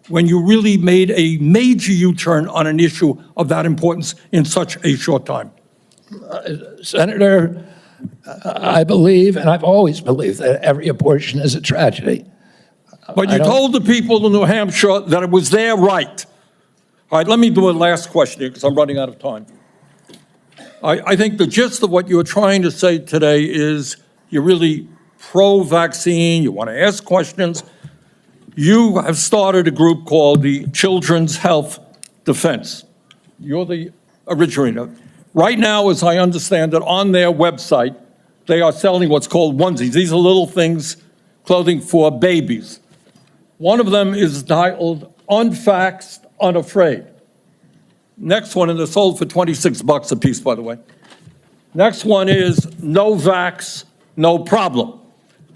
when you really made a major U-turn on an issue of that importance in such a short time. Senator, I believe, and I've always believed, that every abortion is a tragedy. But you told the people in New Hampshire that it was their right. All right, let me do a last question here because I'm running out of time. I think the gist of what you're trying to say today is you're really pro-vaccine, you want to ask questions. You have started a group called the Children's Health Defense. You're the originator. Right now, as I understand it, on their website, they are selling what's called onesies. These are little things, clothing for babies. One of them is titled Unvaxxed, Unafraid. Next one, and they're sold for $26 a piece, by the way. Next one is No Vax, No Problem.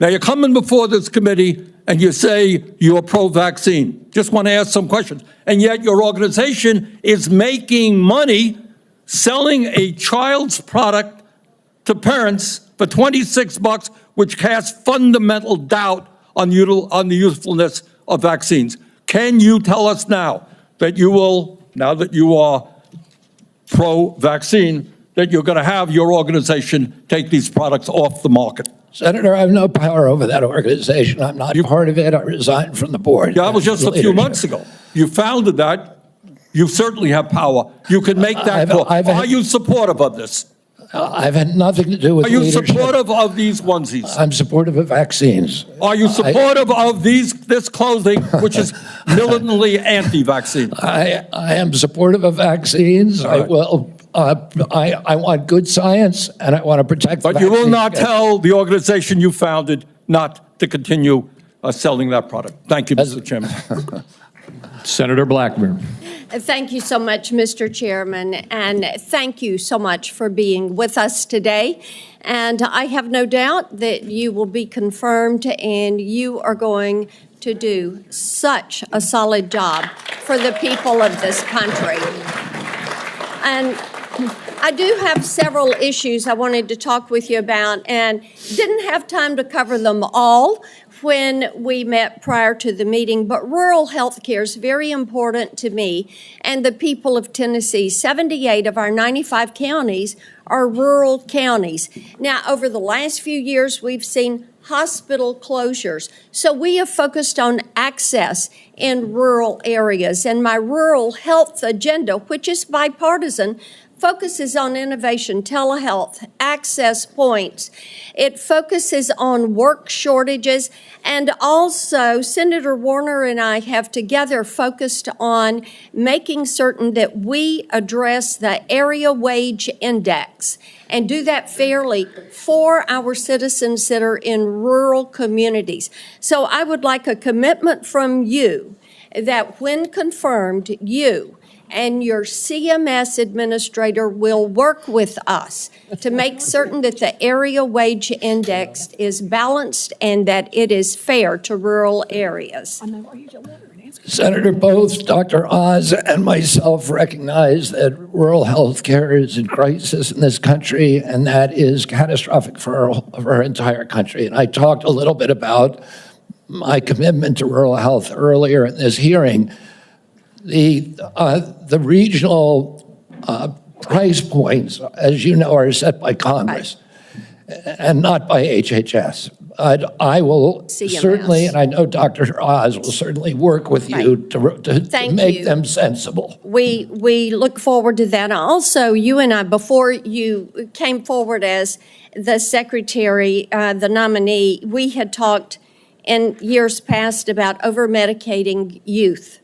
Now, you're coming before this committee and you say you're pro-vaccine. Just want to ask some questions. And yet your organization is making money selling a child's product to parents for $26, which casts fundamental doubt on the usefulness of vaccines. Can you tell us now that you will, now that you are pro-vaccine, that you're going to have your organization take these products off the market? Senator, I have no power over that organization. I'm not part of it. I resigned from the board. Yeah, that was just a few months ago. You founded that. You certainly have power. You can make that call. Are you supportive of this? I've had nothing to do with leadership. Are you supportive of these onesies? I'm supportive of vaccines. Are you supportive of this clothing, which is militantly anti-vaccine? I am supportive of vaccines. Right. I will. I want good science, and I want to protect. But you will not tell the organization you founded not to continue selling that product. Thank you, Mr. Chairman. Senator Blackburn. Thank you so much, Mr. Chairman, and thank you so much for being with us today. And I have no doubt that you will be confirmed and you are going to do such a solid job for the people of this country. And I do have several issues I wanted to talk with you about, and didn't have time to cover them all when we met prior to the meeting, but rural health care is very important to me and the people of Tennessee. 78 of our 95 counties are rural counties. Now, over the last few years, we've seen hospital closures. So we have focused on access in rural areas. And my rural health agenda, which is bipartisan, focuses on innovation, telehealth, access points. It focuses on work shortages, and also Senator Warner and I have together focused on making certain that we address the area wage index and do that fairly for our citizens that are in rural communities. So I would like a commitment from you that when confirmed, you and your CMS administrator will work with us to make certain that the area wage index is balanced and that it is fair to rural areas. Senator, both Dr. Oz and myself recognize that rural health care is in crisis in this country, and that is catastrophic for our entire country. And I talked a little bit about my commitment to rural health earlier in this hearing. The regional price points, as you know, are set by Congress and not by HHS. I will CMS. certainly, and I know Dr. Oz will certainly work with you to make them sensible. We look forward to that. Also, you and I, before you came forward as the secretary, the nominee, we had talked in years past about over-medicating youth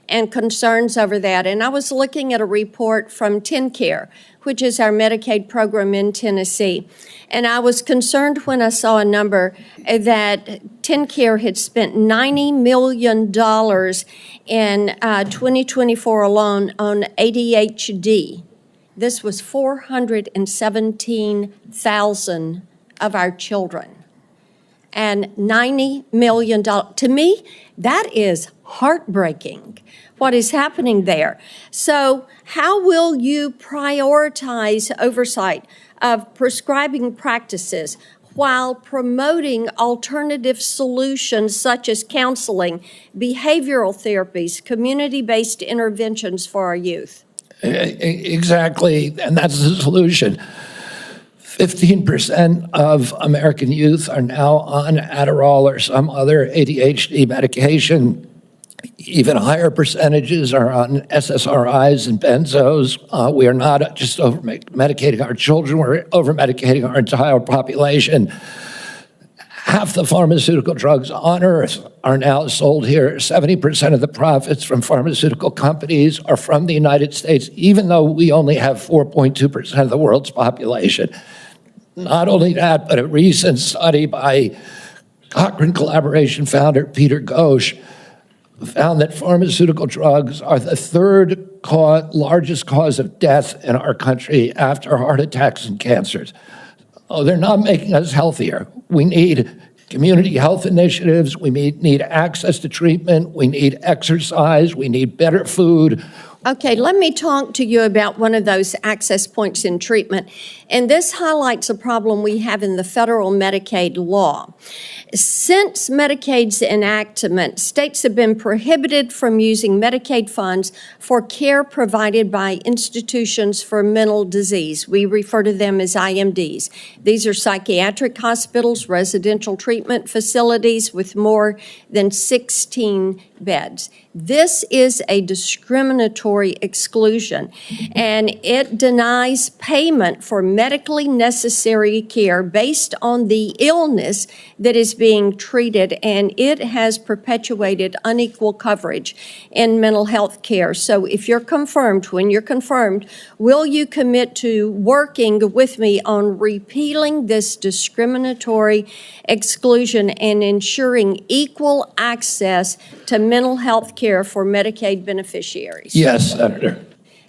and concerns over that. And I was looking at a report from TennCare, which is our Medicaid program in Tennessee. And I was concerned when I saw a number that TennCare had spent $90 million in 2024 alone on ADHD. This was 417,000 of our children. And $90 million. To me, that is heartbreaking, what is happening there. So how will you prioritize oversight of prescribing practices while promoting alternative solutions such as counseling, behavioral therapies, community-based interventions for our youth? Exactly, and that's the solution. 15% of American youth are now on Adderall or some other ADHD medication. Even higher percentages are on SSRIs and benzos. We are not just over-medicating our children, we're over-medicating our entire population. Half the pharmaceutical drugs on Earth are now sold here. 70% of the profits from pharmaceutical companies are from the United States, even though we only have 4.2% of the world's population. Not only that, but a recent study by Cochrane Collaboration founder Peter Ghosh found that pharmaceutical drugs are the third largest cause of death in our country after heart attacks and cancers. Oh, they're not making us healthier. We need community health initiatives. We need access to treatment. We need exercise. We need better food. Okay, let me talk to you about one of those access points in treatment. And this highlights a problem we have in the federal Medicaid law. Since Medicaid's enactment, states have been prohibited from using Medicaid funds for care provided by institutions for mental disease. We refer to them as IMDs. These are psychiatric hospitals, residential treatment facilities with more than 16 beds. This is a discriminatory exclusion, and it denies payment for medically necessary care based on the illness that is being treated, and it has perpetuated unequal coverage in mental health care. So if you're confirmed, when you're confirmed, will you commit to working with me on repealing this discriminatory exclusion and ensuring equal access to mental health care for Medicaid beneficiaries? Yes, Senator.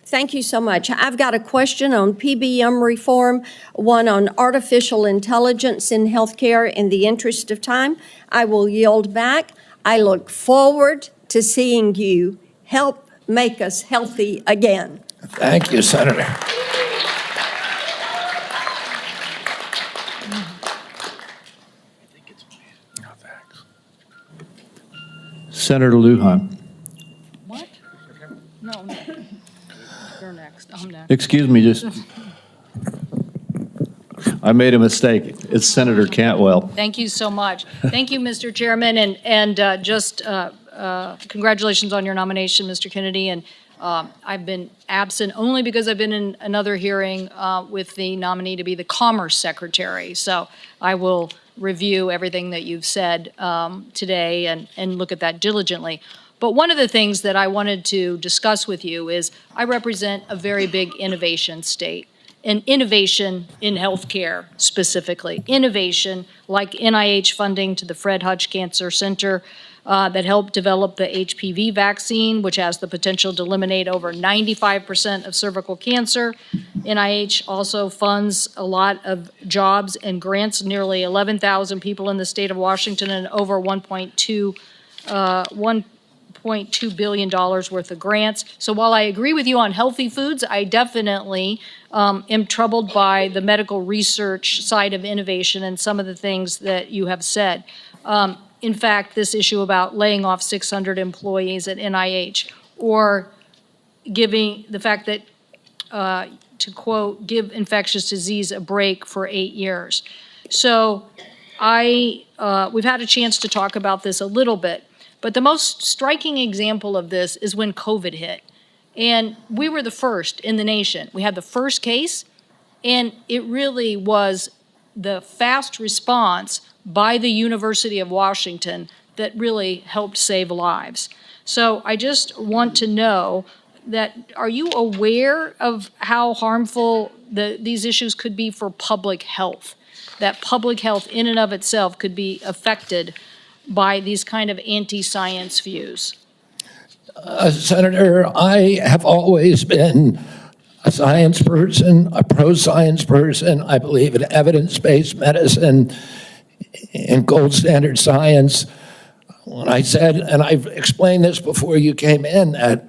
Thank you so much. I've got a question on PBM reform, one on artificial intelligence in healthcare. In the interest of time, I will yield back. I look forward to seeing you help make us healthy again. Thank you, Senator. Senator Lujan. What? No, no. You're next. I'm next. Excuse me, I made a mistake. It's Senator Cantwell. Thank you so much. Thank you, Mr. Chairman, and congratulations on your nomination, Mr. Kennedy. And I've been absent only because I've been in another hearing with the nominee to be the Commerce Secretary. So I will review everything that you've said today and look at that diligently. But one of the things that I wanted to discuss with you is I represent a very big innovation state. And innovation in healthcare specifically. Innovation like NIH funding to the Fred Hutch Cancer Center that helped develop the HPV vaccine, which has the potential to eliminate over 95% of cervical cancer. NIH also funds a lot of jobs and grants, nearly 11,000 people in the state of Washington and over $1.2 billion worth of grants. So while I agree with you on healthy foods, I definitely am troubled by the medical research side of innovation and some of the things that you have said. In fact, this issue about laying off 600 employees at NIH, or giving the fact that, to quote, give infectious disease a break for 8 years. So we've had a chance to talk about this a little bit, but the most striking example of this is when COVID hit. And we were the first in the nation. We had the first case, and it really was the fast response by the University of Washington that really helped save lives. So I just want to know that, are you aware of how harmful these issues could be for public health? That public health in and of itself could be affected by these kind of anti-science views? Senator, I have always been a science person, a pro-science person. I believe in evidence-based medicine and gold standard science. When I said, and I've explained this before you came in, that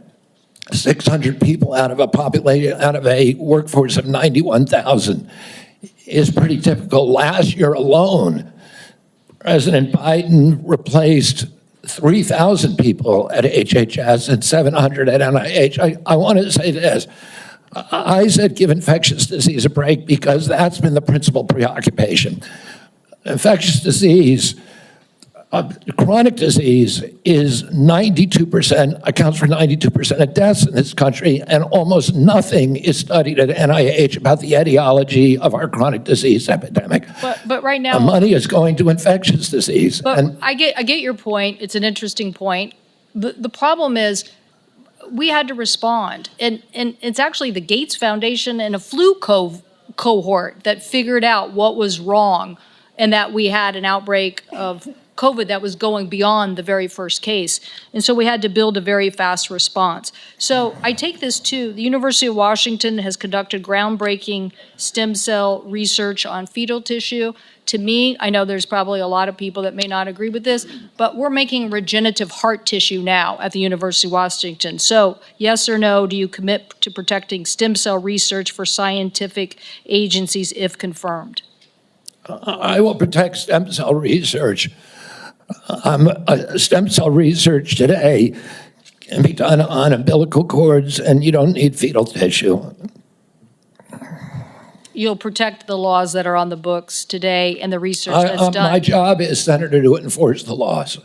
600 people out of a workforce of 91,000 is pretty typical. Last year alone, President Biden replaced 3,000 people at HHS and 700 at NIH. I want to say this. I said give infectious disease a break because that's been the principal preoccupation. Infectious disease, chronic disease is 92%, accounts for 92% of deaths in this country, and almost nothing is studied at NIH about the etiology of our chronic disease epidemic. But right now, money is going to infectious disease. But I get your point. It's an interesting point. The problem is we had to respond, and it's actually the Gates Foundation and a flu cohort that figured out what was wrong, and that we had an outbreak of COVID that was going beyond the very first case. And so we had to build a very fast response. So I take this too. The University of Washington has conducted groundbreaking stem cell research on fetal tissue. To me, I know there's probably a lot of people that may not agree with this, but we're making regenerative heart tissue now at the University of Washington. So yes or no, do you commit to protecting stem cell research for scientific agencies if confirmed? I will protect stem cell research. Stem cell research today can be done on umbilical cords, and you don't need fetal tissue. You'll protect the laws that are on the books today and the research that's done. My job is, Senator, to enforce the laws.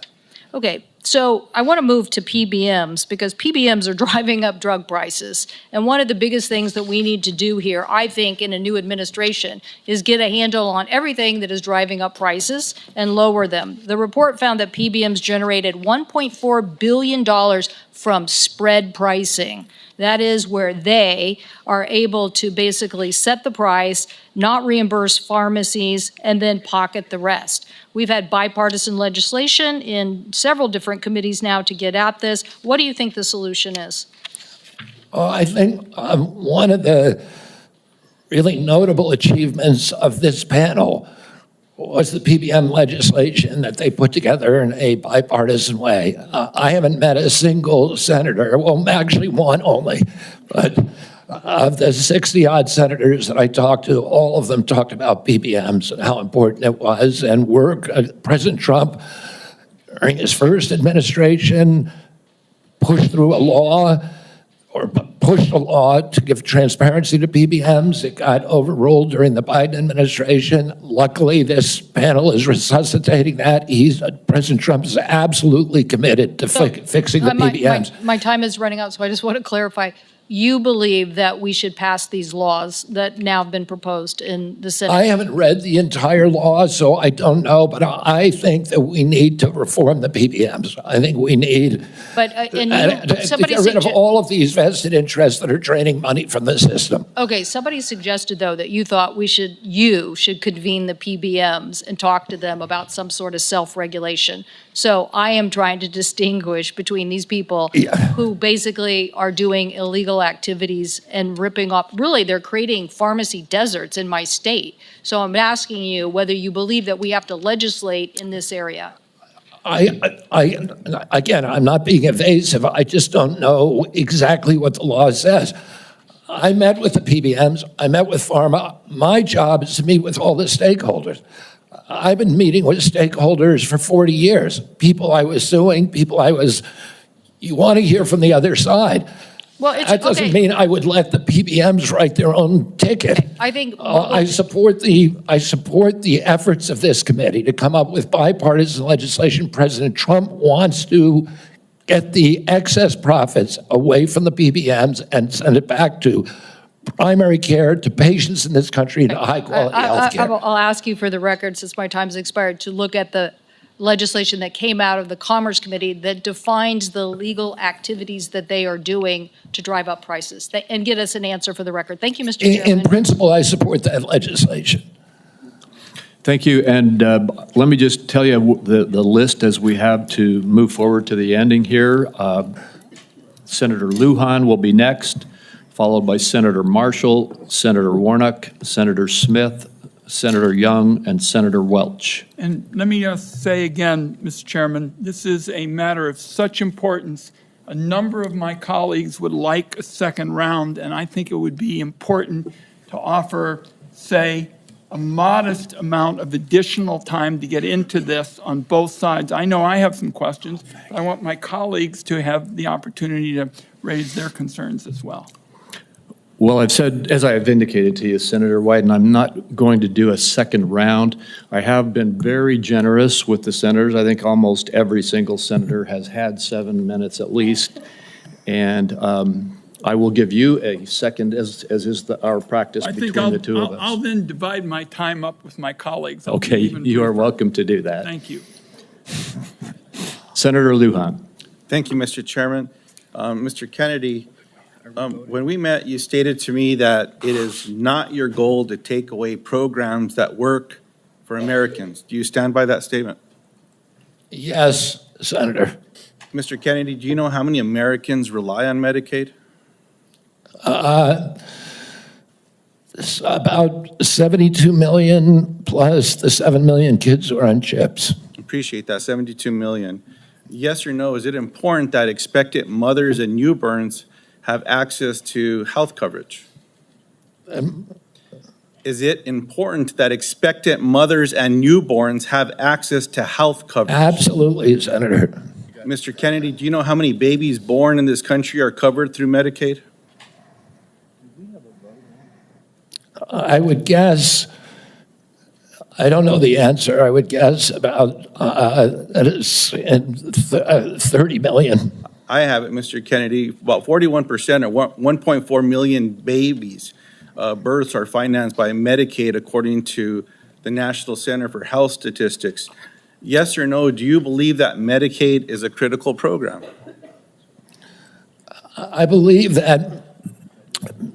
Okay, so I want to move to PBMs because PBMs are driving up drug prices. And one of the biggest things that we need to do here, I think, in a new administration is get a handle on everything that is driving up prices and lower them. The report found that PBMs generated $1.4 billion from spread pricing. That is where they are able to basically set the price, not reimburse pharmacies, and then pocket the rest. We've had bipartisan legislation in several different committees now to get at this. What do you think the solution is? I think one of the really notable achievements of this panel was the PBM legislation that they put together in a bipartisan way. I haven't met a single senator, well, actually one only, but of the 60-odd senators that I talked to, all of them talked about PBMs and how important it was, and President Trump during his first administration, pushed through a law or pushed a law to give transparency to PBMs. It got overruled during the Biden administration. Luckily, this panel is resuscitating that. President Trump is absolutely committed to fixing the PBMs. My time is running out, so I just want to clarify. You believe that we should pass these laws that now have been proposed in the Senate? I haven't read the entire law, so I don't know, but I think that we need to reform the PBMs. I think we need to get rid of all of these vested interests that are draining money from the system. Okay, somebody suggested, though, that you thought you should convene the PBMs and talk to them about some sort of self-regulation. So I am trying to distinguish between these people who basically are doing illegal activities and ripping off, really, they're creating pharmacy deserts in my state. So I'm asking you whether you believe that we have to legislate in this area. Again, I'm not being evasive. I just don't know exactly what the law says. I met with the PBMs. I met with pharma. My job is to meet with all the stakeholders. I've been meeting with stakeholders for 40 years. People I was suing, you want to hear from the other side. Well, that doesn't mean I would let the PBMs write their own ticket. I think I support the efforts of this committee to come up with bipartisan legislation. President Trump wants to get the excess profits away from the PBMs and send it back to primary care, to patients in this country, and to high-quality health care. I'll ask you for the record, since my time has expired, to look at the legislation that came out of the Commerce Committee that defines the legal activities that they are doing to drive up prices, and get us an answer for the record. Thank you, Mr. Chairman. In principle, I support that legislation. Thank you. And let me just tell you the list as we have to move forward to the ending here. Senator Lujan will be next, followed by Senator Marshall, Senator Warnock, Senator Smith, Senator Young, and Senator Welch. And let me say again, Mr. Chairman, this is a matter of such importance. A number of my colleagues would like a second round, and I think it would be important to offer, say, a modest amount of additional time to get into this on both sides. I know I have some questions, but I want my colleagues to have the opportunity to raise their concerns as well. Well, I've said, as I have indicated to you, Senator Wyden, I'm not going to do a second round. I have been very generous with the senators. I think almost every single senator has had 7 minutes at least. And I will give you a second, as is our practice between the two of us. I'll then divide my time up with my colleagues. Okay, you are welcome to do that. Thank you. Senator Lujan. Thank you, Mr. Chairman. Mr. Kennedy, when we met, you stated to me that it is not your goal to take away programs that work for Americans. Do you stand by that statement? Yes, Senator. Mr. Kennedy, do you know how many Americans rely on Medicaid? It's about 72 million plus the 7 million kids who are on chips. Appreciate that, 72 million. Yes or no, is it important that expectant mothers and newborns have access to health coverage? Is it important that expectant mothers and newborns have access to health coverage? Absolutely, Senator. Mr. Kennedy, do you know how many babies born in this country are covered through Medicaid? I would guess, I don't know the answer, I would guess about 30 million. I have it, Mr. Kennedy. About 41% or 1.4 million babies births are financed by Medicaid, according to the National Center for Health Statistics. Yes or no, do you believe that Medicaid is a critical program? I believe that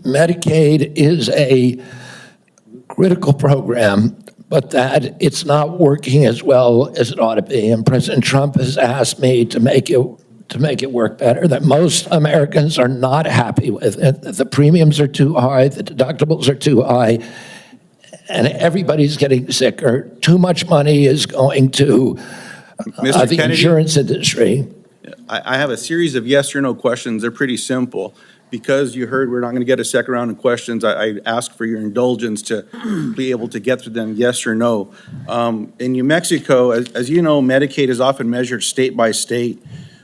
Medicaid is a critical program, but that it's not working as well as it ought to be. And President Trump has asked me to make it work better, that most Americans are not happy with it. The premiums are too high, the deductibles are too high, and everybody's getting sicker. Too much money is going to the Kennedy, insurance industry. I have a series of yes or no questions. They're pretty simple. because you heard we're not going to get a second round of questions, I ask for your indulgence to be able to get through them, yes or no. In New Mexico, as you know, Medicaid is often measured state by state.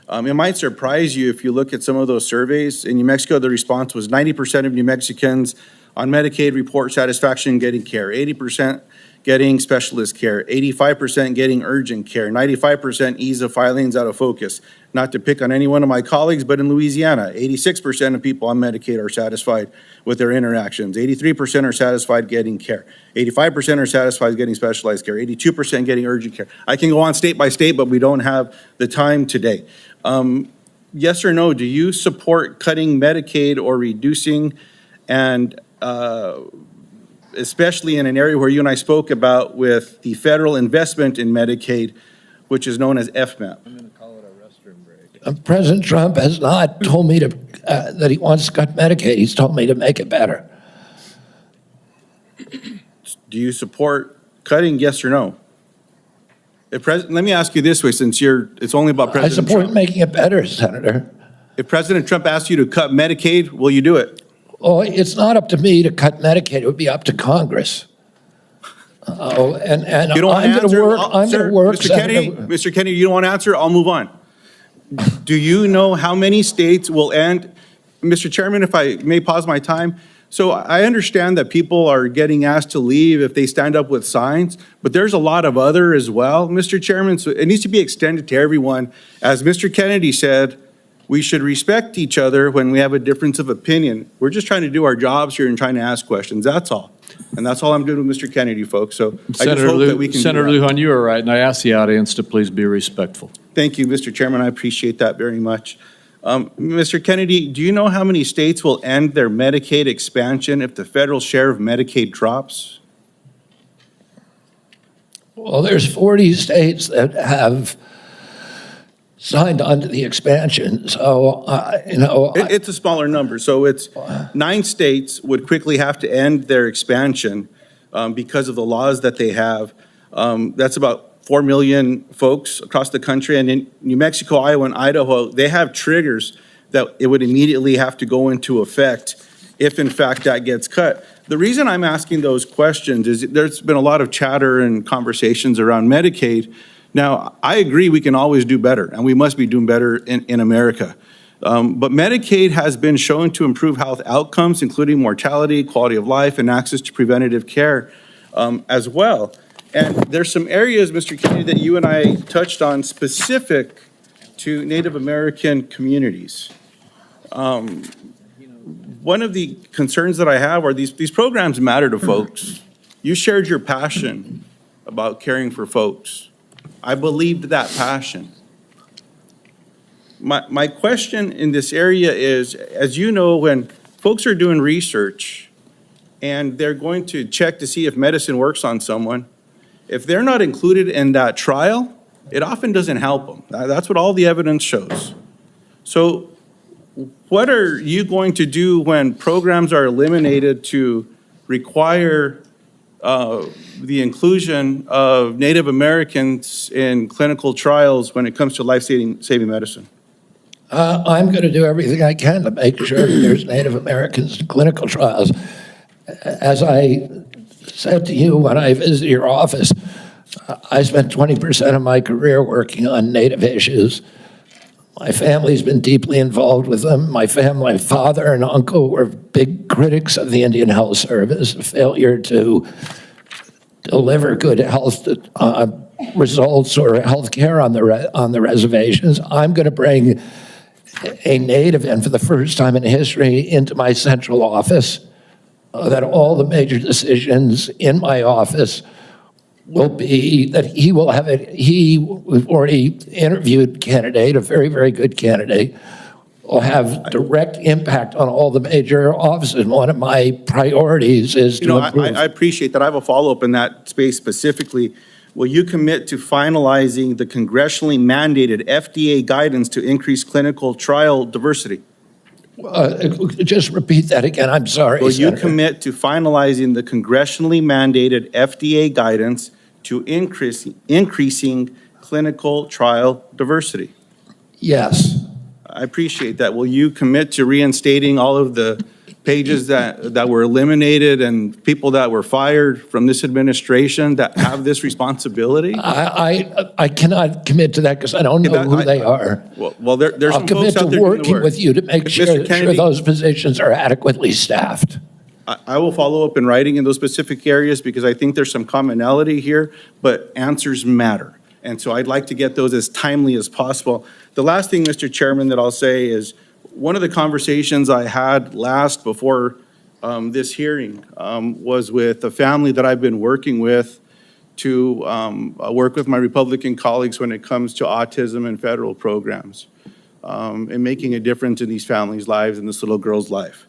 It might surprise you if you look at some of those surveys. In New Mexico, the response was 90% of New Mexicans on Medicaid report satisfaction getting care, 80% getting specialist care, 85% getting urgent care, 95% ease of filings out of focus. Not to pick on any one of my colleagues, but in Louisiana, 86% of people on Medicaid are satisfied with their interactions. 83% are satisfied getting care. 85% are satisfied getting specialized care. 82% getting urgent care. I can go on state by state, but we don't have the time today. Yes or no, do you support cutting Medicaid or reducing, and especially in an area where you and I spoke about with the federal investment in Medicaid, which is known as FMAP? President Trump has not told me to that he wants to cut Medicaid. He's told me to make it better. Do you support cutting, yes or no? Let me ask you this way, since it's only about President Trump. I support making it better, Senator. If President Trump asked you to cut Medicaid, will you do it? Oh, it's not up to me to cut Medicaid. It would be up to Congress. And you don't I'm going to work. I'm going to work, Mr. Kennedy, you don't want to answer? I'll move on. Do you know how many states will end? Mr. Chairman, if I may pause my time. So I understand that people are getting asked to leave if they stand up with signs, but there's a lot of other as well, Mr. Chairman. So it needs to be extended to everyone. As Mr. Kennedy said, we should respect each other when we have a difference of opinion. We're just trying to do our jobs here and trying to ask questions. That's all. And that's all I'm doing with Mr. Kennedy, folks. So I just hope that we can. Senator Lujan, you are right, and I ask the audience to please be respectful. Thank you, Mr. Chairman. I appreciate that very much. Mr. Kennedy, do you know how many states will end their Medicaid expansion if the federal share of Medicaid drops? Well, there's 40 states that have signed on to the expansion. So, it's a smaller number. So it's 9 states would quickly have to end their expansion because of the laws that they have. That's about 4 million folks across the country. And in New Mexico, Iowa, and Idaho, they have triggers that it would immediately have to go into effect if, in fact, that gets cut. The reason I'm asking those questions is there's been a lot of chatter and conversations around Medicaid. Now, I agree we can always do better, and we must be doing better in America. But Medicaid has been shown to improve health outcomes, including mortality, quality of life, and access to preventative care as well. And there's some areas, Mr. Kennedy, that you and I touched on specific to Native American communities. One of the concerns that I have are these programs matter to folks. You shared your passion about caring for folks. I believed that passion. My question in this area is, as you know, when folks are doing research and they're going to check to see if medicine works on someone, if they're not included in that trial, it often doesn't help them. That's what all the evidence shows. So what are you going to do when programs are eliminated to require the inclusion of Native Americans in clinical trials when it comes to life-saving medicine? I'm going to do everything I can to make sure that there's Native Americans in clinical trials. As I said to you when I visited your office, I spent 20% of my career working on Native issues. My family's been deeply involved with them. My father and uncle were big critics of the Indian Health Service, a failure to deliver good health results or health care on the reservations. I'm going to bring a Native in for the first time in history into my central office, that all the major decisions in my office will be that he will have it. We've already interviewed candidate, a very, very good candidate, will have direct impact on all the major offices. One of my priorities is to improve. I appreciate that. I have a follow-up in that space specifically. Will you commit to finalizing the congressionally mandated FDA guidance to increase clinical trial diversity? Just repeat that again. I'm sorry, Will Senator. you commit to finalizing the congressionally mandated FDA guidance to increasing clinical trial diversity? Yes. I appreciate that. Will you commit to reinstating all of the pages that were eliminated and people that were fired from this administration that have this responsibility? I cannot commit to that because I don't know who they are. Well, there's I'll some commit folks out to there doing the working work. with you to make Mr. sure Kennedy, those positions are adequately staffed. I will follow up in writing in those specific areas because I think there's some commonality here, but answers matter. And so I'd like to get those as timely as possible. The last thing, Mr. Chairman, that I'll say is one of the conversations I had last before this hearing was with a family that I've been working with to work with my Republican colleagues when it comes to autism and federal programs and making a difference in these families' lives and this little girl's life.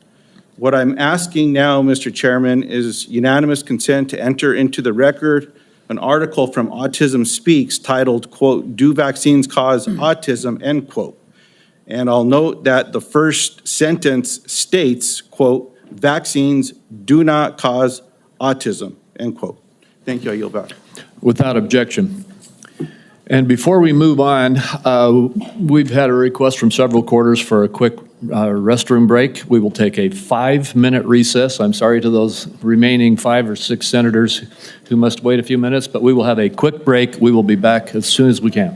What I'm asking now, Mr. Chairman, is unanimous consent to enter into the record an article from Autism Speaks titled, quote, "Do Vaccines Cause Autism?" End quote. And I'll note that the first sentence states, quote, "Vaccines do not cause autism," end quote. Thank you. I yield back. Without objection. And before we move on, we've had a request from several quarters for a quick restroom break. We will take a 5-minute recess. I'm sorry to those remaining 5 or 6 senators who must wait a few minutes, but we will have a quick break. We will be back as soon as we can.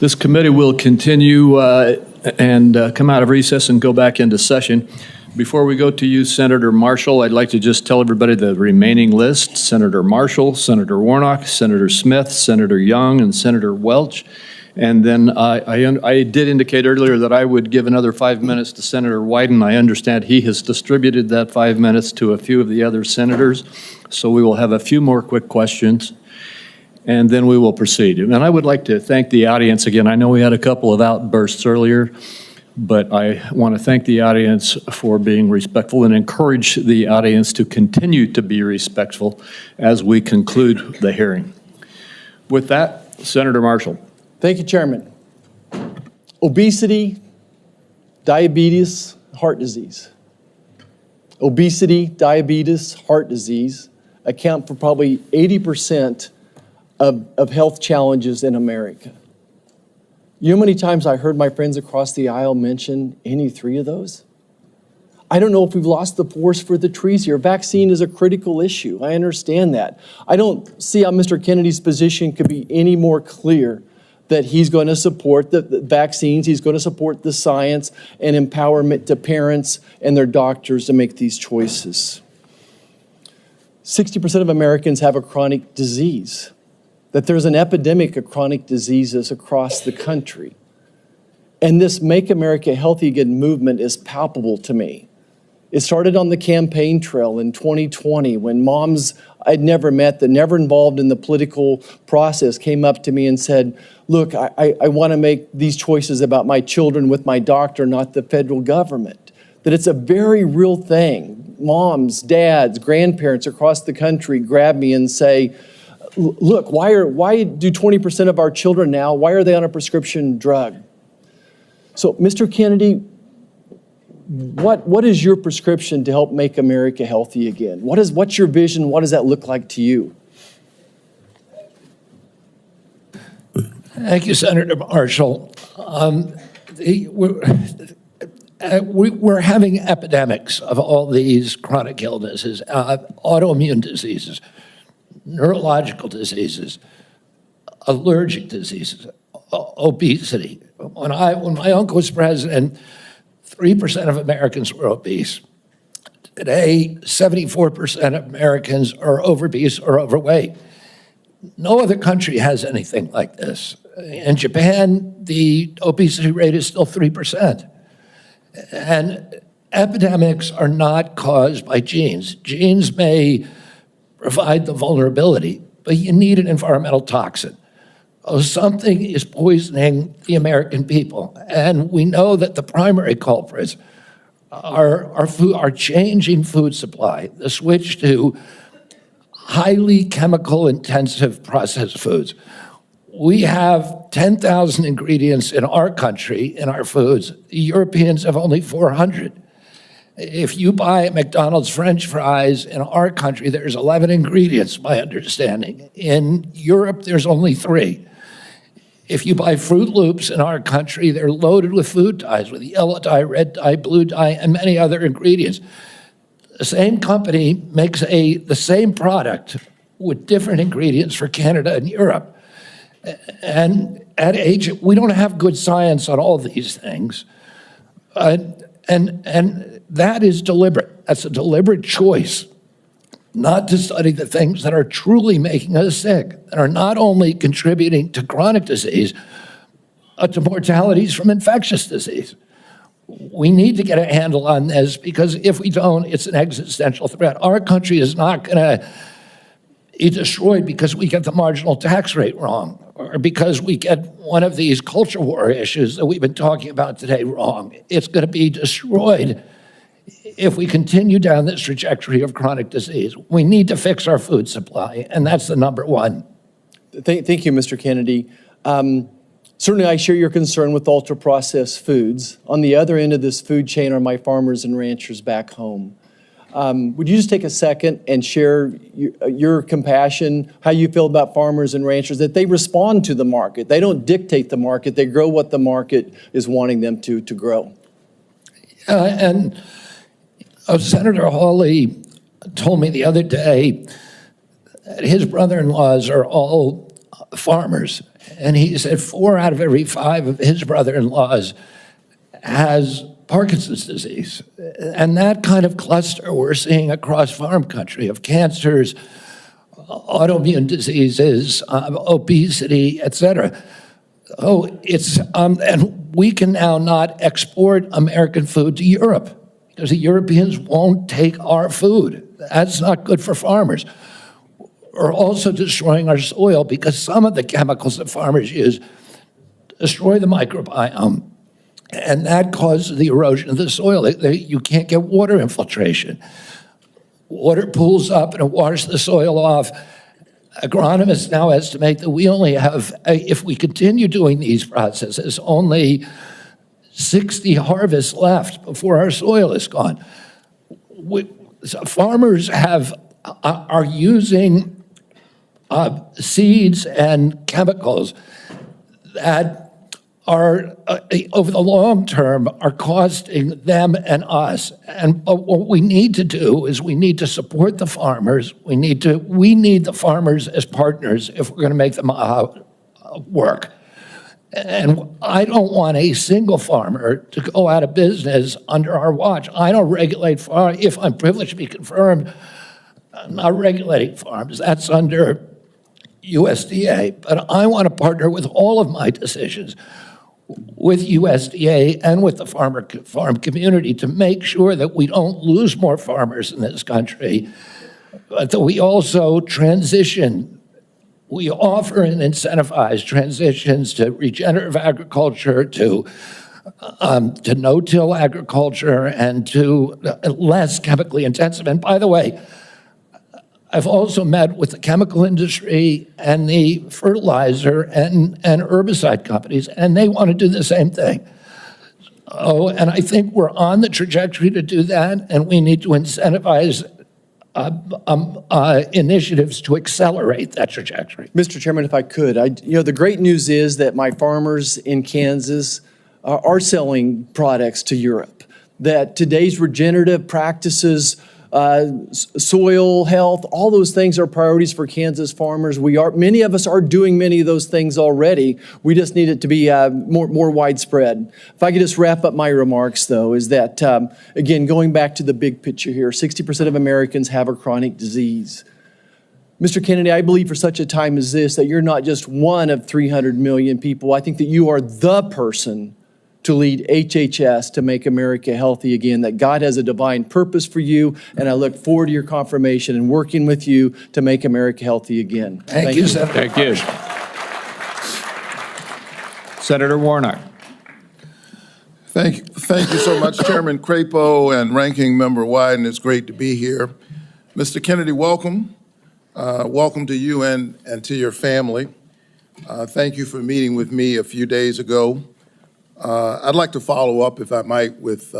This committee will continue and come out of recess and go back into session. Before we go to you, Senator Marshall, I'd like to just tell everybody the remaining list. Senator Marshall, Senator Warnock, Senator Smith, Senator Young, and Senator Welch. And then I did indicate earlier that I would give another 5 minutes to Senator Wyden. I understand he has distributed that 5 minutes to a few of the other senators. So we will have a few more quick questions, and then we will proceed. And I would like to thank the audience again. I know we had a couple of outbursts earlier, but I want to thank the audience for being respectful and encourage the audience to continue to be respectful as we conclude the hearing. With that, Senator Marshall. Thank you, Chairman. Obesity, diabetes, heart disease. Obesity, diabetes, heart disease account for probably 80% of health challenges in America. You know how many times I heard my friends across the aisle mention any three of those? I don't know if we've lost the forest for the trees here. Vaccine is a critical issue. I understand that. I don't see how Mr. Kennedy's position could be any more clear that he's going to support the vaccines, he's going to support the science and empowerment to parents and their doctors to make these choices. 60% of Americans have a chronic disease, that there's an epidemic of chronic diseases across the country. And this Make America Healthy Again movement is palpable to me. It started on the campaign trail in 2020 when moms I'd never met, that never involved in the political process, came up to me and said, look, I want to make these choices about my children with my doctor, not the federal government. That it's a very real thing. Moms, dads, grandparents across the country grab me and say, look, why do 20% of our children now, why are they on a prescription drug? So, Mr. Kennedy, what is your prescription to help make America healthy again? What's your vision? What does that look like to you? Thank you, Senator Marshall. We're having epidemics of all these chronic illnesses, autoimmune diseases, neurological diseases, allergic diseases, obesity. When my uncle was president, 3% of Americans were obese. Today, 74% of Americans are obese or overweight. No other country has anything like this. In Japan, the obesity rate is still 3%. And epidemics are not caused by genes. Genes may provide the vulnerability, but you need an environmental toxin. Something is poisoning the American people. And we know that the primary culprits are changing food supply, the switch to highly chemical intensive processed foods. We have 10,000 ingredients in our country, in our foods. The Europeans have only 400. If you buy McDonald's French fries in our country, there's 11 ingredients, my understanding. In Europe, there's only 3. If you buy Fruit Loops in our country, they're loaded with food dyes, with yellow dye, red dye, blue dye, and many other ingredients. The same company makes the same product with different ingredients for Canada and Europe. And at age, we don't have good science on all these things. And that is deliberate. That's a deliberate choice not to study the things that are truly making us sick, that are not only contributing to chronic disease, but to mortalities from infectious disease. We need to get a handle on this, because if we don't, it's an existential threat. Our country is not going to be destroyed because we get the marginal tax rate wrong, or because we get one of these culture war issues that we've been talking about today wrong. It's going to be destroyed if we continue down this trajectory of chronic disease. We need to fix our food supply, and that's the number one. Thank you, Mr. Kennedy. Certainly, I share your concern with ultra-processed foods. On the other end of this food chain are my farmers and ranchers back home. Would you just take a second and share your compassion, how you feel about farmers and ranchers, that they respond to the market. They don't dictate the market. They grow what the market is wanting them to grow. And Senator Hawley told me the other day that his brother-in-laws are all farmers. And he said 4 out of every 5 of his brother-in-laws has Parkinson's disease. And that kind of cluster we're seeing across farm country of cancers, autoimmune diseases, obesity, et cetera. And we can now not export American food to Europe because the Europeans won't take our food. That's not good for farmers. We're also destroying our soil because some of the chemicals that farmers use destroy the microbiome. And that causes the erosion of the soil. You can't get water infiltration. Water pools up and it washes the soil off. Agronomists now estimate that we only have, if we continue doing these processes, only 60 harvests left before our soil is gone. Farmers are using seeds and chemicals that are, over the long term, are costing them and us. And what we need to do is we need to support the farmers. We need the farmers as partners if we're going to make them work. And I don't want a single farmer to go out of business under our watch. I don't regulate farms. If I'm privileged to be confirmed, I'm not regulating farms. That's under USDA. But I want to partner with all of my decisions with USDA and with the farm community to make sure that we don't lose more farmers in this country, but that we also transition. We offer and incentivize transitions to regenerative agriculture, to no-till agriculture, and to less chemically intensive. And by the way, I've also met with the chemical industry and the fertilizer and herbicide companies, and they want to do the same thing. And I think we're on the trajectory to do that, and we need to incentivize initiatives to accelerate that trajectory. Mr. Chairman, if I could, the great news is that my farmers in Kansas are selling products to Europe, that today's regenerative practices, soil health, all those things are priorities for Kansas farmers. Many of us are doing many of those things already. We just need it to be more widespread. If I could just wrap up my remarks, though, is that, again, going back to the big picture here, 60% of Americans have a chronic disease. Mr. Kennedy, I believe for such a time as this that you're not just one of 300 million people. I think that you are the person to lead HHS to make America healthy again, that God has a divine purpose for you, and I look forward to your confirmation and working with you to make America healthy again. Thank you, Senator. Thank you. Senator Warnock. Thank you so much, Chairman Crapo and Ranking Member Wyden. It's great to be here. Mr. Kennedy, welcome. Welcome to you and to your family. Thank you for meeting with me a few days ago. I'd like to follow up, if I might, with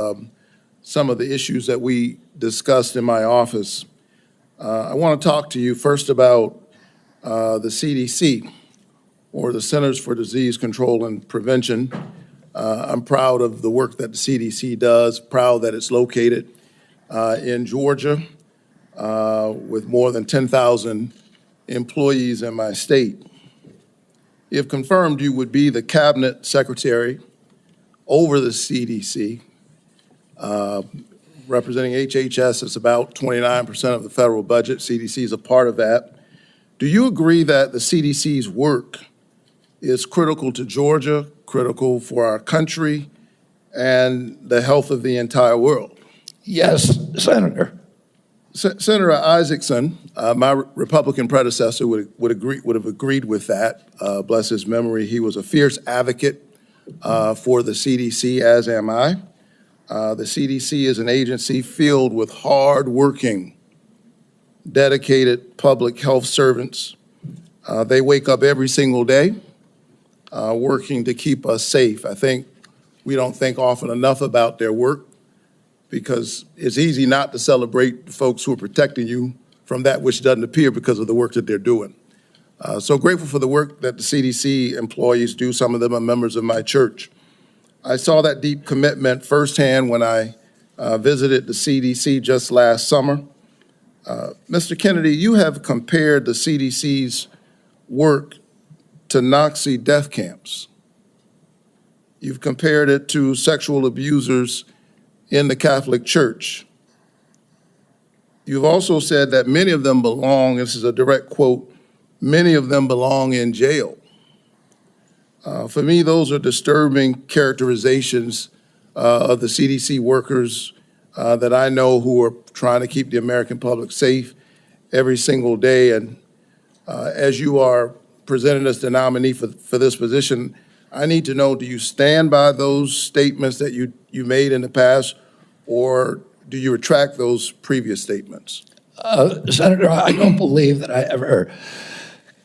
some of the issues that we discussed in my office. I want to talk to you first about the CDC, or the Centers for Disease Control and Prevention. I'm proud of the work that the CDC does, proud that it's located in Georgia with more than 10,000 employees in my state. If confirmed, you would be the cabinet secretary over the CDC, representing HHS. It's about 29% of the federal budget. CDC is a part of that. Do you agree that the CDC's work is critical to Georgia, critical for our country, and the health of the entire world? Yes, Senator. Senator Isaacson, my Republican predecessor, would have agreed with that. Bless his memory. He was a fierce advocate for the CDC, as am I. The CDC is an agency filled with hard-working, dedicated public health servants. They wake up every single day working to keep us safe. I think we don't think often enough about their work because it's easy not to celebrate the folks who are protecting you from that which doesn't appear because of the work that they're doing. So grateful for the work that the CDC employees do. Some of them are members of my church. I saw that deep commitment firsthand when I visited the CDC just last summer. Mr. Kennedy, you have compared the CDC's work to Nazi death camps. You've compared it to sexual abusers in the Catholic Church. You've also said that many of them belong, this is a direct quote, many of them belong in jail. For me, those are disturbing characterizations of the CDC workers that I know who are trying to keep the American public safe every single day. And as you are presented as the nominee for this position, I need to know, do you stand by those statements that you made in the past, or do you retract those previous statements? Senator, I don't believe that I ever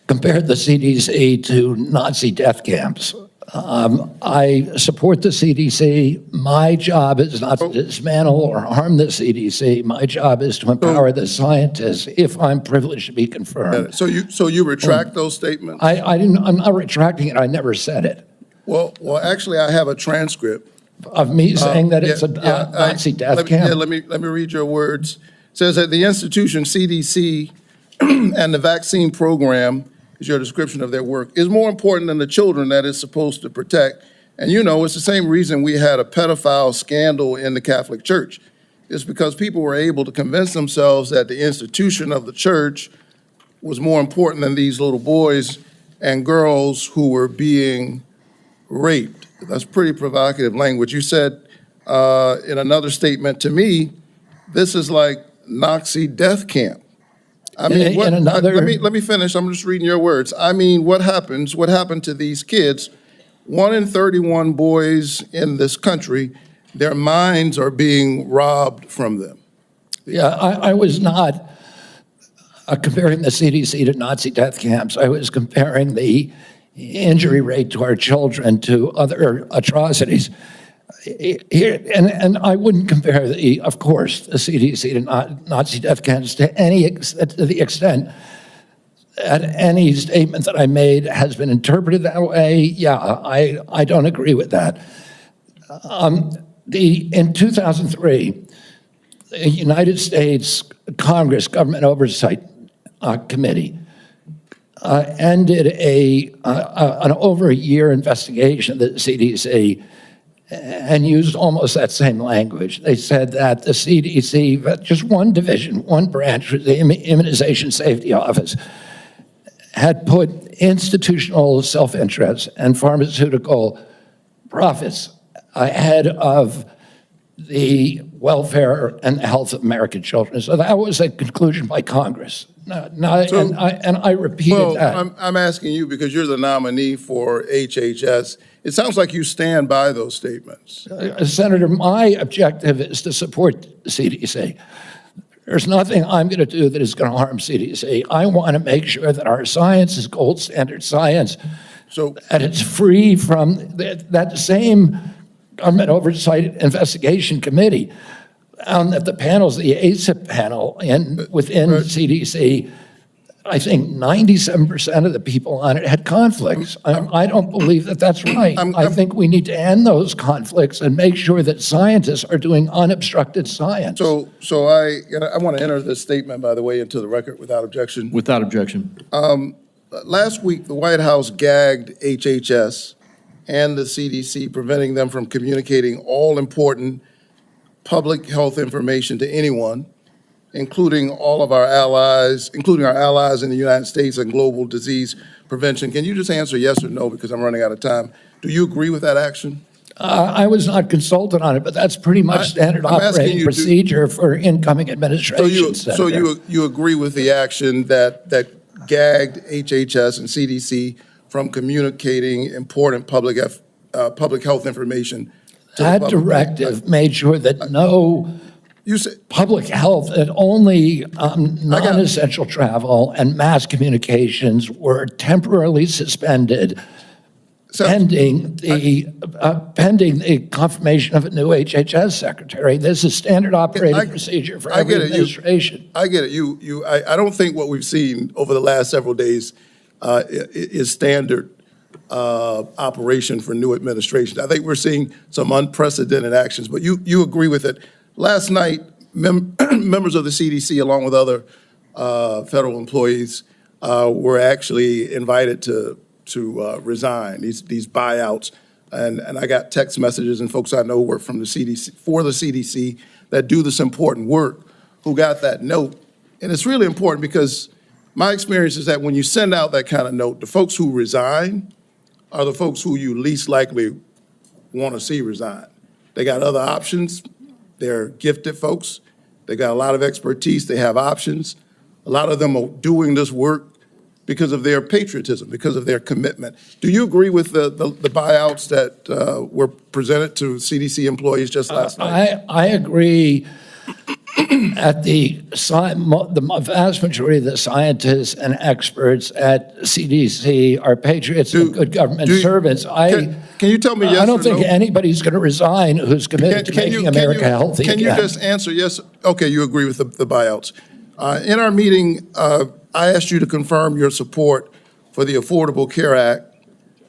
compared the CDC to Nazi death camps. I support the CDC. My job is not to dismantle or harm the CDC. My job is to empower the scientists if I'm privileged to be confirmed. So you retract those statements? I'm not retracting it. I never said it. Well, actually, I have a transcript of me saying that it's a Nazi death camp. Yeah, let me read your words. It says that the institution CDC and the vaccine program, is your description of their work, is more important than the children that it's supposed to protect. And you know, it's the same reason we had a pedophile scandal in the Catholic Church. It's because people were able to convince themselves that the institution of the church was more important than these little boys and girls who were being raped. That's pretty provocative language. You said in another statement to me, this is like Nazi death camp. I mean, let me finish. I'm just reading your words. I mean, what happened to these kids? 1 in 31 boys in this country, their minds are being robbed from them. Yeah, I was not comparing the CDC to Nazi death camps. I was comparing the injury rate to our children to other atrocities. And I wouldn't compare, of course, the CDC to Nazi death camps to the extent that any statement that I made has been interpreted that way. Yeah, I don't agree with that. In 2003, the United States Congress Government Oversight Committee ended an over a year investigation of the CDC and used almost that same language. They said that the CDC, just one division, one branch, the Immunization Safety Office, had put institutional self-interest and pharmaceutical profits ahead of the welfare and health of American children. So that was a conclusion by Congress. And I repeated that. I'm asking you because you're the nominee for HHS. It sounds like you stand by those statements. Senator, my objective is to support the CDC. There's nothing I'm going to do that is going to harm CDC. I want to make sure that our science is gold standard science, and it's free from that same Government Oversight Investigation Committee found that the panels, the ACIP panel within CDC, I think 97% of the people on it had conflicts. I don't believe that that's right. I think we need to end those conflicts and make sure that scientists are doing unobstructed science. So I want to enter this statement, by the way, into the record without objection. Without objection. Last week, the White House gagged HHS and the CDC, preventing them from communicating all important public health information to anyone, including all of our allies, including our allies in the United States and global disease prevention. Can you just answer yes or no, because I'm running out of time? Do you agree with that action? I was not consulted on it, but that's pretty much standard operating procedure for incoming administration. So you agree with the action that gagged HHS and CDC from communicating important public health information to the public? That directive made sure that no public health, that only non-essential travel and mass communications were temporarily suspended pending the confirmation of a new HHS secretary. This is standard operating procedure for every administration. I get it. I don't think what we've seen over the last several days is standard operation for new administrations. I think we're seeing some unprecedented actions, but you agree with it. Last night, members of the CDC, along with other federal employees, were actually invited to resign, these buyouts. And I got text messages and folks I know work from the CDC, for the CDC, that do this important work, who got that note. And it's really important because my experience is that when you send out that kind of note, the folks who resign are the folks who you least likely want to see resign. They got other options. They're gifted folks. They got a lot of expertise. They have options. A lot of them are doing this work because of their patriotism, because of their commitment. Do you agree with the buyouts that were presented to CDC employees just last night? I agree. At the vast majority of the scientists and experts at CDC are patriots and good government servants. Can you tell me yes or no? I don't think anybody's going to resign who's committed to making America healthy again. Can you just answer yes? Okay, you agree with the buyouts. In our meeting, I asked you to confirm your support for the Affordable Care Act.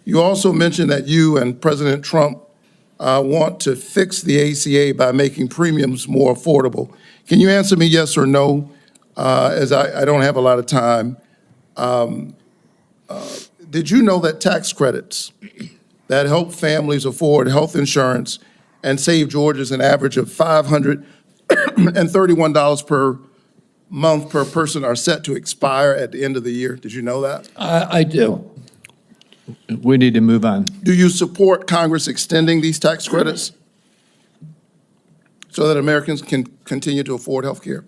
You also mentioned that you and President Trump want to fix the ACA by making premiums more affordable. Can you answer me yes or no, as I don't have a lot of time? Did you know that tax credits that help families afford health insurance and save Georgians an average of $531 per month per person are set to expire at the end of the year? Did you know that? I do. We need to move on. Do you support Congress extending these tax credits so that Americans can continue to afford health care?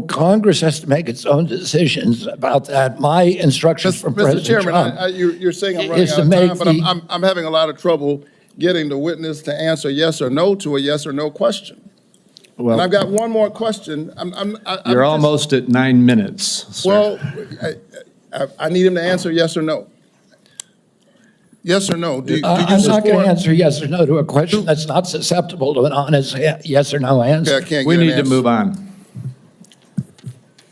Congress has to make its own decisions about that. My instructions from President Trump. Mr. Chairman, you're saying I'm running out of time, but I'm having a lot of trouble getting the witness to answer yes or no to a yes or no question. Well, and I've got one more question. You're almost at 9 minutes, sir. Well, I need him to answer yes or no. Yes or no? Do you I'm not going to answer yes or no to a question that's not susceptible to an honest yes or no answer. Okay, I can't we get an need to answer. move on.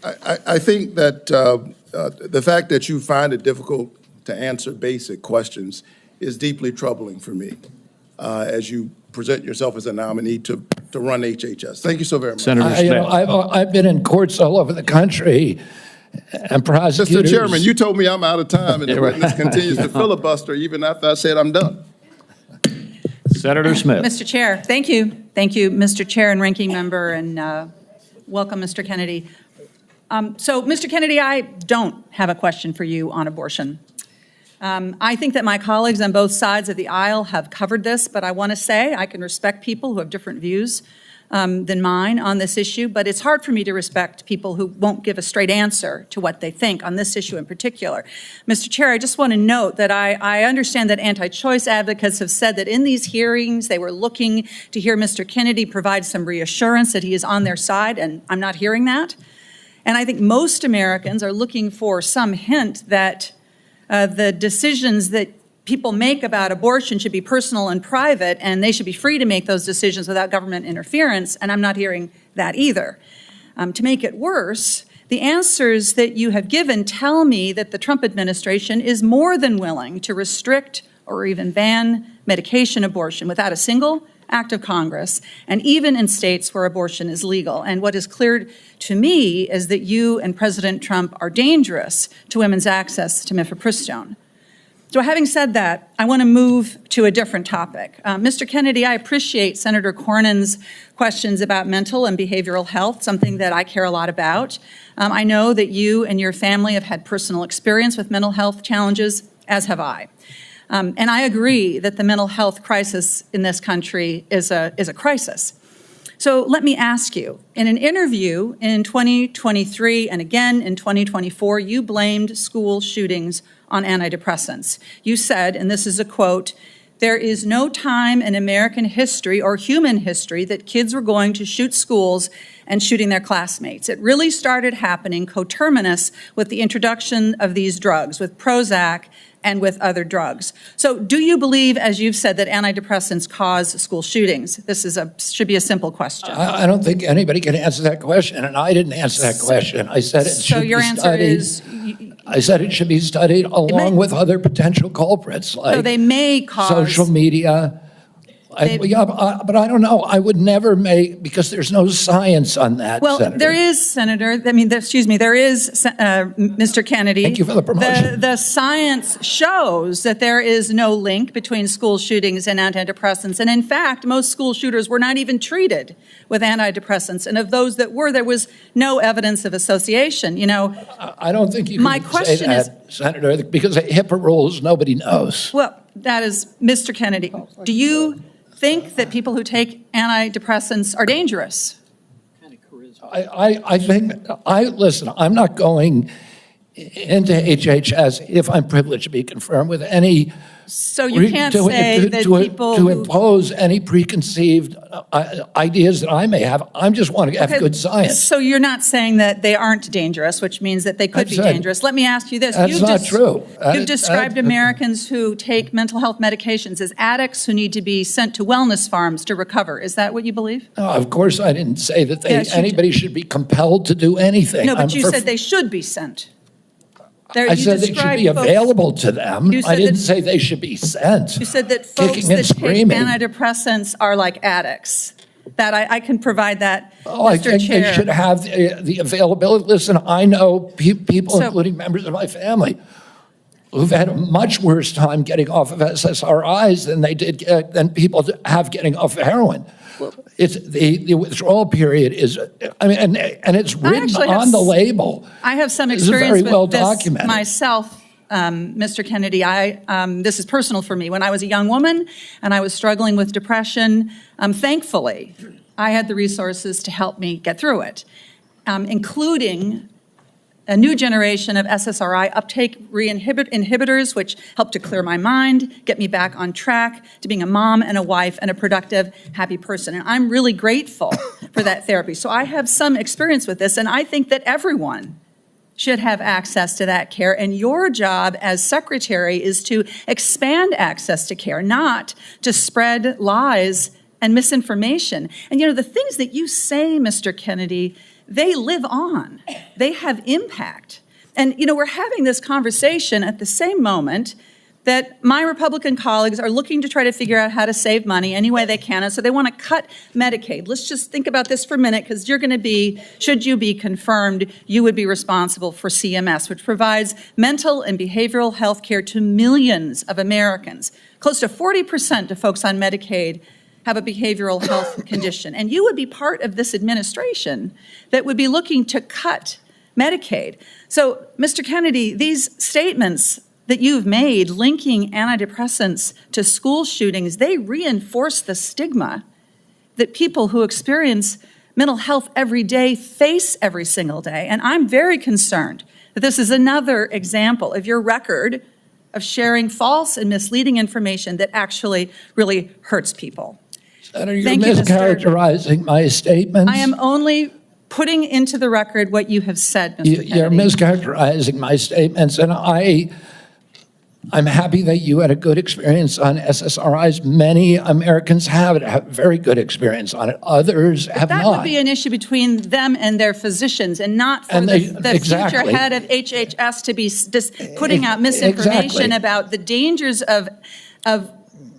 I think that the fact that you find it difficult to answer basic questions is deeply troubling for me as you present yourself as a nominee to run HHS. Thank you so very much. Senator Smith. I've been in courts all over the country and prosecutors. Mr. Chairman, you told me I'm out of time, and the witness continues to filibuster even after I said I'm done. Senator Smith. Mr. Chair, thank you. Thank you, Mr. Chair and Ranking Member, and welcome, Mr. Kennedy. So, Mr. Kennedy, I don't have a question for you on abortion. I think that my colleagues on both sides of the aisle have covered this, but I want to say I can respect people who have different views than mine on this issue, but it's hard for me to respect people who won't give a straight answer to what they think on this issue in particular. Mr. Chair, I just want to note that I understand that anti-choice advocates have said that in these hearings they were looking to hear Mr. Kennedy provide some reassurance that he is on their side, and I'm not hearing that. And I think most Americans are looking for some hint that the decisions that people make about abortion should be personal and private, and they should be free to make those decisions without government interference, and I'm not hearing that either. To make it worse, the answers that you have given tell me that the Trump administration is more than willing to restrict or even ban medication abortion without a single act of Congress, and even in states where abortion is legal. And what is clear to me is that you and President Trump are dangerous to women's access to mifepristone. So having said that, I want to move to a different topic. Mr. Kennedy, I appreciate Senator Cornyn's questions about mental and behavioral health, something that I care a lot about. I know that you and your family have had personal experience with mental health challenges, as have I. And I agree that the mental health crisis in this country is a crisis. So let me ask you, in an interview in 2023 and again in 2024, you blamed school shootings on antidepressants. You said, and this is a quote, "There is no time in American history or human history that kids were going to shoot schools and shooting their classmates. It really started happening coterminous with the introduction of these drugs, with Prozac and with other drugs. So do you believe, as you've said, that antidepressants cause school shootings? This should be a simple question. I don't think anybody can answer that question, and I didn't answer that question. I said it should be studied. So your answer is? I said it should be studied along with other potential culprits, like So they may cause. social media. But I don't know. I would never make, because there's no science on that, Well, Senator. there is, Senator, there is, Mr. Kennedy. Thank you for the promotion. The science shows that there is no link between school shootings and antidepressants. And in fact, most school shooters were not even treated with antidepressants. And of those that were, there was no evidence of association. You know, I don't think you my can question say that, Senator, because of HIPAA rules, nobody knows. Well, that is, Mr. Kennedy, do you think that people who take antidepressants are dangerous? I think, listen, I'm not going into HHS if I'm privileged to be confirmed with any. So you can't say that people to impose any preconceived ideas that I may have. I just want to have good science. So you're not saying that they aren't dangerous, which means that they could be dangerous. Let me ask you this. That's not true. You've described Americans who take mental health medications as addicts who need to be sent to wellness farms to recover. Is that what you believe? No, of course I didn't say that anybody should be compelled to do anything. No, but you said they should be sent. I said they should be available to them. I didn't say they should be sent. You said that folks that take antidepressants are like addicts. That I can provide that, Oh, I think they should have the availability. Listen, I know people, including members of my family, who've had a much worse time getting off of SSRIs than people have getting off of heroin. It's the withdrawal period is, I mean, and it's written on the label. I have some This is experience very with well this documented. myself, Mr. Kennedy. This is personal for me. When I was a young woman and I was struggling with depression, thankfully, I had the resources to help me get through it, including a new generation of SSRI uptake inhibitors, which helped to clear my mind, get me back on track to being a mom and a wife and a productive, happy person. And I'm really grateful for that therapy. So I have some experience with this, and I think that everyone should have access to that care. And your job as secretary is to expand access to care, not to spread lies and misinformation. And you know, the things that you say, Mr. Kennedy, they live on. They have impact. And, you know, we're having this conversation at the same moment that my Republican colleagues are looking to try to figure out how to save money any way they can. And so they want to cut Medicaid. Let's just think about this for a minute, because you're going to be, should you be confirmed, you would be responsible for CMS, which provides mental and behavioral health care to millions of Americans. Close to 40% of folks on Medicaid have a behavioral health condition. And you would be part of this administration that would be looking to cut Medicaid. So, Mr. Kennedy, these statements that you've made linking antidepressants to school shootings, they reinforce the stigma that people who experience mental health every day face every single day. And I'm very concerned that this is another example of your record of sharing false and misleading information that actually really hurts people. Senator, you're mischaracterizing my statements. I am only putting into the record what you have said, Mr. Kennedy. You're mischaracterizing my statements, and I'm happy that you had a good experience on SSRIs. Many Americans have very good experience on it. Others have not. That would be an issue between them and their physicians, and not for the future head of HHS to be putting out misinformation about the dangers of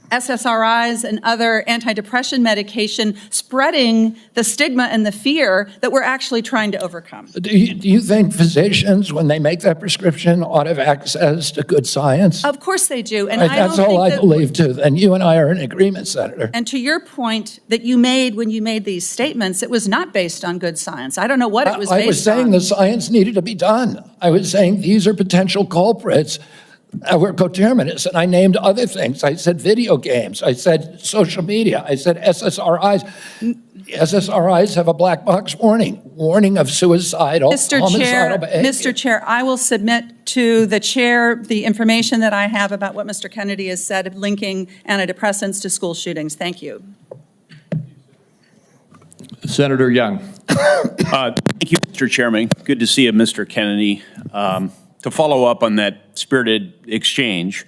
SSRIs and other antidepressant medication, spreading the stigma and the fear that we're actually trying to overcome. Do you think physicians, when they make that prescription, ought to have access to good science? Of course they do. And That's all I believe, too. And you and I are in agreement, Senator. And to your point that you made when you made these statements, it was not based on good science. I don't know what it was based on. I was saying the science needed to be done. I was saying these are potential culprits. We're coterminous, and I named other things. I said video games. I said social media. I said SSRIs. SSRIs have a black box warning of suicidal, homicidal behavior. Mr. Chair, I will submit to the chair the information that I have about what Mr. Kennedy has said, linking antidepressants to school shootings. Thank you. Senator Young. Thank you, Mr. Chairman. Good to see you, Mr. Kennedy. to follow up on that spirited exchange,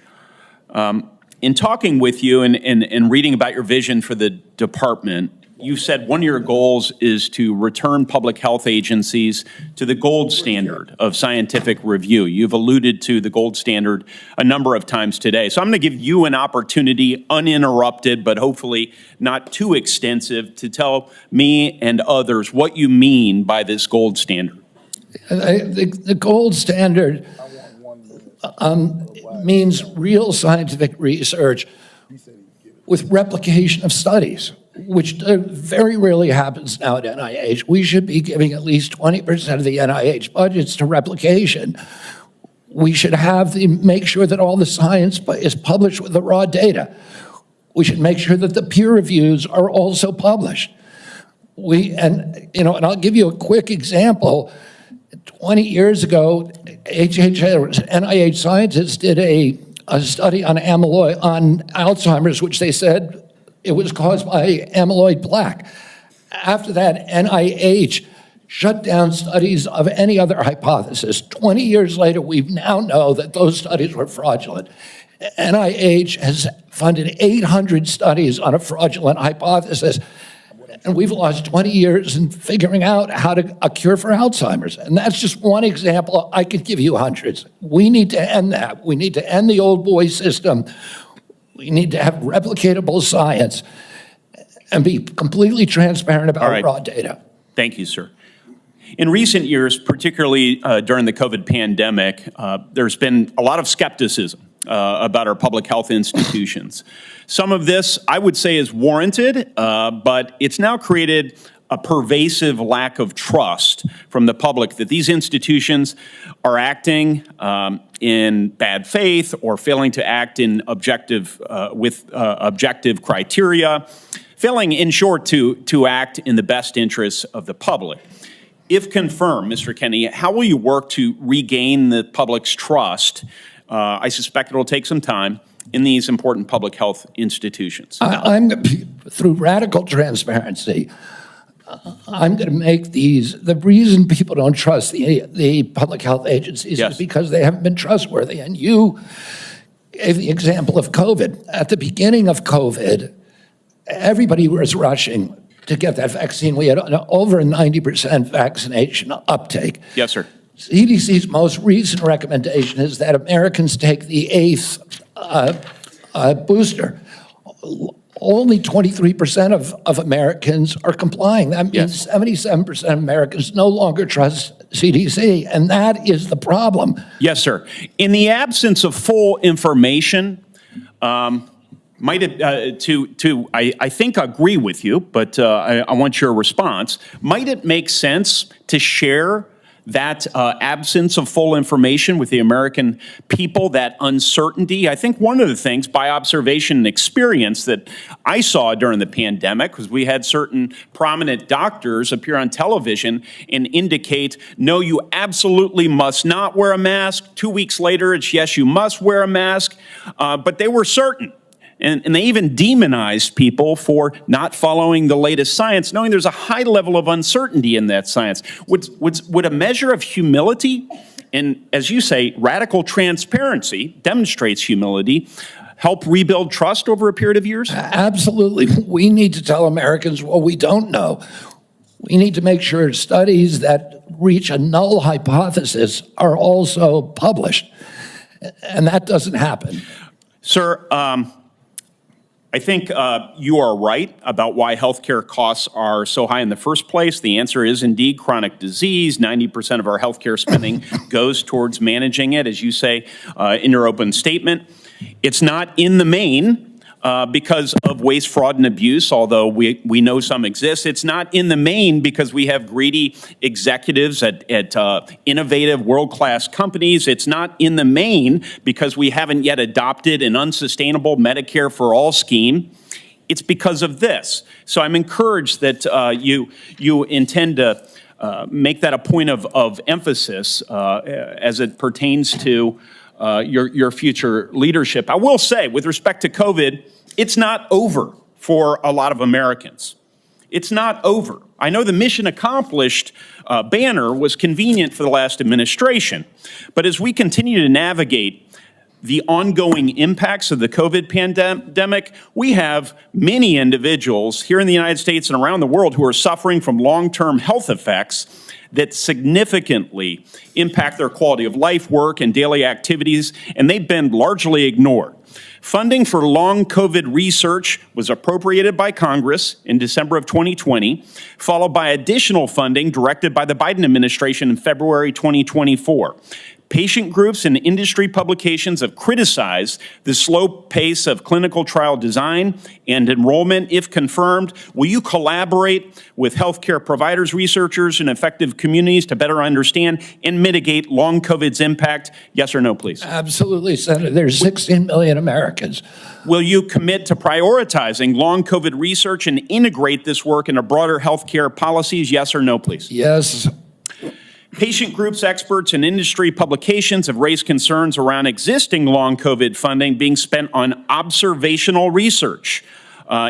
in talking with you and reading about your vision for the department, you said one of your goals is to return public health agencies to the gold standard of scientific review. You've alluded to the gold standard a number of times today. So I'm going to give you an opportunity, uninterrupted, but hopefully not too extensive, to tell me and others what you mean by this gold standard. The gold standard means real scientific research with replication of studies, which very rarely happens now at NIH. We should be giving at least 20% of the NIH budgets to replication. We should make sure that all the science is published with the raw data. We should make sure that the peer reviews are also published. And I'll give you a quick example. 20 years ago, NIH scientists did a study on Alzheimer's, which they said it was caused by amyloid plaque. After that, NIH shut down studies of any other hypothesis. 20 years later, we now know that those studies were fraudulent. NIH has funded 800 studies on a fraudulent hypothesis, and we've lost 20 years in figuring out a cure for Alzheimer's. And that's just one example. I could give you hundreds. We need to end that. We need to end the old boy system. We need to have replicatable science and be completely transparent about raw data. Thank you, sir. In recent years, particularly during the COVID pandemic, there's been a lot of skepticism about our public health institutions. Some of this, I would say, is warranted, but it's now created a pervasive lack of trust from the public that these institutions are acting in bad faith or failing to act in objective criteria, failing, in short, to act in the best interests of the public. If confirmed, Mr. Kennedy, how will you work to regain the public's trust? I suspect it'll take some time in these important public health institutions. Through radical transparency, I'm going to make the reason people don't trust the public health agencies is because they haven't been trustworthy. And you gave the example of COVID. At the beginning of COVID, everybody was rushing to get that vaccine. We had over a 90% vaccination uptake. Yes, sir. CDC's most recent recommendation is that Americans take the 8th booster. Only 23% of Americans are complying. That means 77% of Americans no longer trust CDC, and that is the problem. Yes, sir. In the absence of full information, might it, I think agree with you, but I want your response. Might it make sense to share that absence of full information with the American people, that uncertainty? I think one of the things by observation and experience that I saw during the pandemic was we had certain prominent doctors appear on television and indicate, no, you absolutely must not wear a mask. 2 weeks later, it's yes, you must wear a mask. But they were certain. And they even demonized people for not following the latest science, knowing there's a high level of uncertainty in that science. Would a measure of humility, and as you say, radical transparency demonstrates humility, help rebuild trust over a period of years? Absolutely. We need to tell Americans what we don't know. We need to make sure studies that reach a null hypothesis are also published. And that doesn't happen. Sir, I think you are right about why healthcare costs are so high in the first place. The answer is indeed chronic disease. 90% of our healthcare spending goes towards managing it, as you say in your open statement. It's not in the main because of waste, fraud, and abuse, although we know some exist. It's not in the main because we have greedy executives at innovative, world-class companies. It's not in the main because we haven't yet adopted an unsustainable Medicare for All scheme. It's because of this. So I'm encouraged that you intend to make that a point of emphasis as it pertains to your future leadership. I will say, with respect to COVID, it's not over for a lot of Americans. It's not over. I know the mission accomplished banner was convenient for the last administration, but as we continue to navigate the ongoing impacts of the COVID pandemic, we have many individuals here in the United States and around the world who are suffering from long-term health effects that significantly impact their quality of life, work, and daily activities, and they've been largely ignored. Funding for long COVID research was appropriated by Congress in December of 2020, followed by additional funding directed by the Biden administration in February 2024. Patient groups and industry publications have criticized the slow pace of clinical trial design and enrollment. If confirmed, will you collaborate with healthcare providers, researchers, and effective communities to better understand and mitigate long COVID's impact? Yes or no, please? Absolutely, Senator. There's 16 million Americans. Will you commit to prioritizing long COVID research and integrate this work into broader healthcare policies? Yes or no, please? Yes. Patient groups, experts, and industry publications have raised concerns around existing long COVID funding being spent on observational research.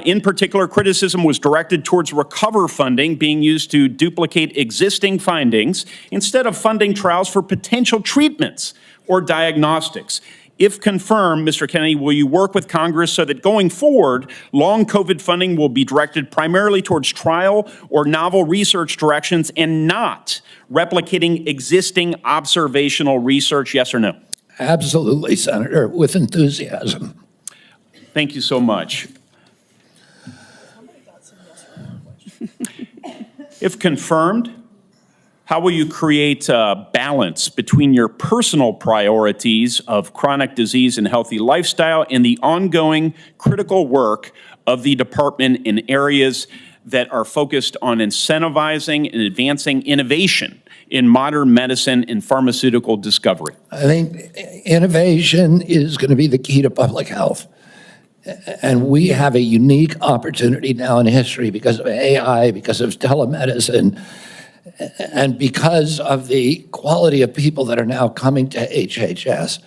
In particular, criticism was directed towards recover funding being used to duplicate existing findings instead of funding trials for potential treatments or diagnostics. If confirmed, Mr. Kennedy, will you work with Congress so that going forward, long COVID funding will be directed primarily towards trial or novel research directions and not replicating existing observational research? Yes or no? Absolutely, Senator, with enthusiasm. Thank you so much. If confirmed, how will you create a balance between your personal priorities of chronic disease and healthy lifestyle and the ongoing critical work of the department in areas that are focused on incentivizing and advancing innovation in modern medicine and pharmaceutical discovery? I think innovation is going to be the key to public health. And we have a unique opportunity now in history because of AI, because of telemedicine, and because of the quality of people that are now coming to HHS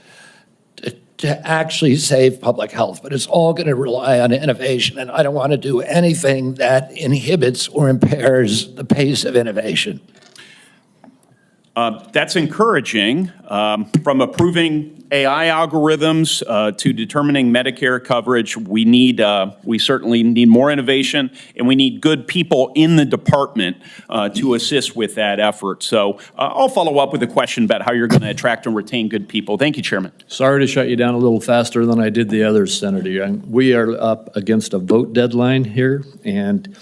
to actually save public health. But it's all going to rely on innovation, and I don't want to do anything that inhibits or impairs the pace of innovation. That's encouraging. From approving AI algorithms to determining Medicare coverage, we certainly need more innovation, and we need good people in the department to assist with that effort. So I'll follow up with a question about how you're going to attract and retain good people. Thank you, Chairman. Sorry to shut you down a little faster than I did the others, Senator. We are up against a vote deadline here, and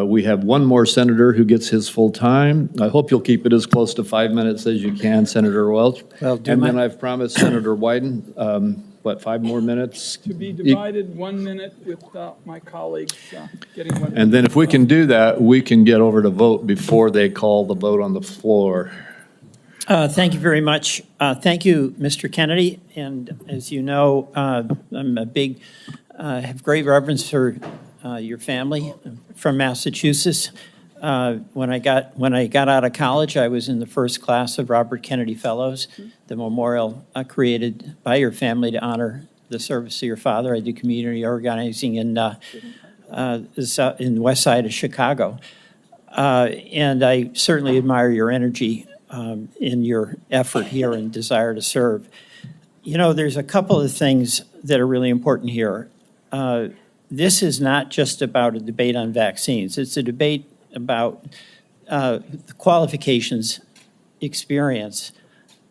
we have one more senator who gets his full time. I hope you'll keep it as close to 5 minutes as you can, Senator Welch. And then I've promised Senator Wyden, 5 more minutes? To be divided 1 minute with my colleagues getting 1 minute. And then if we can do that, we can get over to vote before they call the vote on the floor. Thank you very much. Thank you, Mr. Kennedy. And as you know, I'm have great reverence for your family from Massachusetts. When I got out of college, I was in the first class of Robert Kennedy Fellows, the memorial created by your family to honor the service of your father. I do community organizing in the west side of Chicago. And I certainly admire your energy in your effort here and desire to serve. You know, there's a couple of things that are really important here. This is not just about a debate on vaccines. It's a debate about the qualifications, experience,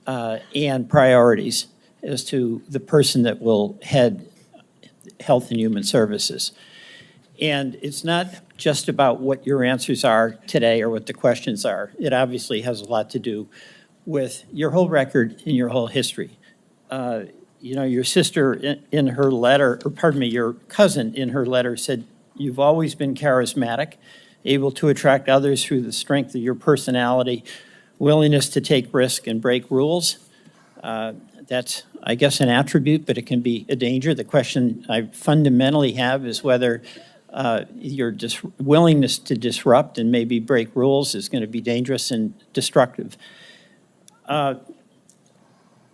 and priorities as to the person that will head Health and Human Services. And it's not just about what your answers are today or what the questions are. It obviously has a lot to do with your whole record and your whole history. You know, your sister in her letter, or pardon me, your cousin in her letter said, you've always been charismatic, able to attract others through the strength of your personality, willingness to take risk and break rules. That's, I guess, an attribute, but it can be a danger. The question I fundamentally have is whether your willingness to disrupt and maybe break rules is going to be dangerous and destructive.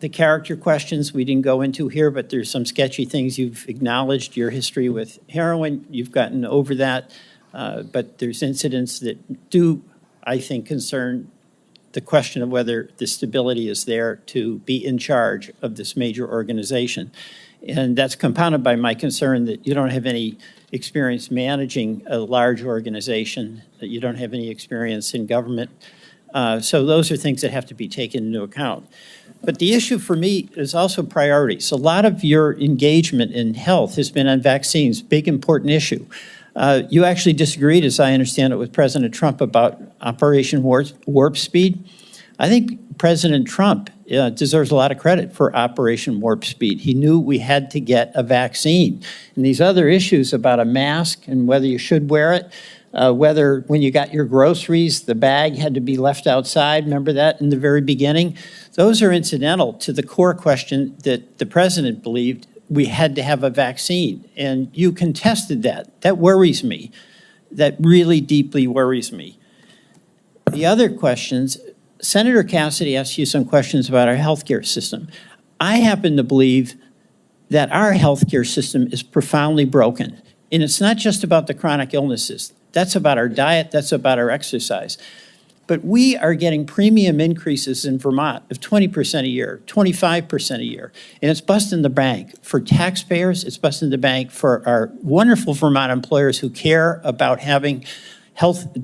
The character questions we didn't go into here, but there's some sketchy things you've acknowledged. Your history with heroin, you've gotten over that. But there's incidents that do, I think, concern the question of whether the stability is there to be in charge of this major organization. And that's compounded by my concern that you don't have any experience managing a large organization, that you don't have any experience in government. So those are things that have to be taken into account. But the issue for me is also priorities. A lot of your engagement in health has been on vaccines, big important issue. You actually disagreed, as I understand it, with President Trump about Operation Warp Speed. I think President Trump deserves a lot of credit for Operation Warp Speed. He knew we had to get a vaccine. And these other issues about a mask and whether you should wear it, whether when you got your groceries, the bag had to be left outside, remember that in the very beginning? Those are incidental to the core question that the president believed we had to have a vaccine, and you contested that. That worries me. That really deeply worries me. The other questions, Senator Cassidy asked you some questions about our healthcare system. I happen to believe that our healthcare system is profoundly broken, and it's not just about the chronic illnesses. That's about our diet, that's about our exercise. But we are getting premium increases in Vermont of 20% a year, 25% a year. And it's busting the bank for taxpayers. It's busting the bank for our wonderful Vermont employers who care about having health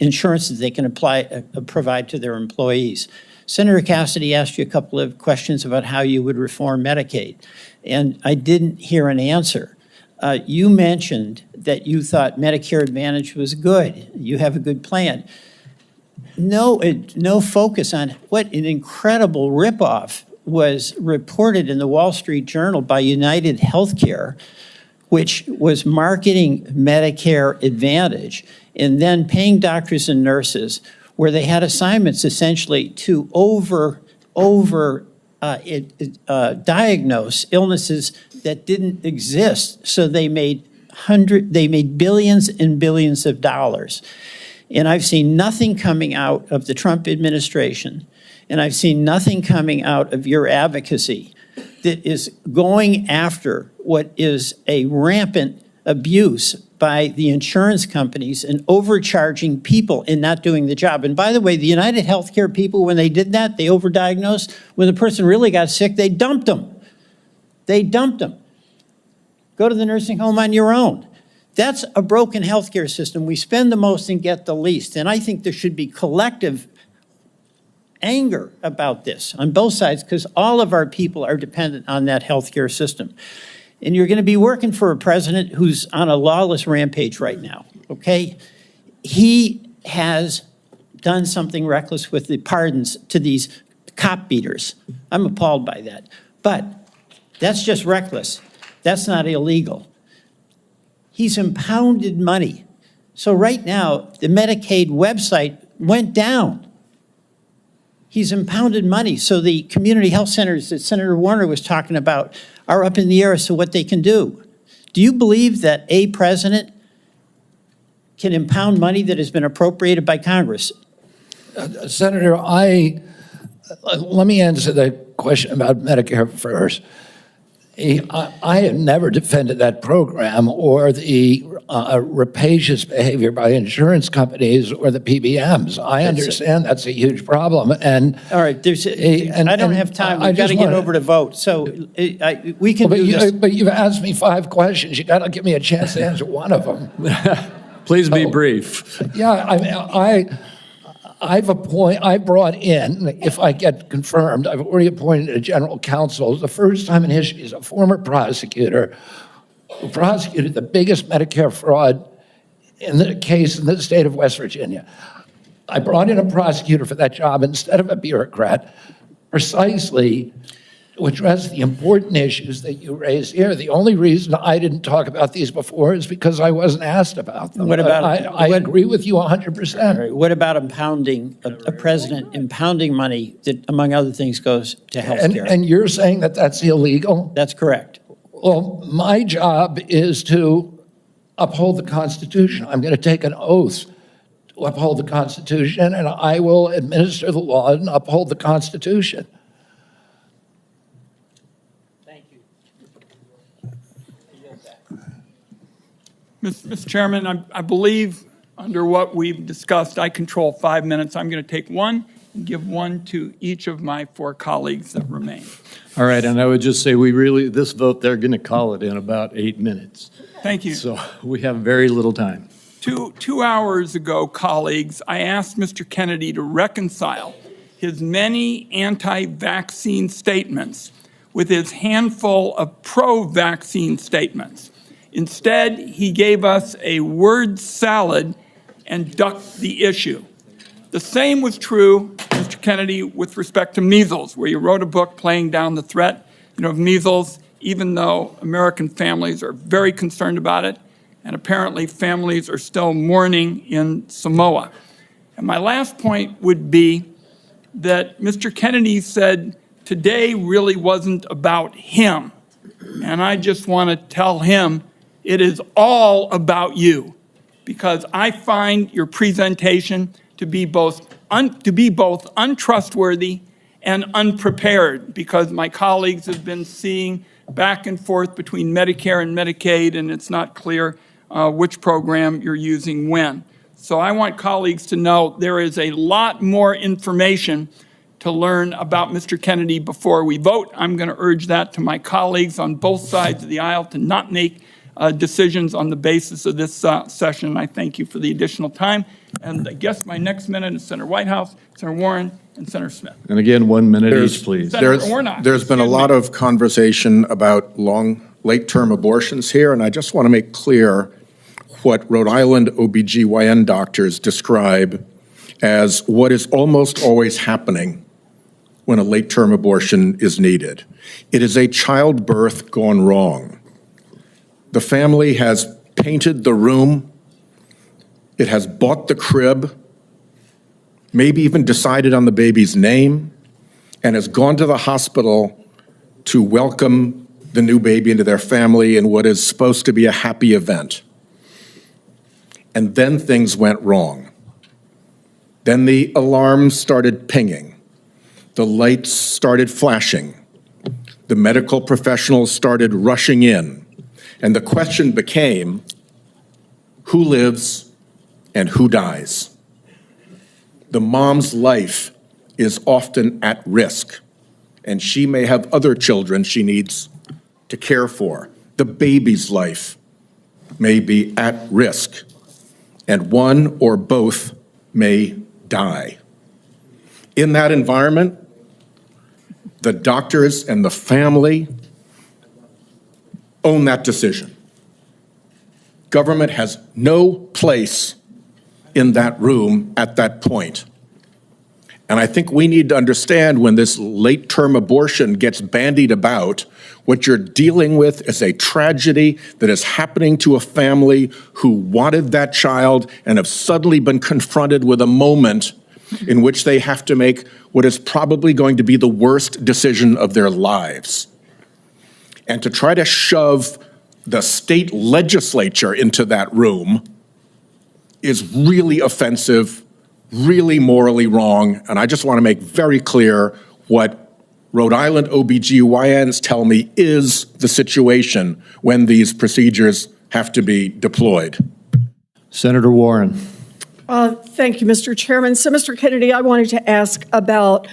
insurance that they can provide to their employees. Senator Cassidy asked you a couple of questions about how you would reform Medicaid, and I didn't hear an answer. You mentioned that you thought Medicare Advantage was good. You have a good plan. No focus on what an incredible ripoff was reported in the Wall Street Journal by United Healthcare, which was marketing Medicare Advantage and then paying doctors and nurses where they had assignments essentially to diagnose illnesses that didn't exist. So they made billions and billions of dollars. And I've seen nothing coming out of the Trump administration, and I've seen nothing coming out of your advocacy that is going after what is a rampant abuse by the insurance companies and overcharging people and not doing the job. And by the way, the United Healthcare people, when they did that, they overdiagnosed. When the person really got sick, they dumped them. They dumped them. Go to the nursing home on your own. That's a broken healthcare system. We spend the most and get the least. And I think there should be collective anger about this on both sides because all of our people are dependent on that healthcare system. And you're going to be working for a president who's on a lawless rampage right now, okay? He has done something reckless with the pardons to these cop beaters. I'm appalled by that. But that's just reckless. That's not illegal. He's impounded money. So right now, the Medicaid website went down. He's impounded money. So the community health centers that Senator Warner was talking about are up in the air as to what they can do. Do you believe that a president can impound money that has been appropriated by Congress? Senator, let me answer the question about Medicare first. I have never defended that program or the rapacious behavior by insurance companies or the PBMs. I understand that's a huge problem. And all right, I don't have time. We've got to get over to vote. So we can do this. But you've asked me 5 questions. You got to give me a chance to answer one of them. Please be brief. Yeah, I brought in, if I get confirmed, I've already appointed a general counsel. The first time in history, he's a former prosecutor who prosecuted the biggest Medicare fraud in the case in the state of West Virginia. I brought in a prosecutor for that job instead of a bureaucrat, precisely to address the important issues that you raised here. The only reason I didn't talk about these before is because I wasn't asked about them. What about, I agree with you 100%. Right. What about impounding, a president impounding money that, among other things, goes to health care? And you're saying that that's illegal? That's correct. Well, my job is to uphold the Constitution. I'm going to take an oath to uphold the Constitution, and I will administer the law and uphold the Constitution. Mr. Chairman, I believe under what we've discussed, I control 5 minutes. I'm going to take one and give one to each of my 4 colleagues that remain. All right, and I would just say this vote, they're going to call it in about 8 minutes. Thank you. So we have very little time. 2 hours ago, colleagues, I asked Mr. Kennedy to reconcile his many anti-vaccine statements with his handful of pro-vaccine statements. Instead, he gave us a word salad and ducked the issue. The same was true, Mr. Kennedy, with respect to measles, where you wrote a book playing down the threat of measles, even though American families are very concerned about it, and apparently families are still mourning in Samoa. And my last point would be that Mr. Kennedy said today really wasn't about him. And I just want to tell him it is all about you, because I find your presentation to be both untrustworthy and unprepared, because my colleagues have been seeing back and forth between Medicare and Medicaid, and it's not clear which program you're using when. So I want colleagues to know there is a lot more information to learn about Mr. Kennedy before we vote. I'm going to urge that to my colleagues on both sides of the aisle to not make decisions on the basis of this session. I thank you for the additional time. And I guess my next minute is Senator Whitehouse, Senator Warren, and Senator Smith. And again, 1 minute each, please. There's been a lot of conversation about late-term abortions here, and I just want to make clear what Rhode Island OBGYN doctors describe as what is almost always happening when a late-term abortion is needed. It is a childbirth gone wrong. The family has painted the room, it has bought the crib, maybe even decided on the baby's name, and has gone to the hospital to welcome the new baby into their family in what is supposed to be a happy event. And then things went wrong. Then the alarms started pinging. The lights started flashing. The medical professionals started rushing in. And the question became, who lives and who dies? The mom's life is often at risk, and she may have other children she needs to care for. The baby's life may be at risk, and one or both may die. In that environment, the doctors and the family own that decision. Government has no place in that room at that point. And I think we need to understand when this late-term abortion gets bandied about, what you're dealing with is a tragedy that is happening to a family who wanted that child and have suddenly been confronted with a moment in which they have to make what is probably going to be the worst decision of their lives. And to try to shove the state legislature into that room is really offensive, really morally wrong, and I just want to make very clear what Rhode Island OBGYNs tell me is the situation when these procedures have to be deployed. Senator Warren. Thank you, Mr. Chairman. So, Mr. Kennedy, I wanted to ask about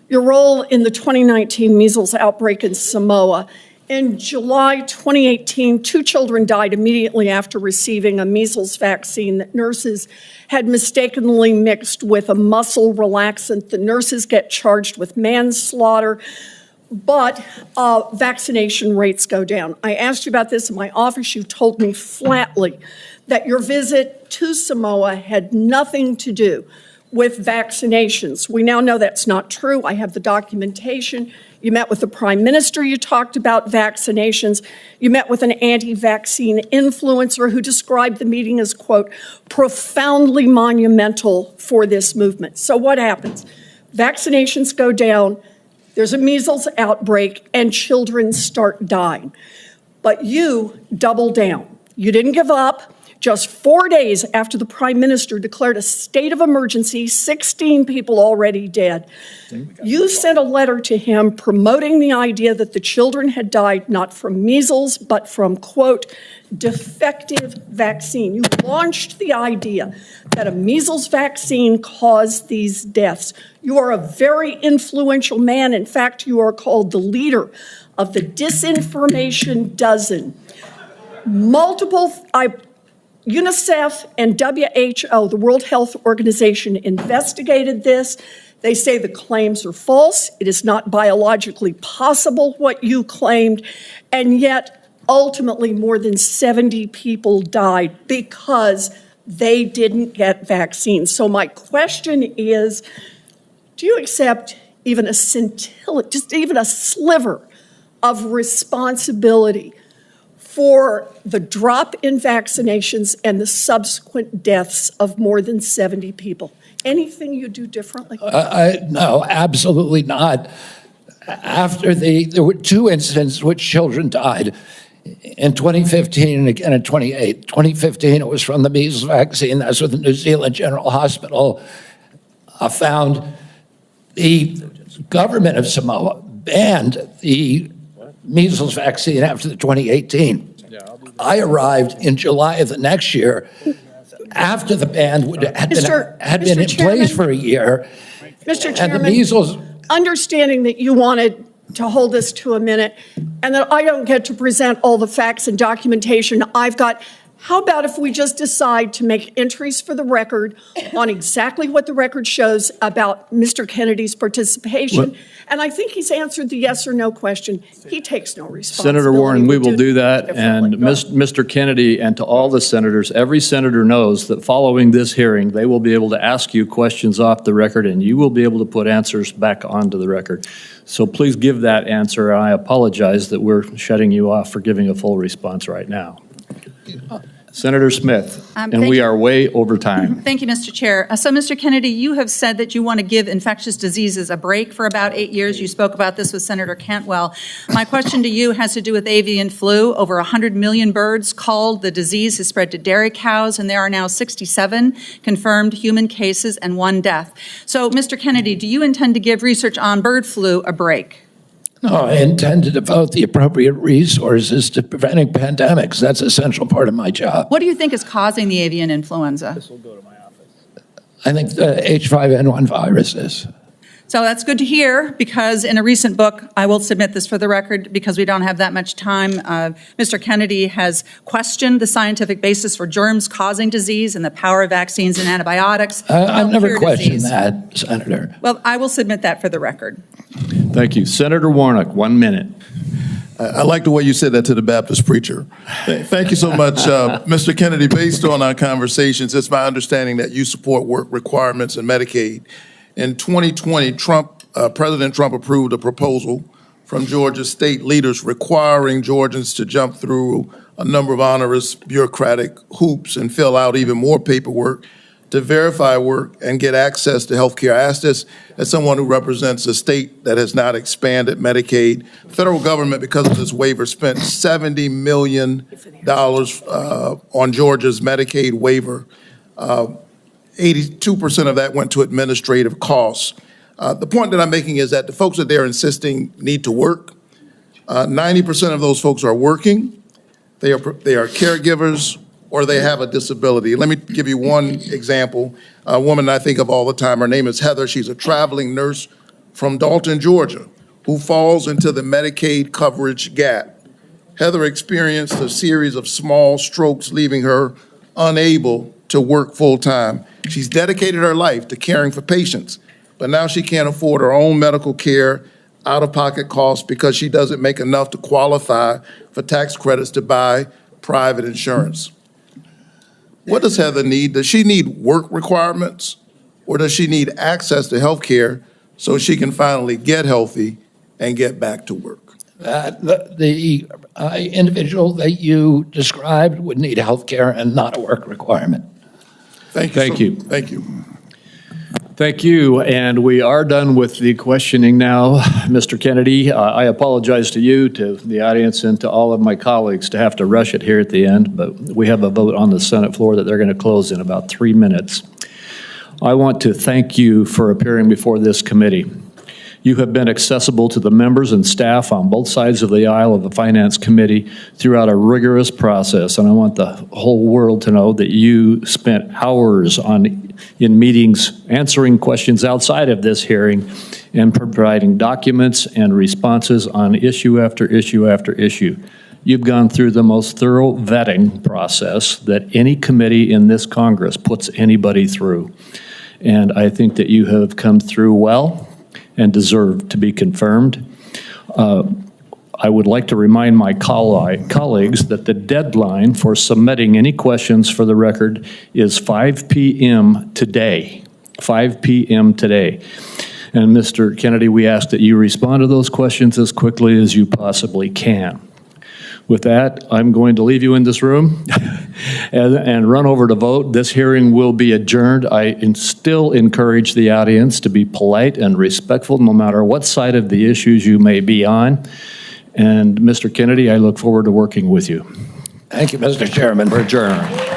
your role in the 2019 measles outbreak in Samoa. In July 2018, 2 children died immediately after receiving a measles vaccine that nurses had mistakenly mixed with a muscle relaxant. The nurses get charged with manslaughter, but vaccination rates go down. I asked you about this in my office. You told me flatly that your visit to Samoa had nothing to do with vaccinations. We now know that's not true. I have the documentation. You met with the Prime Minister, you talked about vaccinations. You met with an anti-vaccine influencer who described the meeting as, quote, profoundly monumental for this movement. So what happens? Vaccinations go down, there's a measles outbreak, and children start dying. But you double down. You didn't give up. Just 4 days after the Prime Minister declared a state of emergency, 16 people already dead. You sent a letter to him promoting the idea that the children had died not from measles, but from, quote, defective vaccine. You launched the idea that a measles vaccine caused these deaths. You are a very influential man. In fact, you are called the leader of the disinformation dozen. UNICEF and WHO, the World Health Organization, investigated this. They say the claims are false. It is not biologically possible what you claimed. And yet, ultimately, more than 70 people died because they didn't get vaccines. So my question is, do you accept even a scintilla, just even a sliver of responsibility for the drop in vaccinations and the subsequent deaths of more than 70 people? Anything you do differently? No, absolutely not. There were 2 incidents which children died. In 2015 and again in 2015, it was from the measles vaccine. That's what the New Zealand General Hospital found. The government of Samoa banned the measles vaccine after the 2018. I arrived in July of the next year after the ban had been in place for a year. Mr. And Chairman, the measles, understanding that you wanted to hold this to a minute and that I don't get to present all the facts and documentation I've got, how about if we just decide to make entries for the record on exactly what the record shows about Mr. Kennedy's participation? And I think he's answered the yes or no question. He takes no responsibility. Senator Warren, we will do that. And Mr. Kennedy, and to all the senators, every senator knows that following this hearing, they will be able to ask you questions off the record, and you will be able to put answers back onto the record. So please give that answer. I apologize that we're shutting you off for giving a full response right now. Senator Smith, and we are way over time. Thank you, Mr. Chair. So, Mr. Kennedy, you have said that you want to give infectious diseases a break for about 8 years. You spoke about this with Senator Cantwell. My question to you has to do with avian flu. Over 100 million birds culled. The disease has spread to dairy cows, and there are now 67 confirmed human cases and 1 death. So, Mr. Kennedy, do you intend to give research on bird flu a break? no, I intend to devote the appropriate resources to preventing pandemics. That's an essential part of my job. What do you think is causing the avian influenza? I think the H5N1 virus is. So that's good to hear, because in a recent book, I will submit this for the record because we don't have that much time, Mr. Kennedy has questioned the scientific basis for germs causing disease and the power of vaccines and antibiotics. I've never questioned that, Senator. Well, I will submit that for the record. Thank you. Senator Warnock, 1 minute. I like the way you said that to the Baptist preacher. Thank you so much, Mr. Kennedy. Based on our conversations, it's my understanding that you support work requirements in Medicaid. In 2020, President Trump approved a proposal from Georgia state leaders requiring Georgians to jump through a number of onerous bureaucratic hoops and fill out even more paperwork to verify work and get access to health care. I ask this as someone who represents a state that has not expanded Medicaid. The federal government, because of this waiver, spent $70 million on Georgia's Medicaid waiver. 82% of that went to administrative costs. The point that I'm making is that the folks that they're insisting need to work, 90% of those folks are working, they are caregivers, or they have a disability. Let me give you one example. A woman I think of all the time, her name is Heather. She's a traveling nurse from Dalton, Georgia, who falls into the Medicaid coverage gap. Heather experienced a series of small strokes, leaving her unable to work full-time. She's dedicated her life to caring for patients, but now she can't afford her own medical care, out-of-pocket costs, because she doesn't make enough to qualify for tax credits to buy private insurance. What does Heather need? Does she need work requirements, or does she need access to health care so she can finally get healthy and get back to work? The individual that you described would need health care and not a work requirement. Thank you. Thank you. Thank you. Thank you, and we are done with the questioning now. Mr. Kennedy, I apologize to you, to the audience, and to all of my colleagues to have to rush it here at the end, but we have a vote on the Senate floor that they're going to close in about 3 minutes. I want to thank you for appearing before this committee. You have been accessible to the members and staff on both sides of the aisle of the Finance Committee throughout a rigorous process, and I want the whole world to know that you spent hours in meetings answering questions outside of this hearing and providing documents and responses on issue after issue after issue. You've gone through the most thorough vetting process that any committee in this Congress puts anybody through. And I think that you have come through well and deserve to be confirmed. I would like to remind my colleagues that the deadline for submitting any questions for the record is 5 p.m. today. 5 p.m. today. And Mr. Kennedy, we ask that you respond to those questions as quickly as you possibly can. With that, I'm going to leave you in this room and run over to vote. This hearing will be adjourned. I still encourage the audience to be polite and respectful no matter what side of the issues you may be on. And Mr. Kennedy, I look forward to working with you. Thank you, Mr. Chairman. We're adjourned.